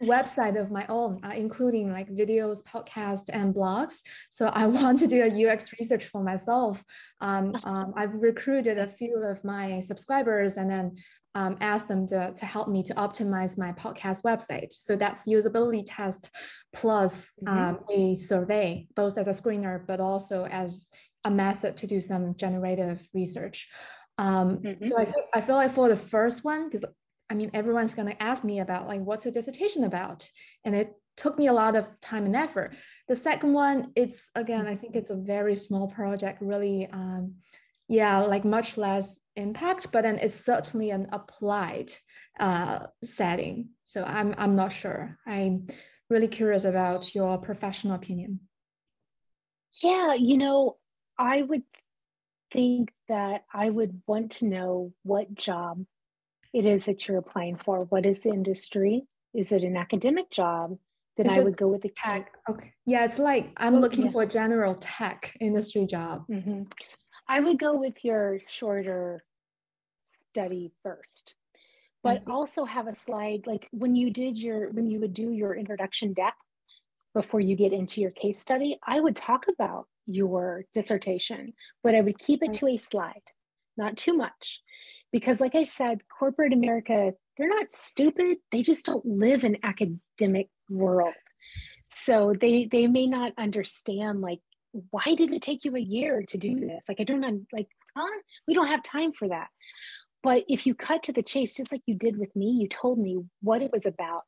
website of my own, including like videos, podcasts, and blogs. So I want to do a UX research for myself. I've recruited a few of my subscribers and then asked them to help me to optimize my podcast website. So that's usability test plus a survey, both as a screener, but also as a method to do some generative research. So I feel like for the first one, because I mean, everyone's going to ask me about like, what's your dissertation about? And it took me a lot of time and effort. The second one, it's again, I think it's a very small project, really, like much less impact, but then it's certainly an applied setting. So I'm not sure. I'm really curious about your professional opinion. Yeah, I would think that I would want to know what job it is that you're applying for. What is the industry? Is it an academic job? Then I would go with the tech. Okay. Yeah, it's like I'm looking for a general tech industry job. I would go with your shorter study first, but also have a slide like when you would do your introduction deck before you get into your case study. I would talk about your dissertation, but I would keep it to a slide, not too much. Because like I said, corporate America, they're not stupid. They just don't live in academic world. So they may not understand, like, why did it take you a year to do this? Like, I don't know, like, we don't have time for that. But if you cut to the chase, just like you did with me, you told me what it was about,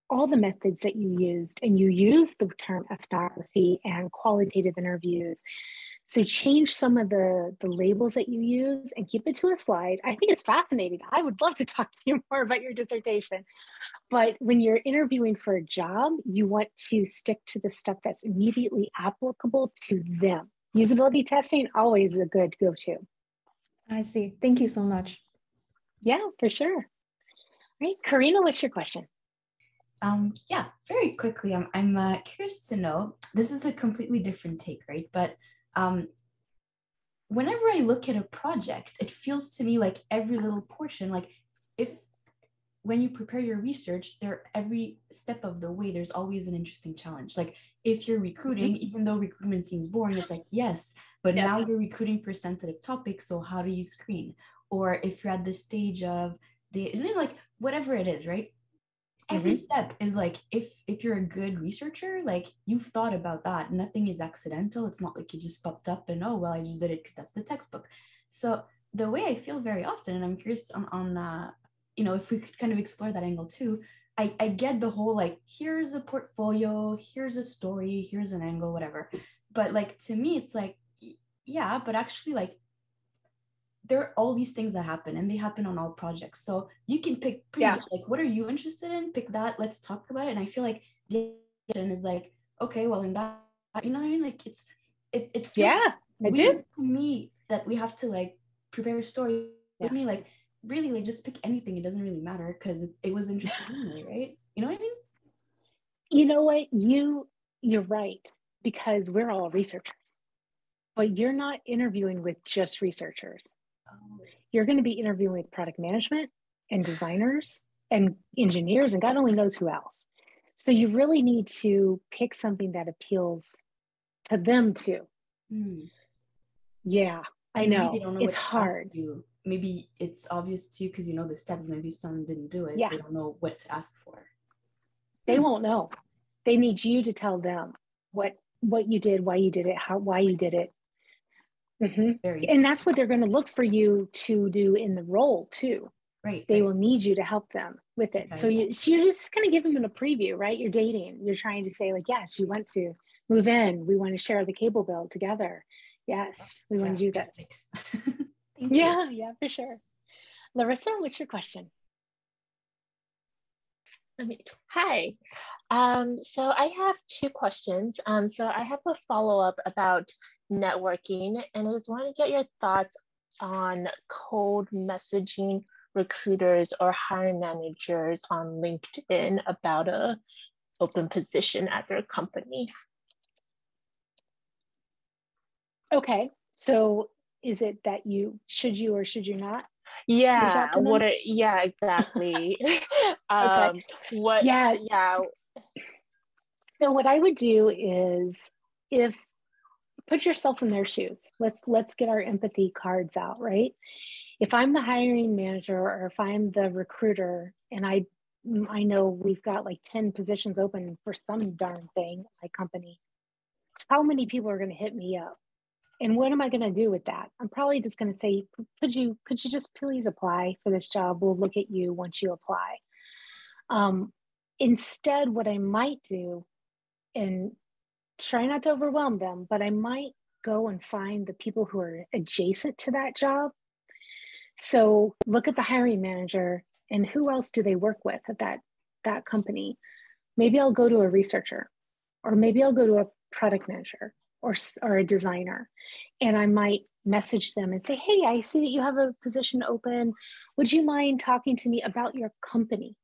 all the methods that you used, and you used the term ethnography and qualitative interviews. So change some of the labels that you use and keep it to a slide. I think it's fascinating. I would love to talk to you more about your dissertation. But when you're interviewing for a job, you want to stick to the stuff that's immediately applicable to them. Usability testing, always a good go-to. I see. Thank you so much. Yeah, for sure. All right, Karina, what's your question? Yeah, very quickly, I'm curious to know, this is a completely different take, right? But whenever I look at a project, it feels to me like every little portion, like when you prepare your research, every step of the way, there's always an interesting challenge. Like if you're recruiting, even though recruitment seems boring, it's like, yes, but now you're recruiting for sensitive topics. So how do you screen? Or if you're at the stage of like whatever it is, right? Every step is like, if you're a good researcher, like you've thought about that. Nothing is accidental. It's not like you just popped up and, oh well, I just did it because that's the textbook. So the way I feel very often, and I'm curious on if we could kind of explore that angle too. I get the whole like, here's a portfolio, here's a story, here's an angle, whatever. But like, to me, it's like, yeah, but actually, like, there are all these things that happen, and they happen on all projects. So you can pick pretty much like, what are you interested in? Pick that. Let's talk about it. And I feel like the is like, okay, well, in that, you know what I mean? Like, it feels weird to me that we have to like prepare a story. To me, like, really, like, just pick anything. It doesn't really matter because it was interesting anyway, right? You know what I mean? You know what? You're right, because we're all researchers, but you're not interviewing with just researchers. You're going to be interviewing with product management and designers and engineers and God only knows who else. So you really need to pick something that appeals to them too. Yeah, I know. Maybe they don't know it's what hard. To ask you. Maybe it's obvious to you because you know the steps. Maybe if someone didn't do it, they don't know what to ask for. They won't know. They need you to tell them what you did, why you did it, why you did it. And that's what they're going to look for you to do in the role too. They will need you to help them with it. So you're just going to give them a preview, right? You're dating. You're trying to say like, yes, you want to move in. We want to share the cable bill together. Yes, we want to do this. Yeah, for sure. Larissa, what's your question? Hi. So I have two questions. So I have a follow-up about networking, and I just want to get your thoughts on cold messaging recruiters or hiring managers on LinkedIn about a open position at their company. Okay, so is it that should you or should you not? Yeah, yeah, exactly. Okay. So what I would do is put yourself in their shoes. Let's get our empathy cards out, right? If I'm the hiring manager or if I'm the recruiter and I know we've got like 10 positions open for some darn thing at my company, how many people are going to hit me up? And what am I going to do with that? I'm probably just going to say, could you just please apply for this job? We'll look at you once you apply. Instead, what I might do, and try not to overwhelm them, but I might go and find the people who are adjacent to that job. So look at the hiring manager and who else do they work with at that company. Maybe I'll go to a researcher, or maybe I'll go to a product manager or a designer, and I might message them and say, hey, I see that you have a position open. Would you mind talking to me about your company?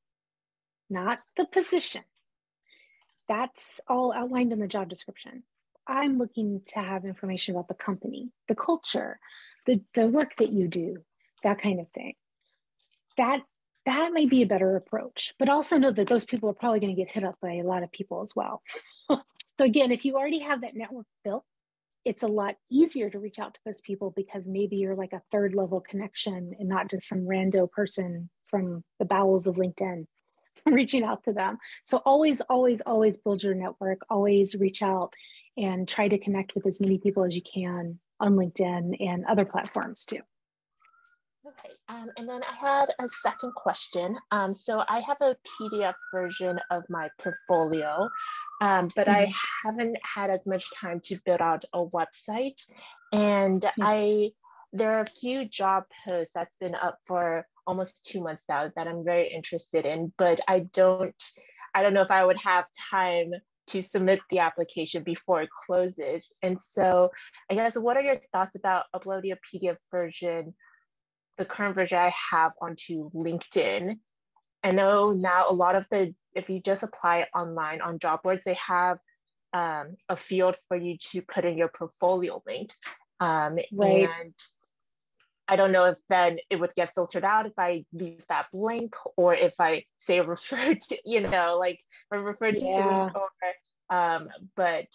Not the position. That's all outlined in the job description. I'm looking to have information about the company, the culture, the work that you do, that kind of thing. That may be a better approach, but also know that those people are probably going to get hit up by a lot of people as well. So again, if you already have that network built, it's a lot easier to reach out to those people because maybe you're like a third level connection and not just some rando person from the bowels of LinkedIn reaching out to them. So always build your network, always reach out and try to connect with as many people as you can on LinkedIn and other platforms too. Okay, and then I had a second question. So I have a PDF version of my portfolio, but I haven't had as much time to build out a website. And there are a few job posts that's been up for almost 2 months now that I'm very interested in, but I don't know if I would have time to submit the application before it closes. And so I guess, what are your thoughts about uploading a PDF version, the current version I have, onto LinkedIn? I know now a lot of if you just apply online on job boards, they have a field for you to put in your portfolio link. Right. And I don't know if then it would get filtered out if I leave that blank, or if I say refer to, refer to the link, but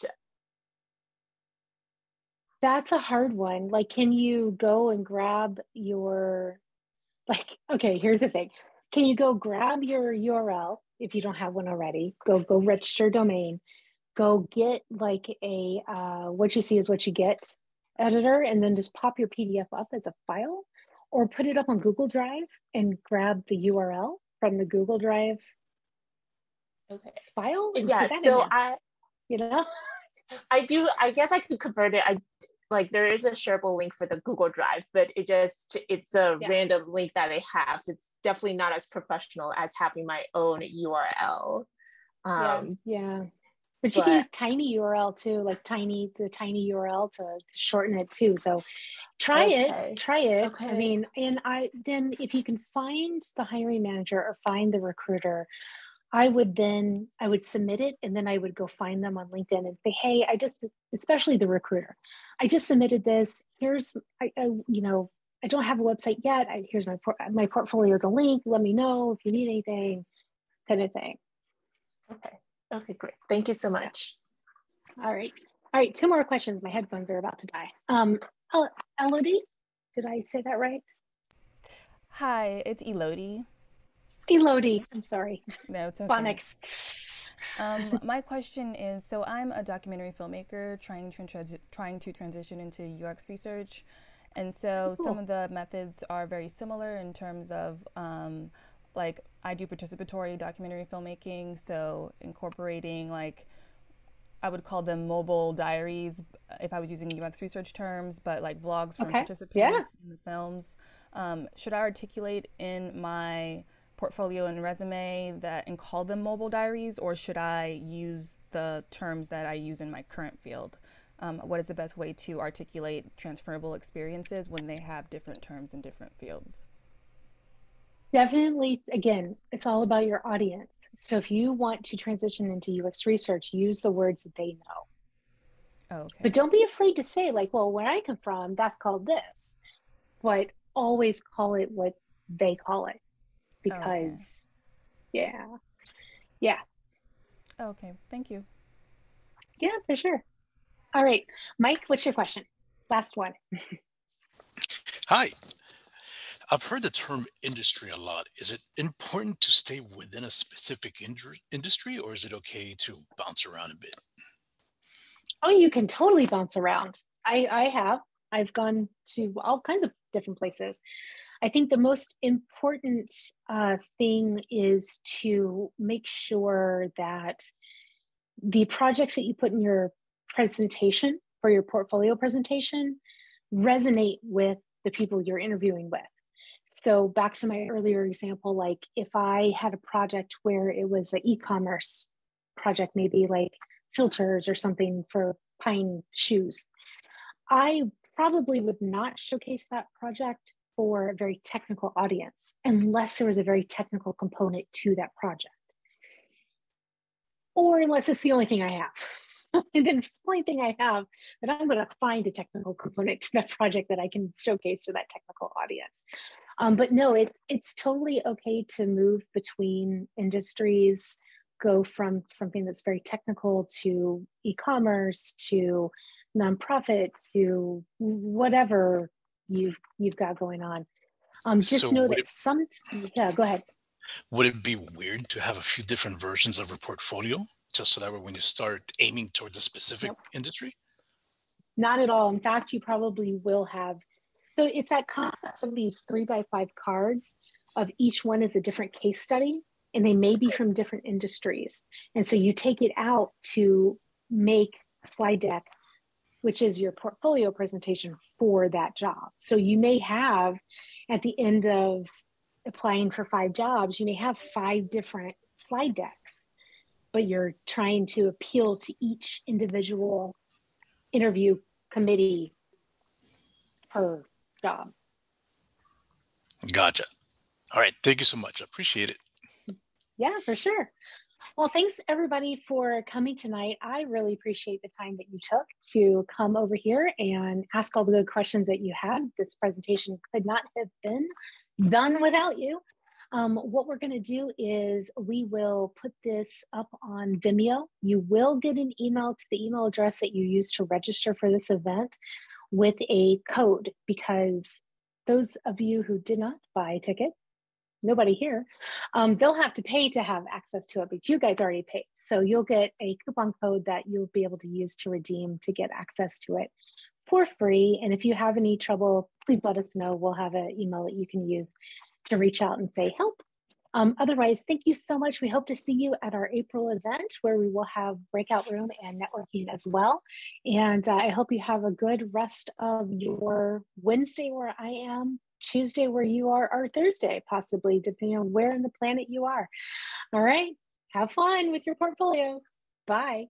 that's a hard one. Like, can you go and grab okay, here's the thing. can you go grab your URL if you don't have one already? Go register domain. Go get like a what you see is what you get editor, and then just pop your PDF up as a file, or put it up on Google Drive and grab the URL from the Google Drive file. And Yeah, put that so in there, you know? I guess I could convert it. Like there is a shareable link for the Google Drive, but it's a random link that I have. So it's definitely not as professional as having my own URL. Yeah. But you can use tiny URL too, like the tiny URL to shorten it too. So try it. Okay. I mean, and then if you can find the hiring manager or find the recruiter, I would submit it, and then I would go find them on LinkedIn and say, hey, especially the recruiter, I just submitted this. Here's, I don't have a website yet. Here's my portfolio is a link. Let me know if you need anything, kind of thing. Okay, great. Thank you so much. All right. 2 more questions. My headphones are about to die. Elodie, did I say that right? Hi, it's Elodie. Elodie, I'm sorry. No, it's okay. Phonics. My question is, so I'm a documentary filmmaker trying to transition into UX research. And so some of the methods are very similar in terms of like I do participatory documentary filmmaking, so incorporating I would call them mobile diaries if I was using UX research terms, but like vlogs from participants in the films. Should I articulate in my portfolio and resume and call them mobile diaries, or should I use the terms that I use in my current field? What is the best way to articulate transferable experiences when they have different terms in different fields? Definitely, again, it's all about your audience. So if you want to transition into UX research, use the words that they know. Okay. But don't be afraid to say well, where I come from, that's called this. But always call it what they call it. Because, yeah. Okay, thank you. Yeah, for sure. All right, Mike, what's your question? Last one. Hi. I've heard the term industry a lot. Is it important to stay within a specific industry, or is it okay to bounce around a bit? Oh, you can totally bounce around. I've gone to all kinds of different places. I think the most important thing is to make sure that the projects that you put in your presentation, for your portfolio presentation, resonate with the people you're interviewing with. So back to my earlier example, like if I had a project where it was an e-commerce project, maybe like filters or something for Pine shoes, I probably would not showcase that project for a very technical audience unless there was a very technical component to that project. Or unless it's the only thing I have. And then if it's the only thing I have, then I'm going to find a technical component to that project that I can showcase to that technical audience. But no, it's totally okay to move between industries, go from something that's very technical to e-commerce, to nonprofit, to whatever you've got going on. Just know that go ahead. Would it be weird to have a few different versions of your portfolio, just so that when you start aiming towards a specific industry? Not at all. In fact, you probably will have. So it's that concept of these 3x5 cards of each one is a different case study, and they may be from different industries. And so you take it out to make a slide deck, which is your portfolio presentation for that job. So you may have, at the end of applying for 5 jobs, you may have 5 different slide decks, but you're trying to appeal to each individual interview committee per job. Gotcha. All right. Thank you so much. I appreciate it. Yeah, for sure. Well, thanks everybody for coming tonight. I really appreciate the time that you took to come over here and ask all the good questions that you had. This presentation could not have been done without you. What we're going to do is we will put this up on Vimeo. You will get an email to the email address that you used to register for this event with a code, because those of you who did not buy a ticket nobody here, they'll have to pay to have access to it, but you guys already paid. So you'll get a coupon code that you'll be able to use to redeem to get access to it for free. And if you have any trouble, please let us know. We'll have an email that you can use to reach out and say help. Otherwise, thank you so much. We hope to see you at our April event where we will have breakout room and networking as well. And I hope you have a good rest of your Wednesday where I am, Tuesday where you are, or Thursday possibly, depending on where in the planet you are. All right, have fun with your portfolios. Bye.